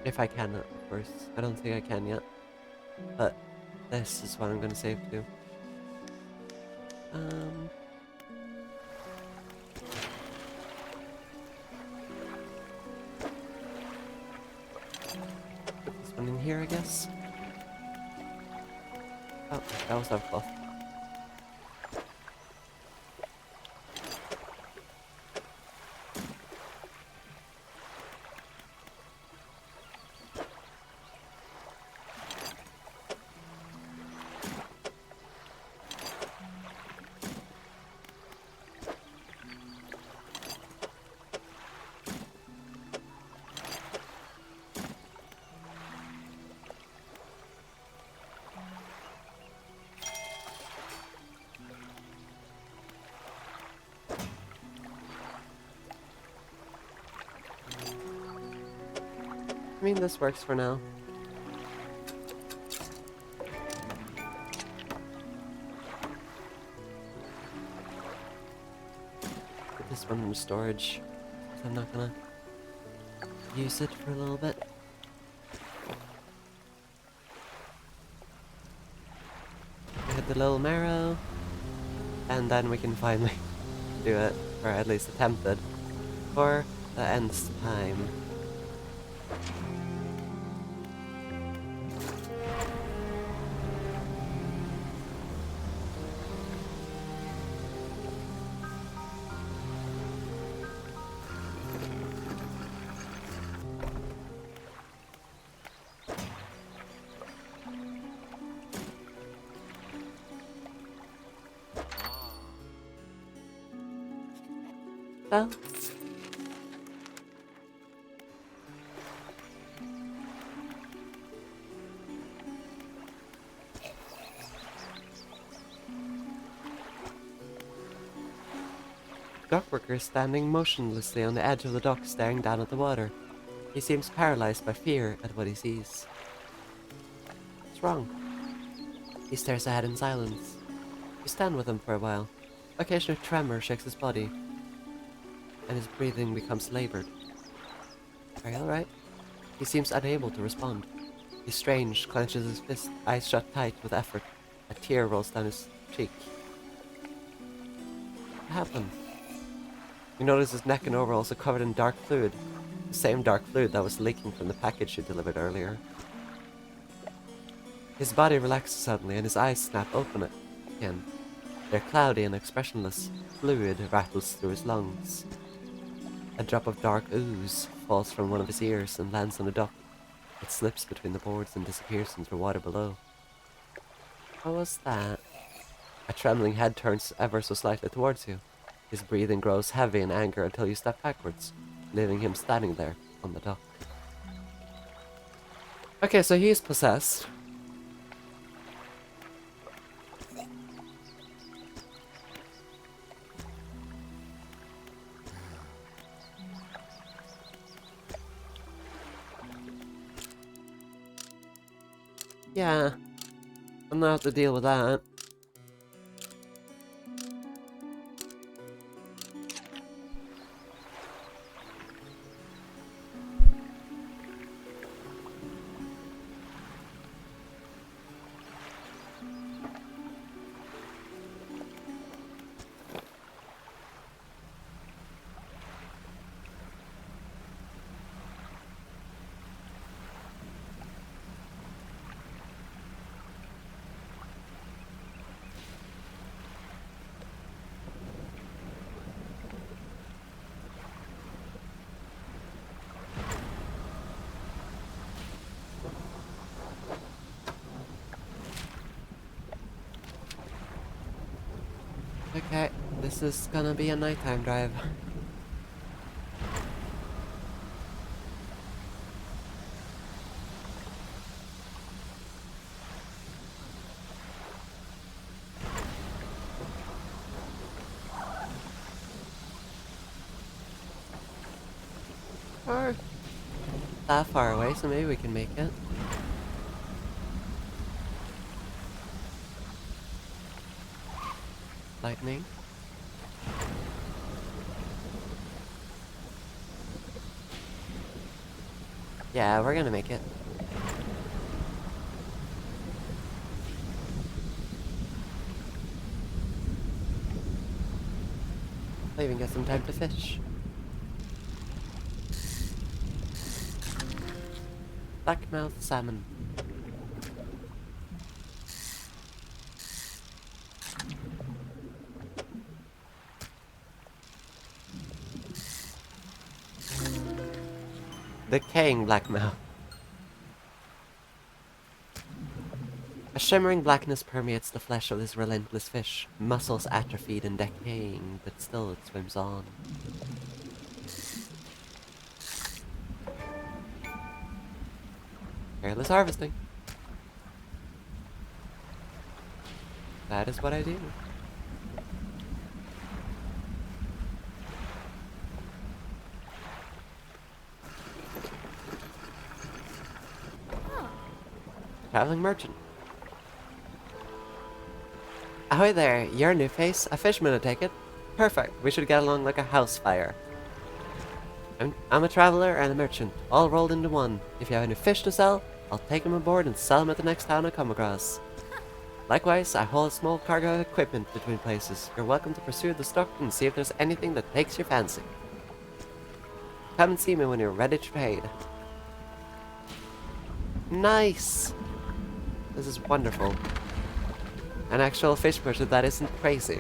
If I can, of course. I don't think I can yet. But this is what I'm gonna save to. one in here, I guess. Oh, that was our cloth. I mean, this works for now. Put this one in storage. I'm not gonna use it for a little bit. We hit the little marrow, and then we can finally do it, or at least attempt it, for the nth time. Well, dockworker is standing motionlessly on the edge of the dock, staring down at the water. He seems paralyzed by fear at what he sees. What's wrong? He stares ahead in silence. We stand with him for a while. Occasional tremor shakes his body, and his breathing becomes labored. Are you alright? He seems unable to respond. He's strange, clenches his fist, eyes shut tight with effort. A tear rolls down his cheek. What happened? You notice his neck and overalls are covered in dark fluid. The same dark fluid that was leaking from the package you delivered earlier. His body relaxes suddenly and his eyes snap open again. They're cloudy and expressionless. Fluid rattles through his lungs. A drop of dark ooze falls from one of his ears and lands on the dock. It slips between the boards and disappears into the water below. What was that? A trembling head turns ever so slightly towards you. His breathing grows heavy in anger until you step backwards, leaving him standing there on the dock. Okay, so he's possessed. Yeah, I'm gonna have to deal with that. Okay, this is gonna be a nighttime drive. Or that far away, so maybe we can make it. Lightning. Yeah, we're gonna make it. I'll even get some time to fish. blackmouth salmon. Decaying blackmouth. A shimmering blackness permeates the flesh of this relentless fish. Muscles atrophied and decaying, but still it swims on. Careless harvesting. That is what I do. Traveling merchant. Ahoy there, you're a new face. A fisherman, I take it? Perfect, we should get along like a house fire. I'm a traveler and a merchant, all rolled into one. If you have any fish to sell, I'll take them aboard and sell them at the next town I come across. Likewise, I haul a small cargo of equipment between places. You're welcome to pursue the stock and see if there's anything that takes your fancy. Come and see me when you're ready to trade. Nice! This is wonderful. An actual fish merchant that isn't crazy.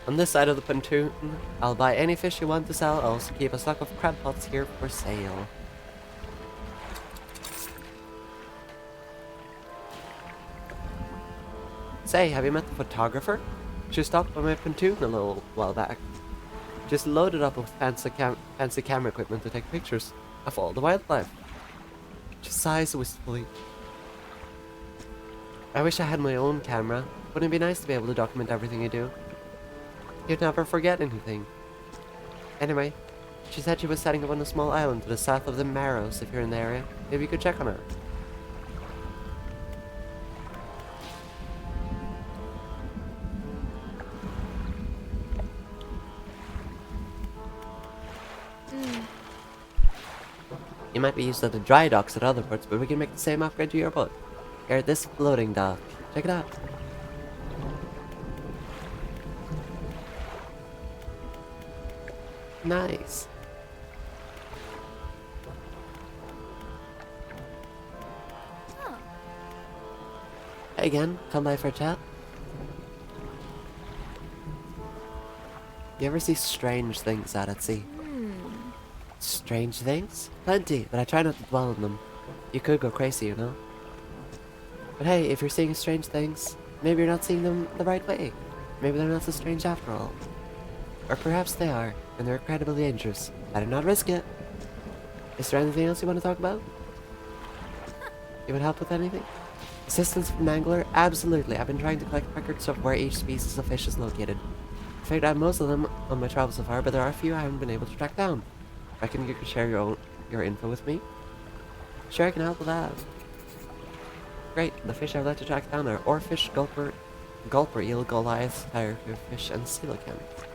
On this side of the pontoon, I'll buy any fish you want to sell. I'll also keep a stock of crab pots here for sale. Say, have you met the photographer? She stopped by my pontoon a little while back. Just loaded up with fancy camera equipment to take pictures of all the wildlife. She sighs wistfully. I wish I had my own camera. Wouldn't it be nice to be able to document everything you do? You'd never forget anything. Anyway, she said she was setting up on a small island to the south of the Marrows. If you're in the area, maybe you could check on her. You might be used to the dry docks at other ports, but we can make the same upgrade to your boat. Here at this floating dock. Check it out. Nice. Hey again, come by for a chat. You ever see strange things out at sea? Strange things? Plenty, but I try not to dwell on them. You could go crazy, you know? But hey, if you're seeing strange things, maybe you're not seeing them the right way. Maybe they're not so strange after all. Or perhaps they are, and they're incredibly dangerous. Better not risk it. Is there anything else you want to talk about? You want help with anything? Assistance from an angler? Absolutely. I've been trying to collect records of where each species of fish is located. I figured out most of them on my travels so far, but there are a few I haven't been able to track down. Reckon you could share your info with me? Sure, I can help with that. Great, the fish I'd like to track down are oarfish, gulper eel, goliath, tigerfish, and coelacanth.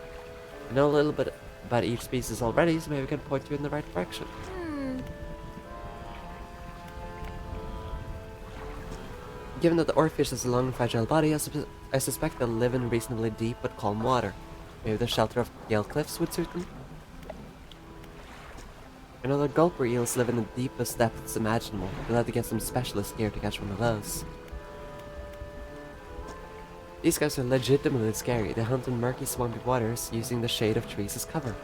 I know a little bit about each species already, so maybe I can point you in the right direction. Given that the oarfish has a long and fragile body, I suspect they'll live in reasonably deep but calm water. Maybe the shelter of gale cliffs would suit them? I know that gulper eels live in the deepest depths imaginable. You'll have to get some specialist gear to catch one of those. These guys are legitimately scary. They hunt in murky, swampy waters, using the shade of trees as cover.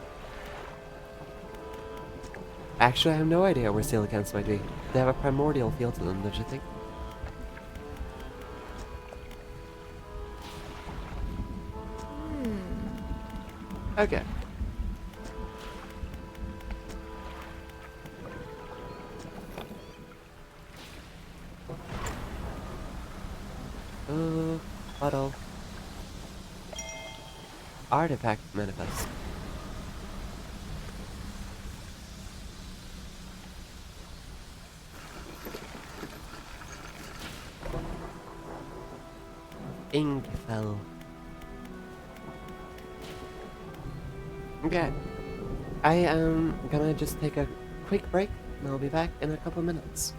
Actually, I have no idea where coelacanths might be. They have a primordial feel to them, don't you think? Okay. Bottle. Artifact manifest. Inkfell. Okay. I am gonna just take a quick break and I'll be back in a couple minutes.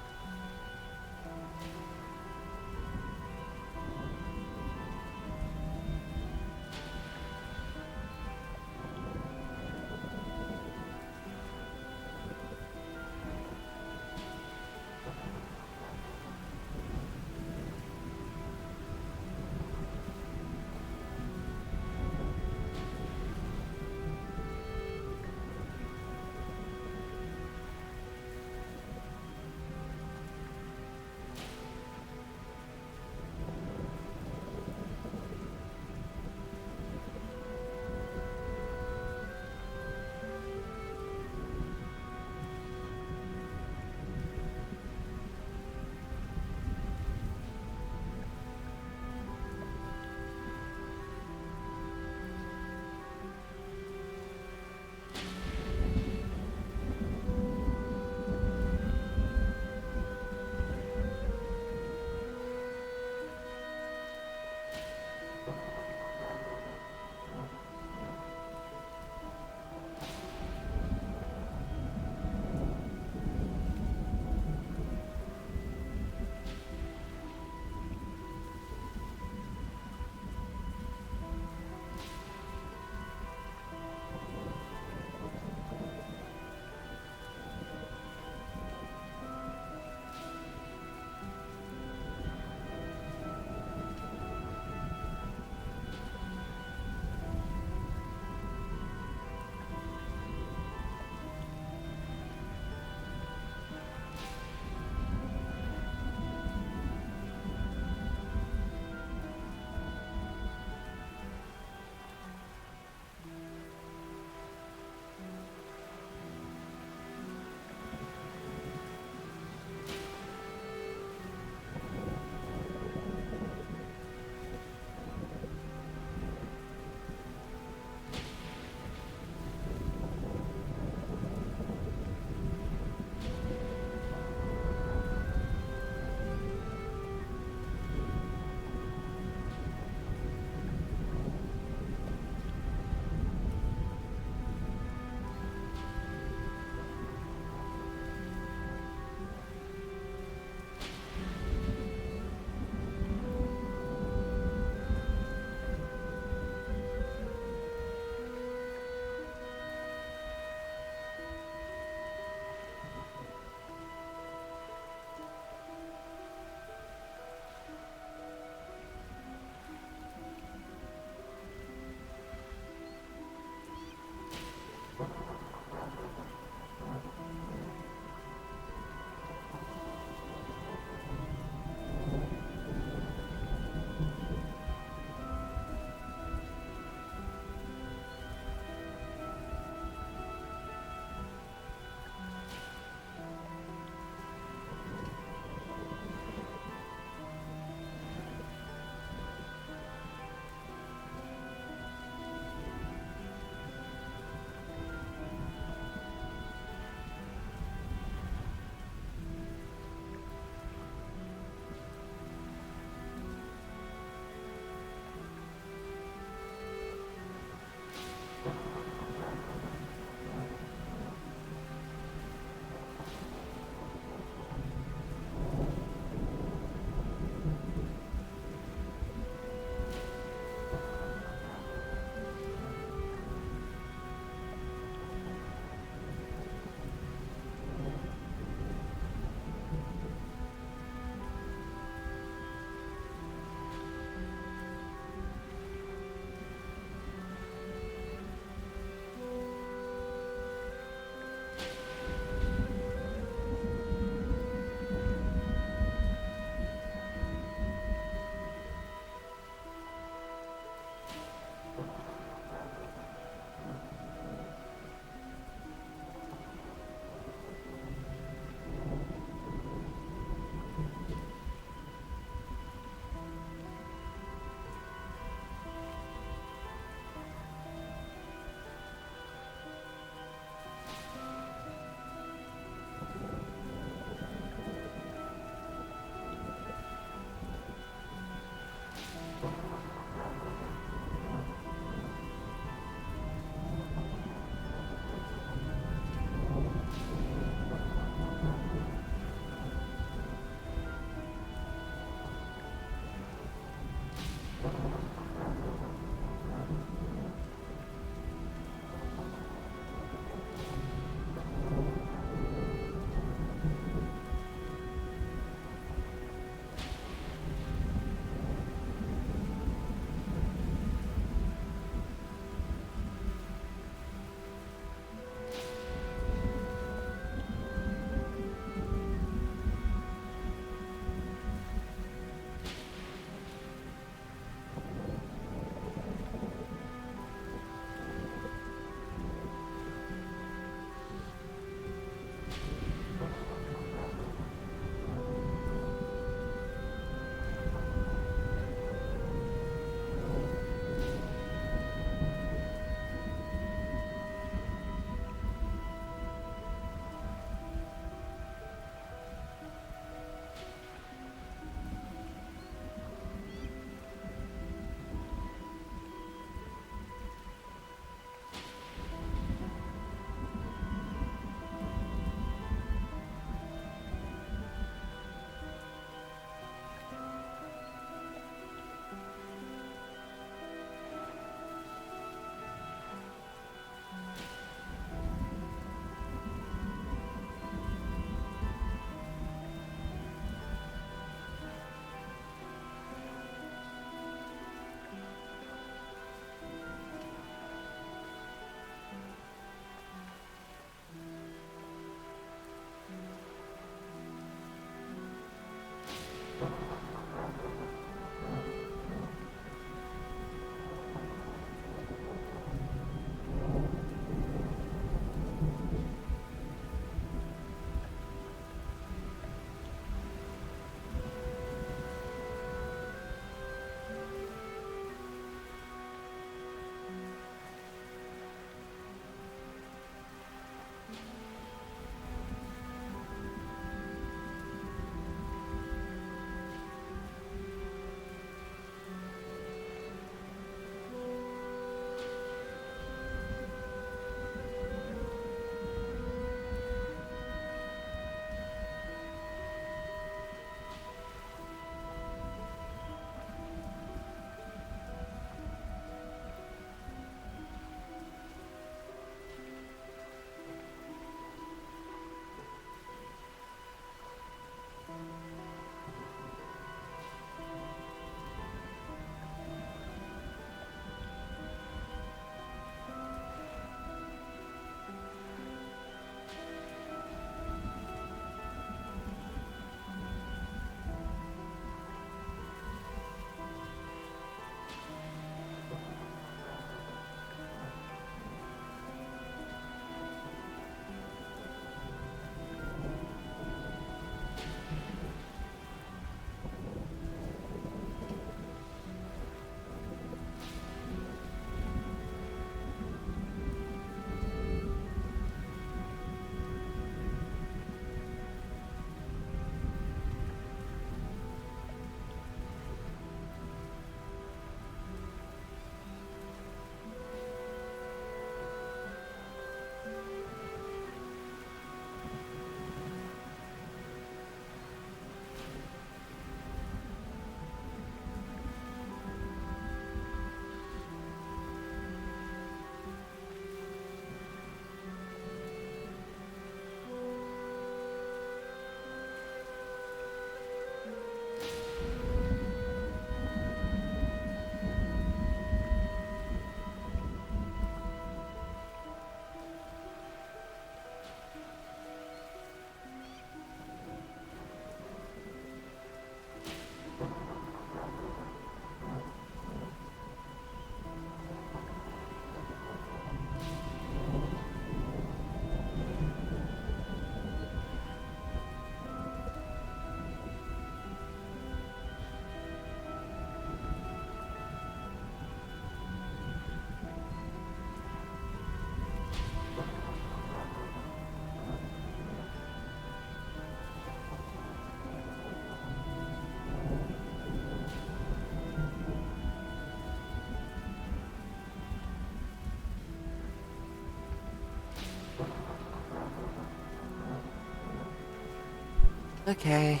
Okay.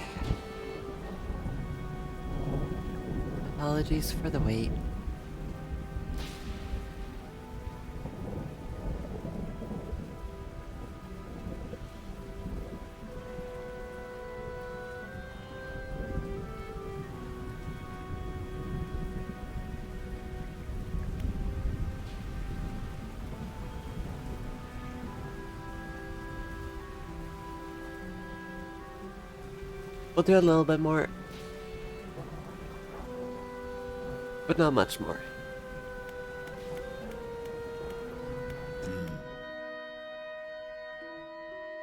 Apologies for the wait. We'll do a little bit more, but not much more.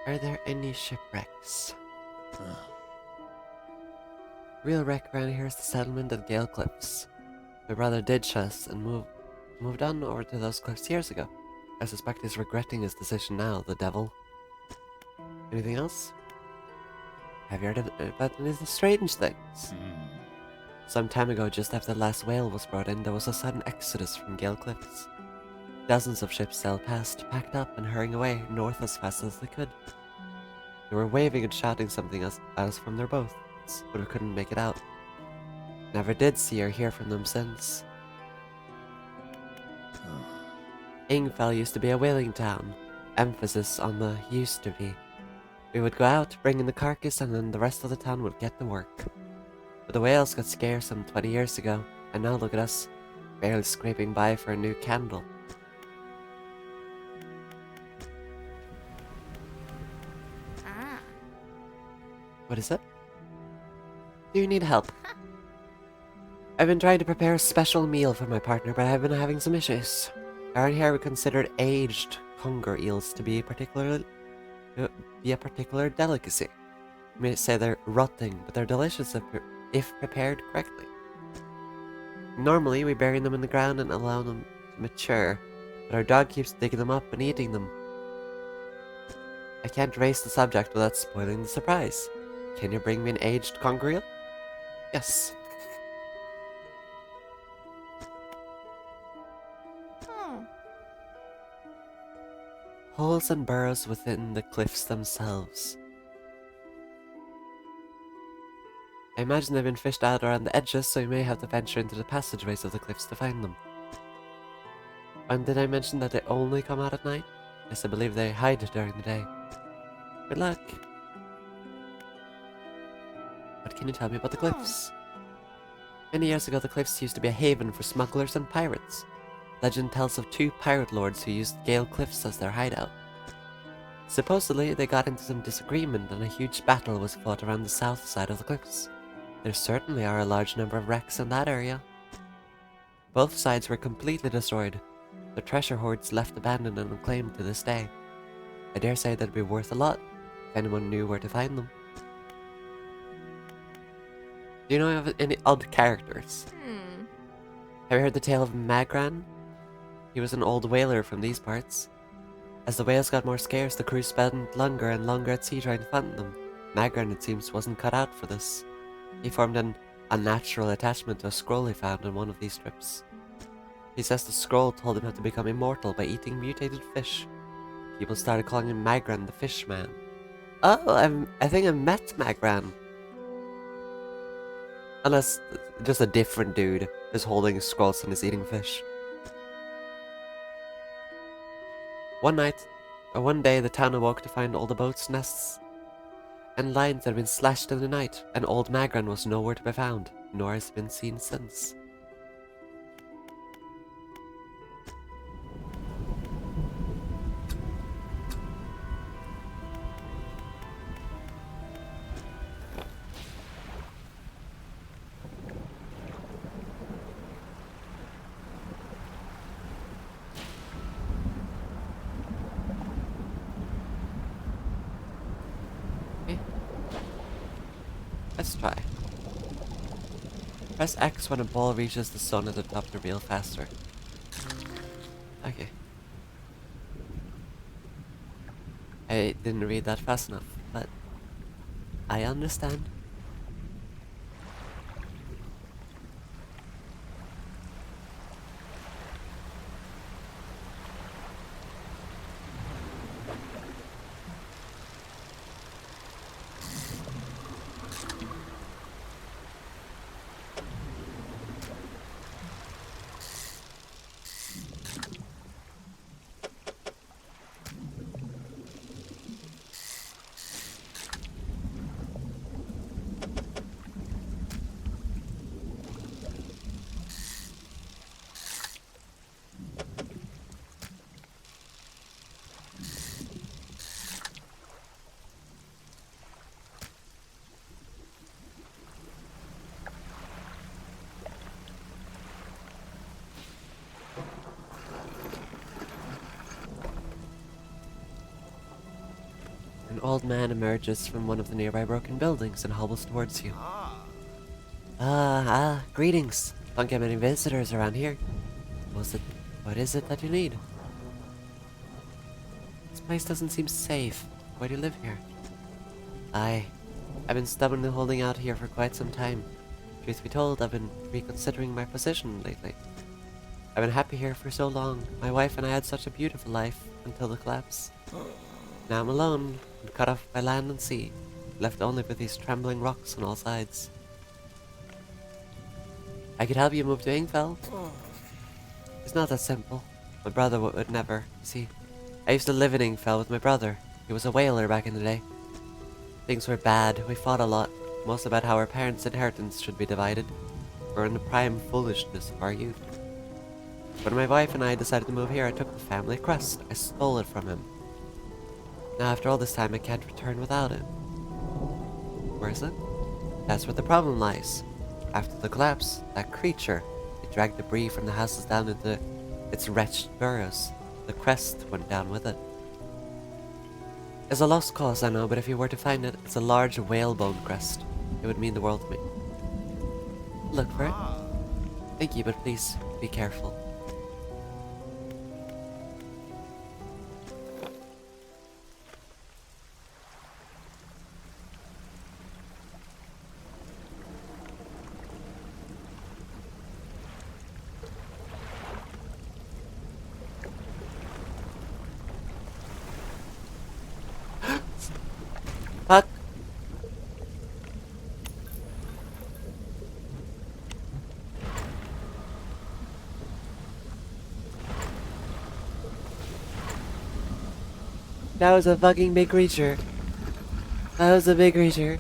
Are there any shipwrecks? Real wreck around here is the settlement at Gale Cliffs. My brother ditched us and moved on over to those cliffs years ago. I suspect he's regretting his decision now, the devil. Anything else? Have you heard about any of the strange things? Some time ago, just after the last whale was brought in, there was a sudden exodus from Gale Cliffs. Dozens of ships sailed past, packed up and hurrying away north as fast as they could. They were waving and shouting something at us from their boats, but we couldn't make it out. Never did see or hear from them since. Ingfell used to be a whaling town. Emphasis on the used to be. We would go out, bring in the carcass, and then the rest of the town would get to work. But the whales got scarce some 20 years ago, and now look at us, barely scraping by for a new candle. What is it? Do you need help? I've been trying to prepare a special meal for my partner, but I've been having some issues. Around here we considered aged conger eels to be a particular delicacy. You may say they're rotting, but they're delicious if prepared correctly. Normally we bury them in the ground and allow them to mature, but our dog keeps digging them up and eating them. I can't raise the subject without spoiling the surprise. Can you bring me an aged conger eel? Yes. Holes and burrows within the cliffs themselves. I imagine they've been fished out around the edges, so you may have to venture into the passageways of the cliffs to find them. And did I mention that they only come out at night? Yes, I believe they hide during the day. Good luck. What can you tell me about the cliffs? Many years ago, the cliffs used to be a haven for smugglers and pirates. Legend tells of 2 pirate lords who used Gale Cliffs as their hideout. Supposedly, they got into some disagreement and a huge battle was fought around the south side of the cliffs. There certainly are a large number of wrecks in that area. Both sides were completely destroyed, the treasure hoards left abandoned and unclaimed to this day. I dare say that'd be worth a lot, if anyone knew where to find them. Do you know of any odd characters? Have you heard the tale of Magran? He was an old whaler from these parts. As the whales got more scarce, the crew spent longer and longer at sea trying to find them. Magran, it seems, wasn't cut out for this. He formed an unnatural attachment to a scroll he found on one of these trips. He says the scroll told him how to become immortal by eating mutated fish. People started calling him Magran the Fish Man. Oh, I think I met Magran. Unless just a different dude is holding scrolls and is eating fish. One day, the town awoke to find all the boats' nests and lines had been slashed in the night, and old Magran was nowhere to be found, nor has been seen since. Let's try. Press X when a ball reaches the sun at the top to reel faster. Okay. I didn't read that fast enough, but I understand. old man emerges from one of the nearby broken buildings and hobbles towards you. Greetings. Don't get many visitors around here. What is it that you need? This place doesn't seem safe. Why do you live here? I've been stubbornly holding out here for quite some time. Truth be told, I've been reconsidering my position lately. I've been happy here for so long. My wife and I had such a beautiful life until the collapse. Now I'm alone and cut off by land and sea, left only with these trembling rocks on all sides. I could help you move to Ingfell. It's not that simple. My brother would never. See, I used to live in Ingfell with my brother. He was a whaler back in the day. Things were bad. We fought a lot, most about how our parents' inheritance should be divided. We were in the prime foolishness of our youth. When my wife and I decided to move here, I took the family crest. I stole it from him. Now, after all this time, I can't return without it. Where is it? That's where the problem lies. After the collapse, that creature, it dragged debris from the houses down into its wretched burrows. The crest went down with it. It's a lost cause, I know, but if you were to find it, it's a large whalebone crest. It would mean the world to me. Look for it. Thank you, but please, be careful. Fuck! That was a fucking big creature. That was a big creature.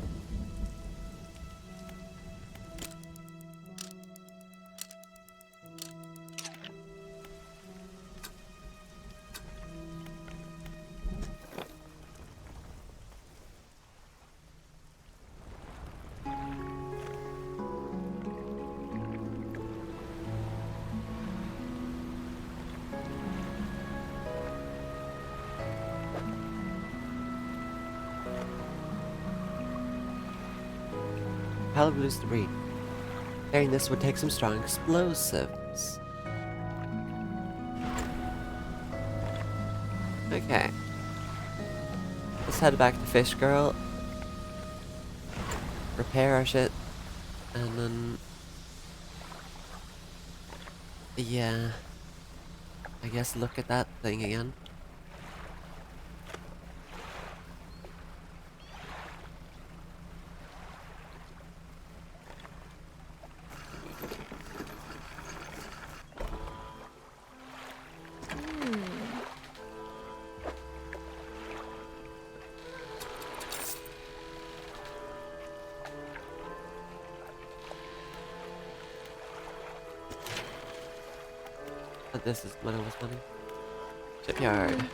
Loose debris. Carrying this would take some strong explosives. Okay. Let's head back to Fish Girl. Repair our shit. And then... yeah. I guess look at that thing again. But this is when I was money. Shipyard.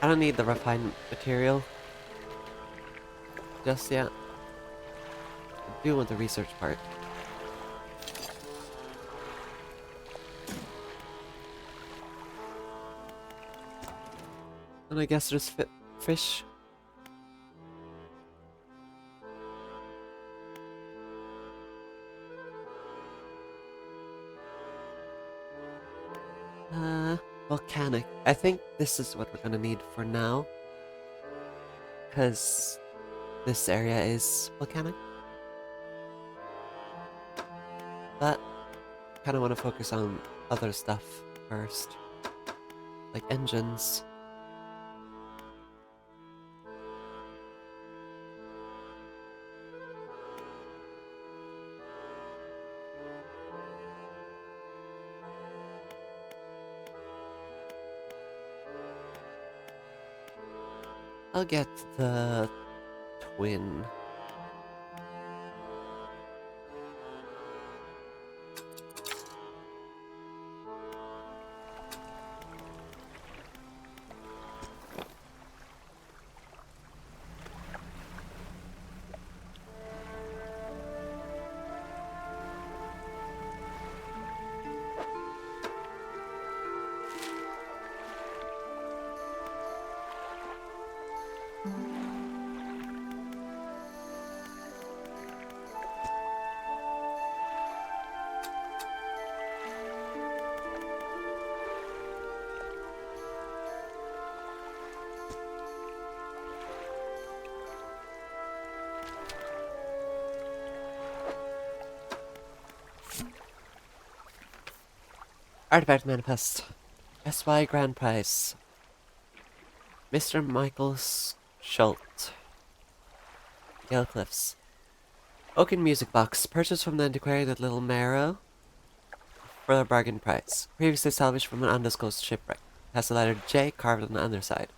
I don't need the refined material just yet. I do want the research part. And I guess there's fish. Volcanic. I think this is what we're gonna need for now. Because this area is volcanic. But kind of want to focus on other stuff first. Like engines. I'll get the twin. Artifact Manifest. SY Grand Prize. Mr. Michael Schultz. Gale Cliffs. Oaken Music Box. Purchased from the antiquarian at Little Marrow for a bargain price. Previously salvaged from an undisclosed shipwreck. Has the letter J carved on the underside.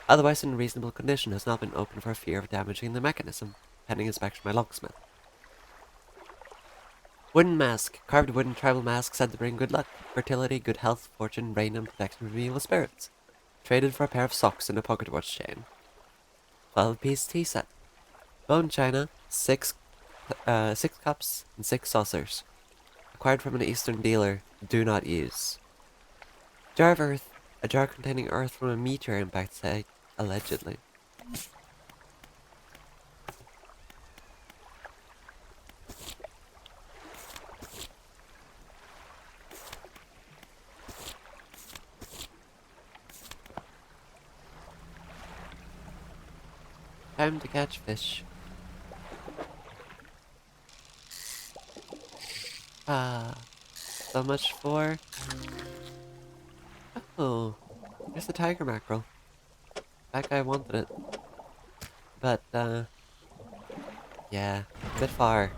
Otherwise in reasonable condition, has not been opened for fear of damaging the mechanism. Pending inspection by locksmith. Wooden mask. Carved wooden tribal mask said to bring good luck, fertility, good health, fortune, rain, and protection from evil spirits. Traded for a pair of socks and a pocket watch chain. 12-piece tea set. Bone china, 6 cups, and 6 saucers. Acquired from an eastern dealer. Do not use. Jar of earth. A jar containing earth from a meteor impact site, allegedly. Time to catch fish. So much for... Oh, there's the tiger mackerel. That guy wanted it. But, yeah, a bit far.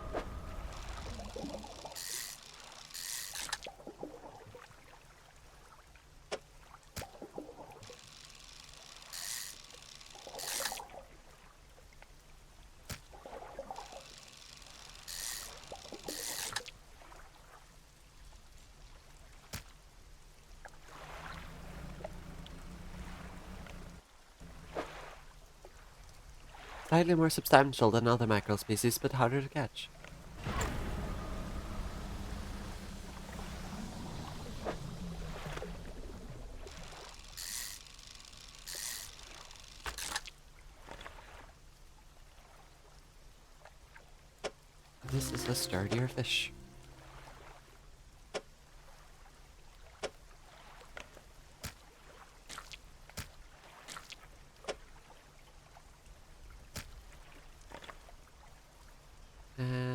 Slightly more substantial than other mackerel species, but harder to catch. This is a sturdier fish.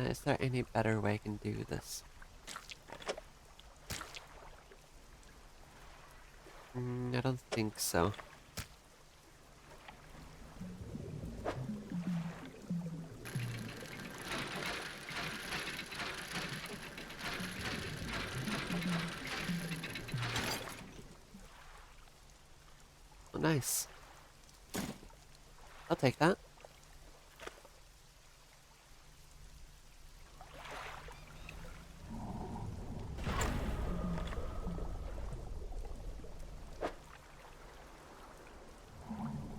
Is there any better way I can do this? I don't think so. Oh, nice. I'll take that.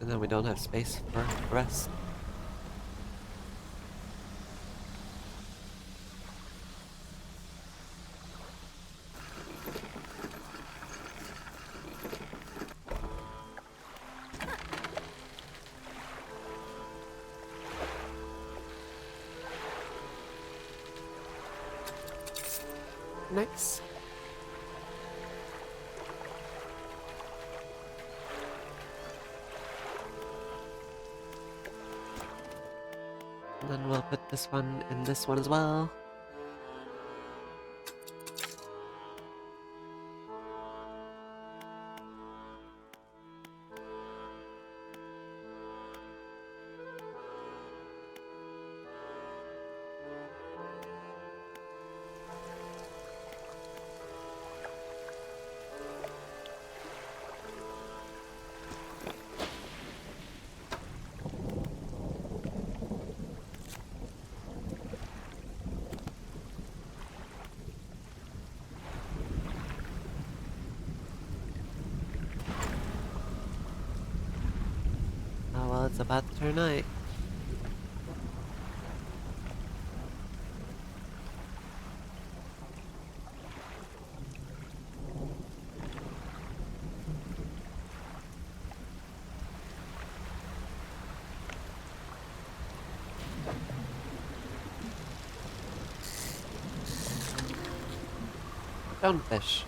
And then we don't have space for the rest. Nice. And then we'll put this one in this one as well. Oh well, it's about to turn night. Stonefish.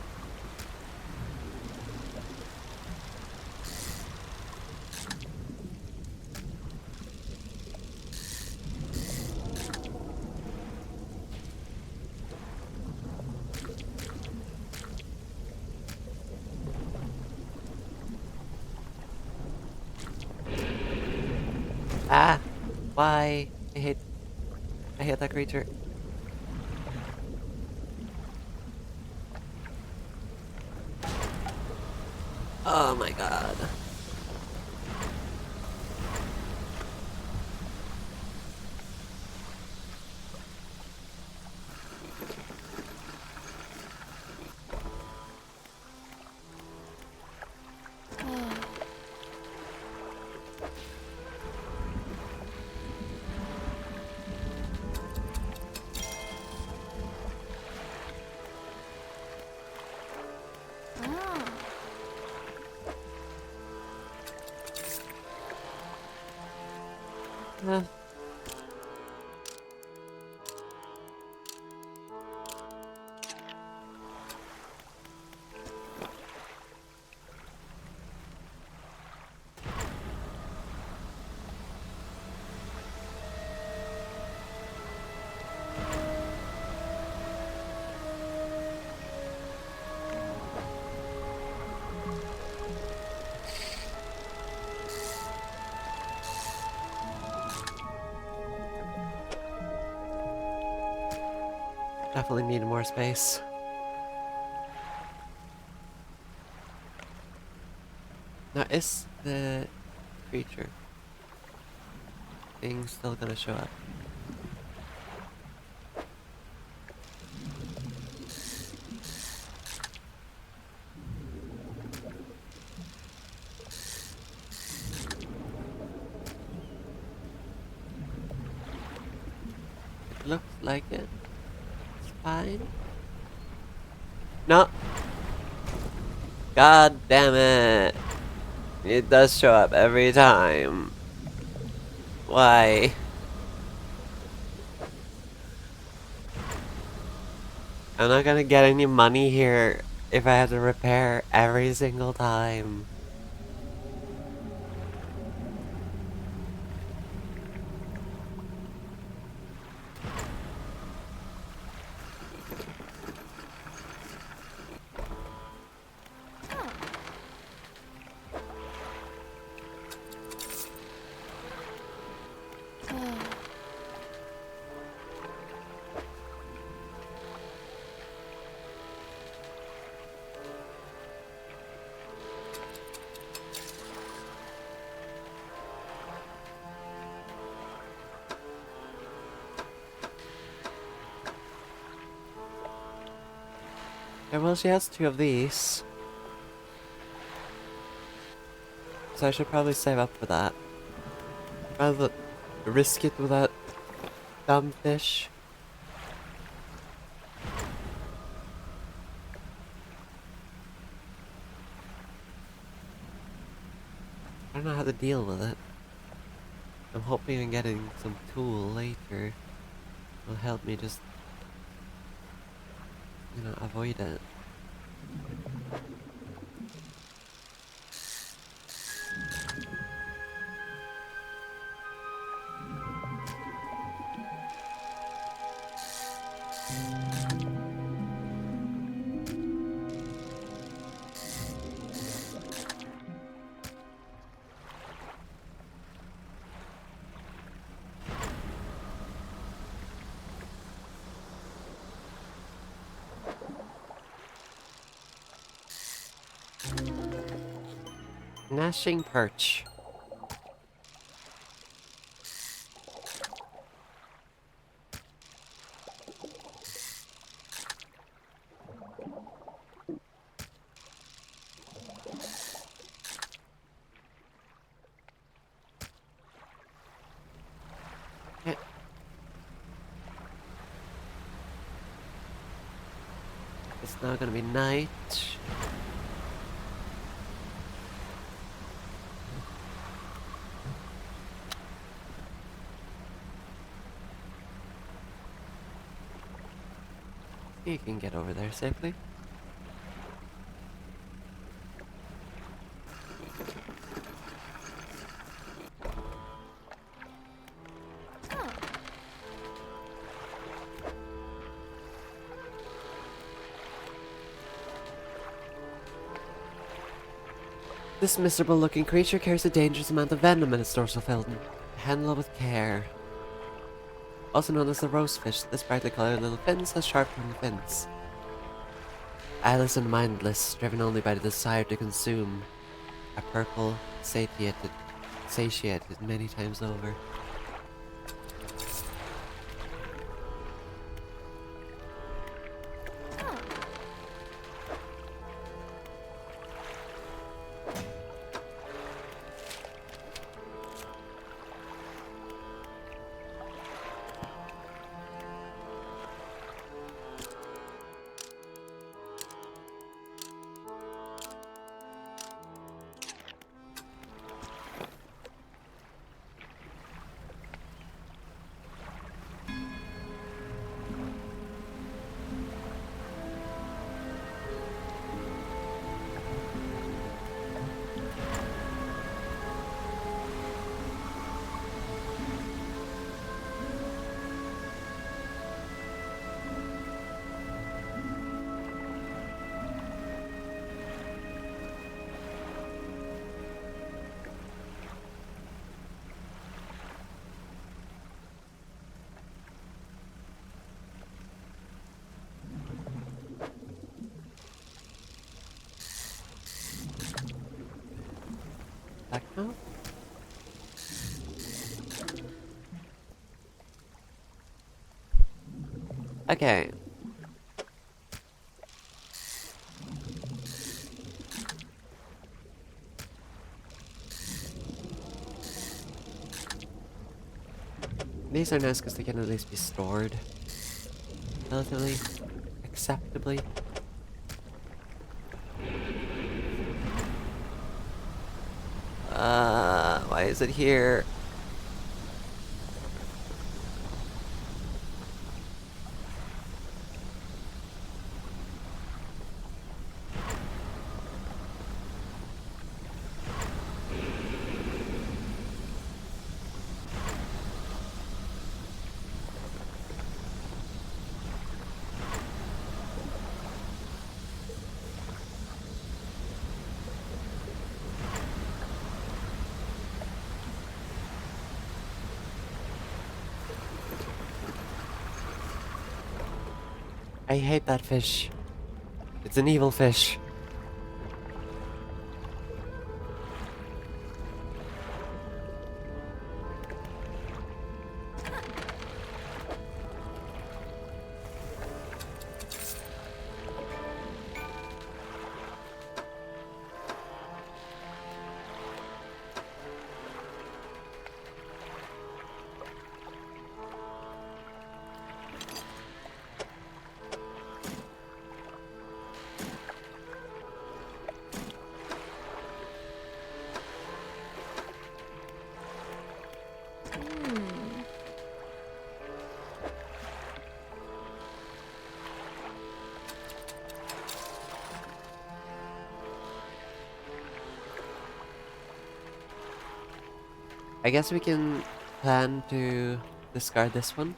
Ah! Why? I hate that creature. Oh my god. Uh, Definitely need more space. Now, is the creature thing still gonna show up? It looks like it. It's fine. No! God damn it! It does show up every time. Why? I'm not gonna get any money here if I have to repair every single time. Yeah, well, she has 2 of these. So I should probably save up for that. Rather than risk it with that dumb fish. I don't know how to deal with it. I'm hoping on getting some tool later will help me just, you know, avoid it. Gnashing perch. Yeah. It's now gonna be night. You can get over there safely. This miserable looking creature carries a dangerous amount of venom in its dorsal fin. Handle it with care. Also known as the rosefish, this brightly colored little fins has sharp pointed fins. Eyeless and mindless, driven only by the desire to consume. A purple, satiated many times over. Back now? Okay. These are nice because they can at least be stored relatively acceptably. Why is it here? I hate that fish. It's an evil fish. I guess we can plan to discard this one,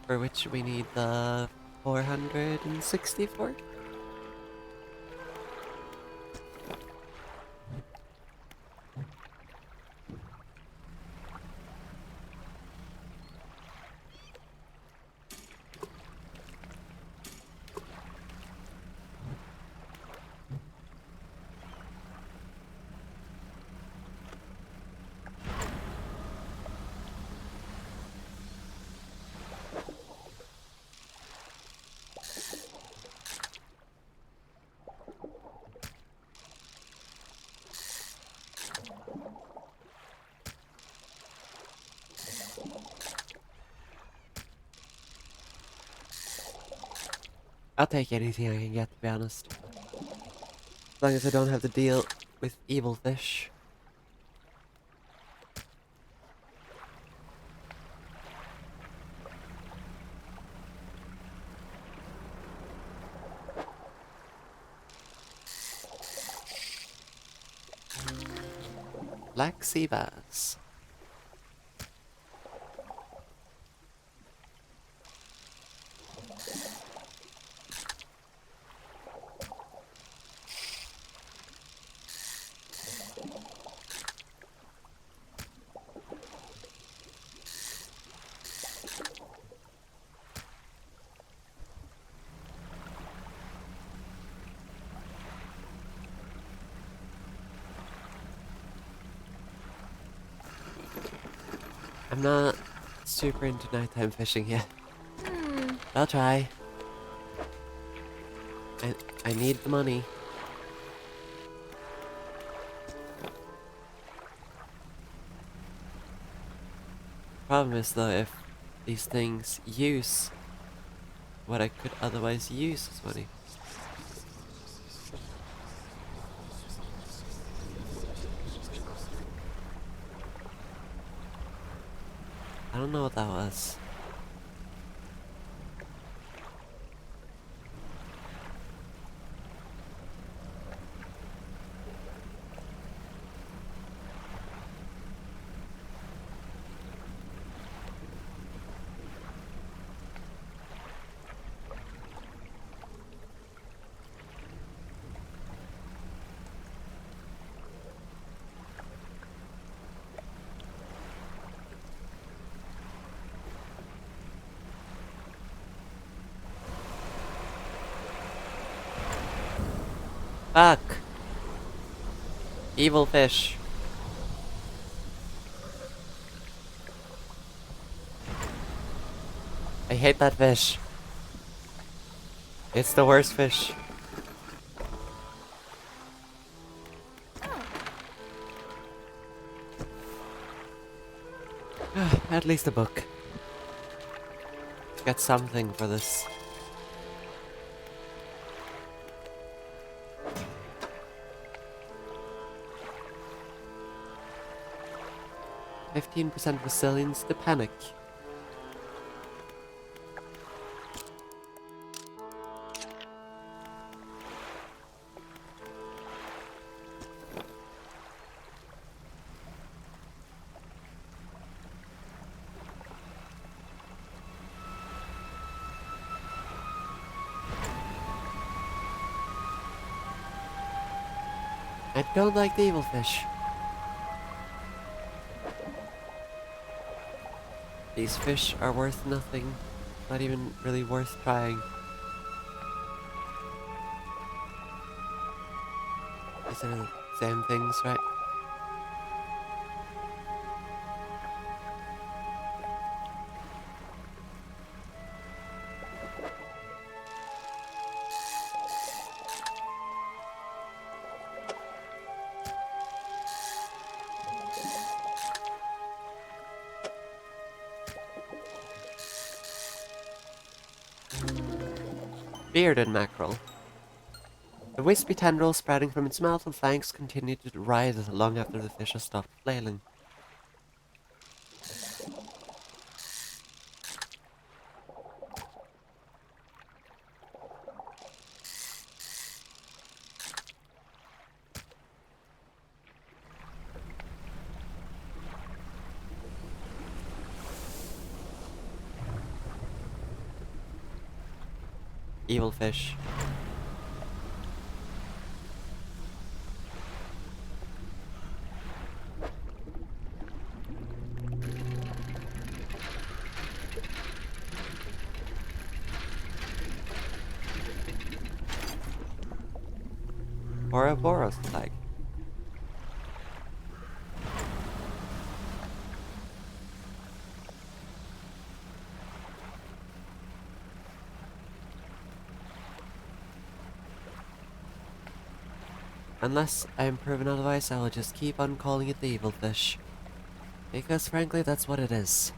for which we need the 464. I'll take anything I can get, to be honest. As long as I don't have to deal with evil fish. Black sea bass. I'm not super into nighttime fishing yet. I'll try. I need the money. Problem is though, if these things use what I could otherwise use as money. I don't know what that was. Fuck! Evil fish. I hate that fish. It's the worst fish. At least a book. Get something for this. 15% resilience to panic. I don't like the evil fish. These fish are worth nothing. Not even really worth trying. These are the same things, right? Bearded mackerel. The wispy tendrils spreading from its mouth and flanks continue to writhe long after the fish has stopped flailing. Evil fish. Ouroboros flag. Unless I am proven otherwise, I will just keep on calling it the evil fish. Because frankly, that's what it is.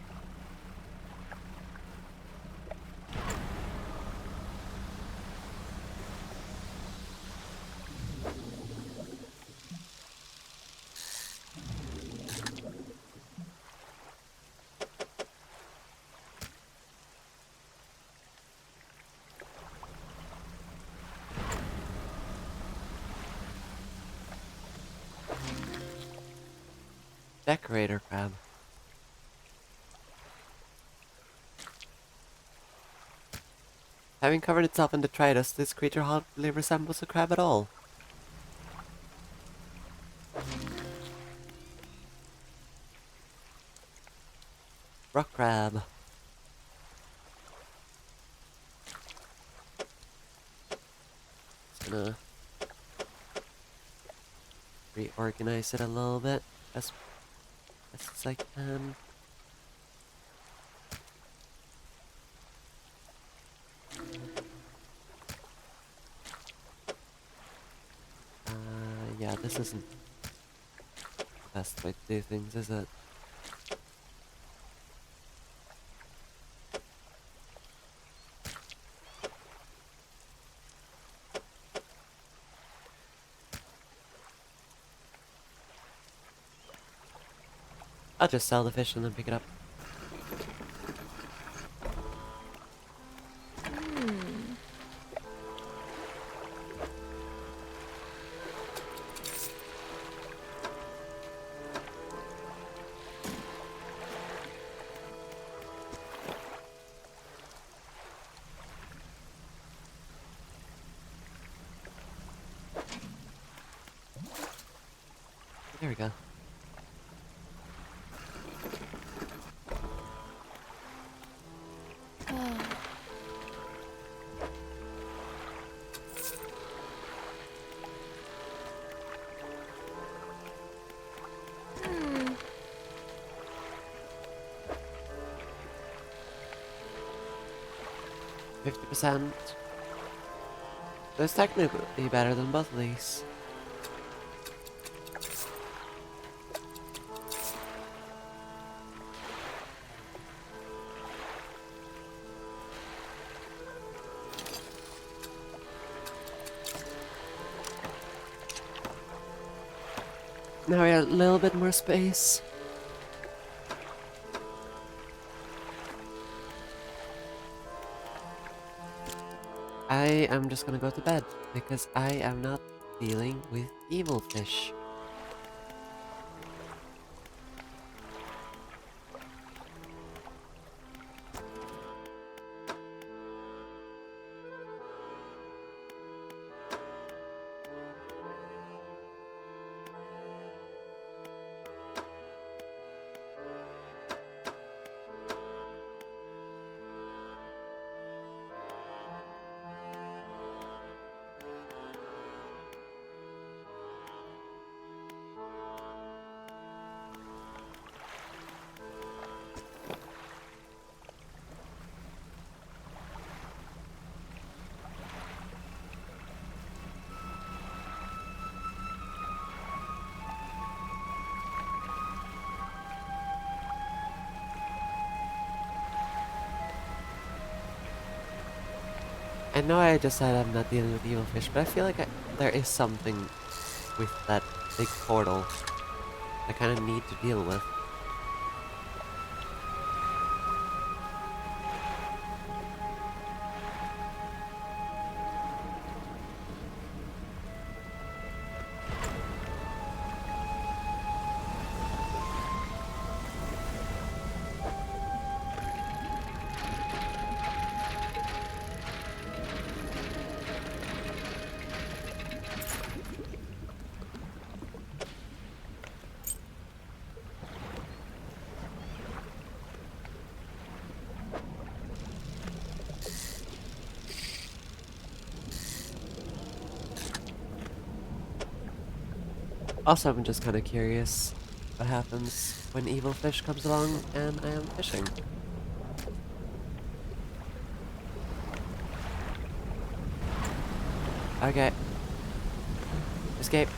Decorator crab. Having covered itself in detritus, this creature hardly resembles a crab at all. Rock crab. Just gonna reorganize it a little bit as I can. this isn't the best way to do things, is it? I'll just sell the fish and then pick it up. There we go. %. That's technically better than both of these. Now we have a little bit more space. I am just gonna go to bed because I am not dealing with evil fish. I know I just said I'm not dealing with evil fish, but I feel like there is something with that big portal I kind of need to deal with. Also, I'm just kind of curious what happens when evil fish comes along and I am fishing. Okay. Escape.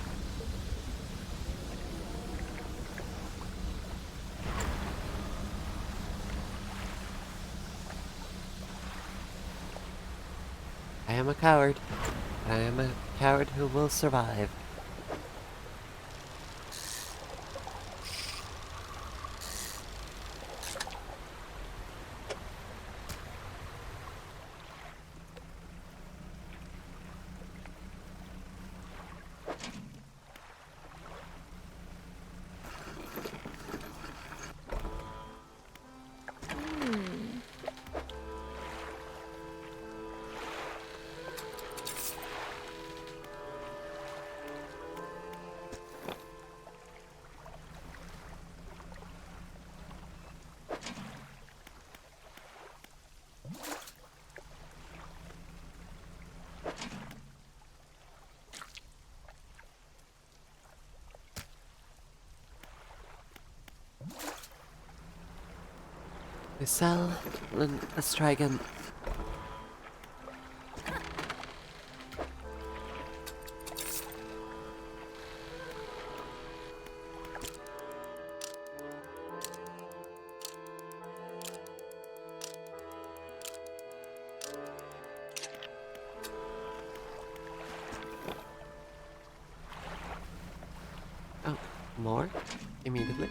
I am a coward. I am a coward who will survive. We sell, and let's try again. Oh, more? Immediately?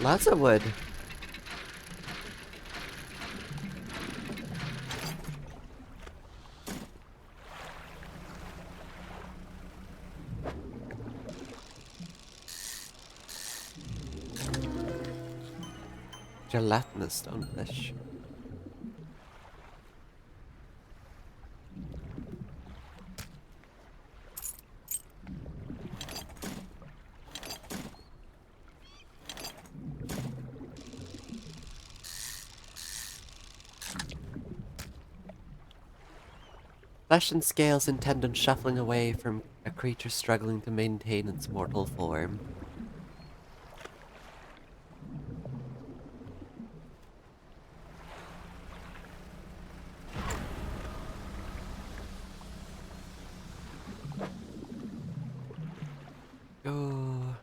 Lots of wood. Gelatinous stonefish. Flesh and scales and tendons shuffling away from a creature struggling to maintain its mortal form. Oh.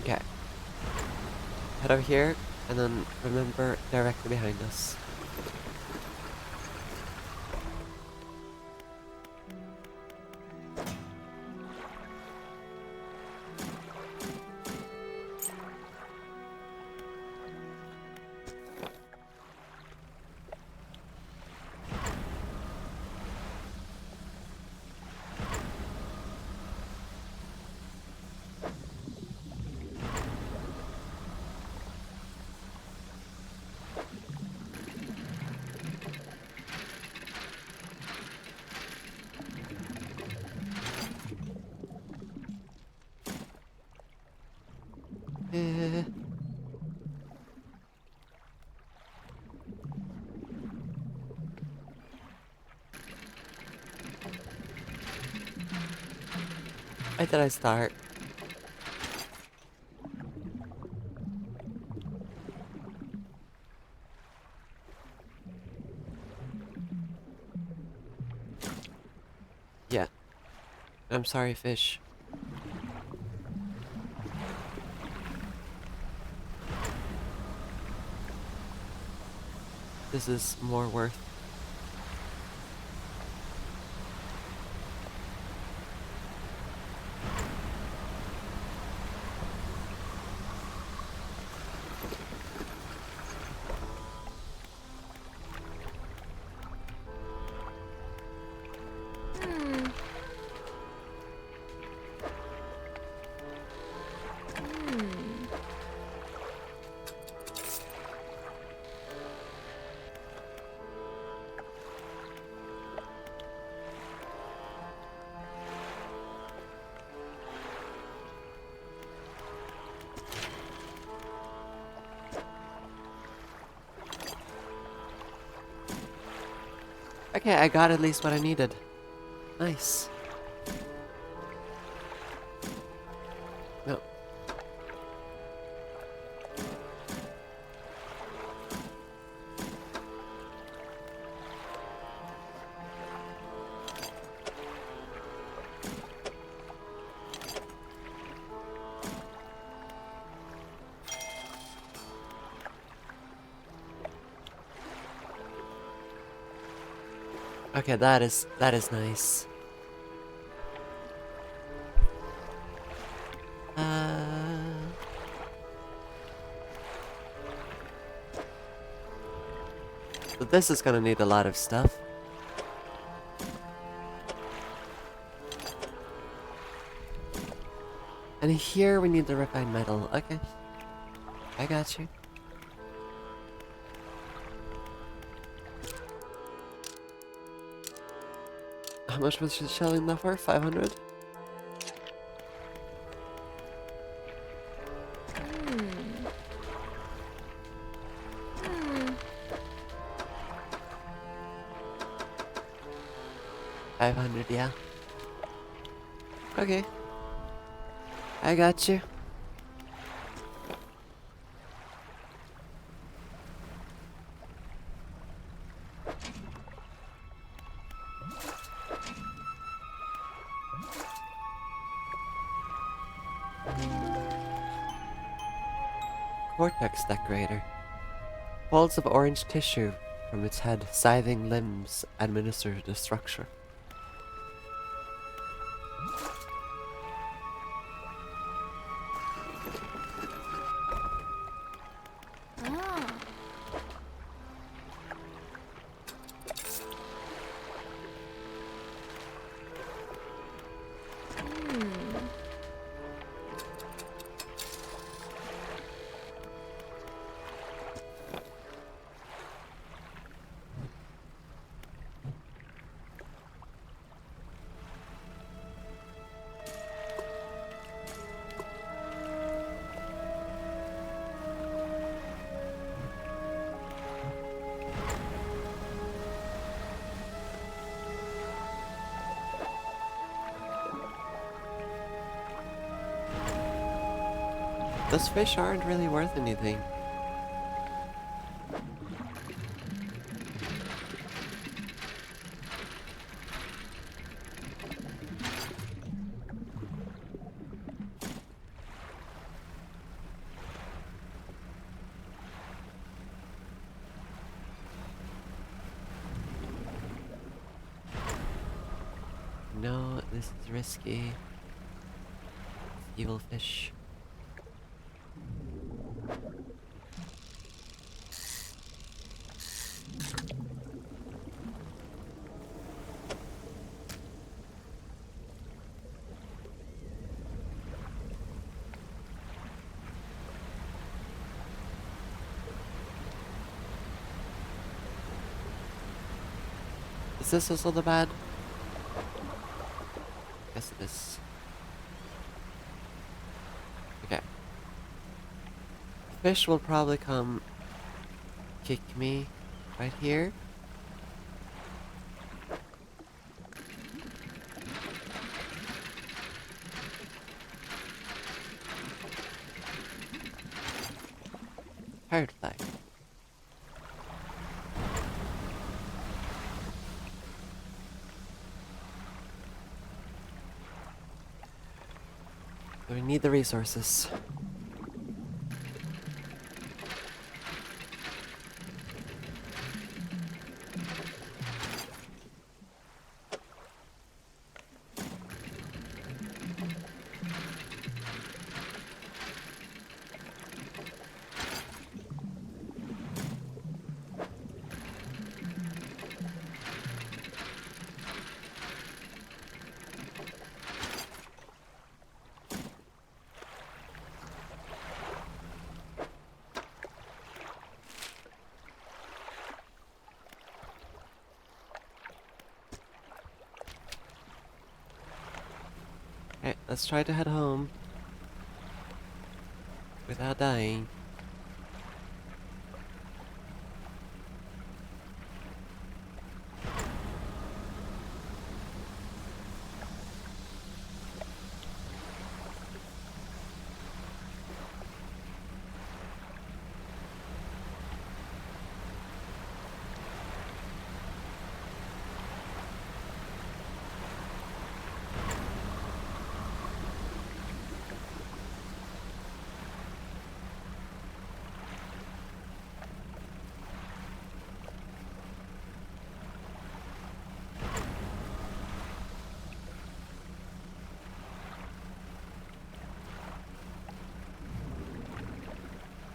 Okay. Head over here, and then remember directly behind us. Eh. Why did I start? Yeah. I'm sorry, fish. This is more worth. Okay, I got at least what I needed. Nice. No. Okay, that is nice. So this is gonna need a lot of stuff. And here we need the refined metal. Okay. I got you. How much was she selling that for? 500? Hmm. Hmm. 500, yeah. Okay. I got you. Cortex decorator. Balls of orange tissue from its head, scything limbs administer the structure. Ah. Hmm. Those fish aren't really worth anything. No, this is risky. Evil fish. Is this also the bad? Guess it is. Okay. Fish will probably come kick me right here. Pirate flag. We need the resources. Okay, let's try to head home without dying.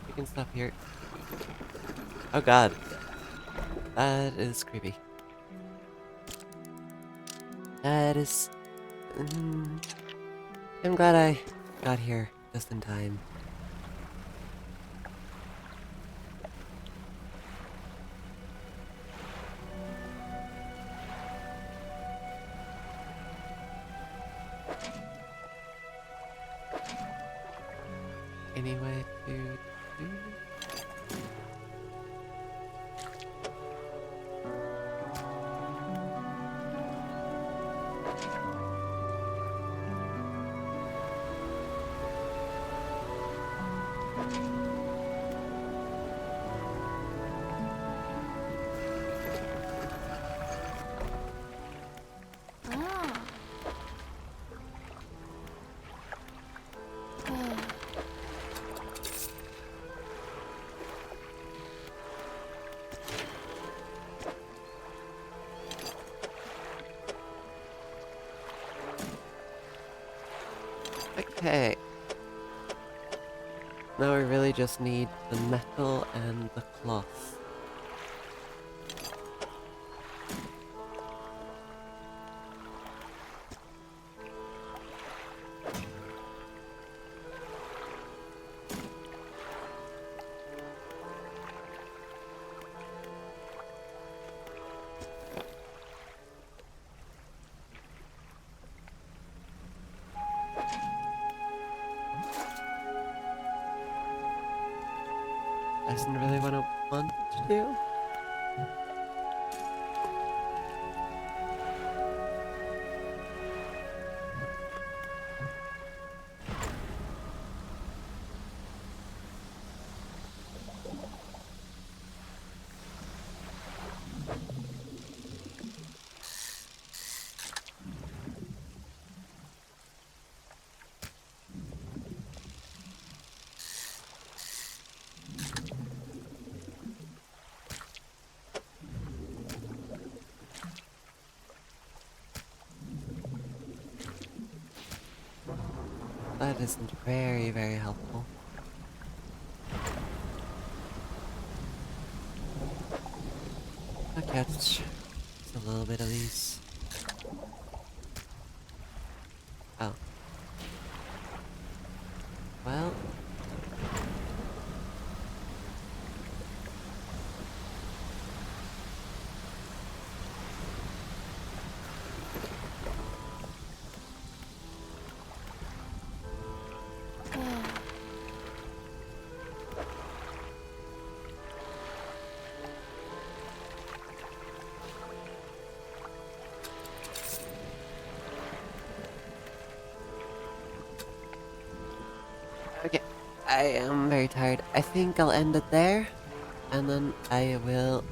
We can stop here. Oh god. That is creepy. That is... I'm glad I got here just in time. any way to do? Ah. Okay. Now we really just need the metal and the cloth. Isn't really what I want to do. That isn't very, very helpful. Okay, let's just a little bit of these. Oh. Well. Okay, I am very tired. I think I'll end it there, and then I will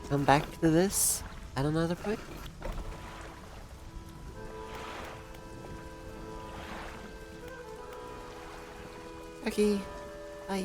come back to this at another point. Okay, bye.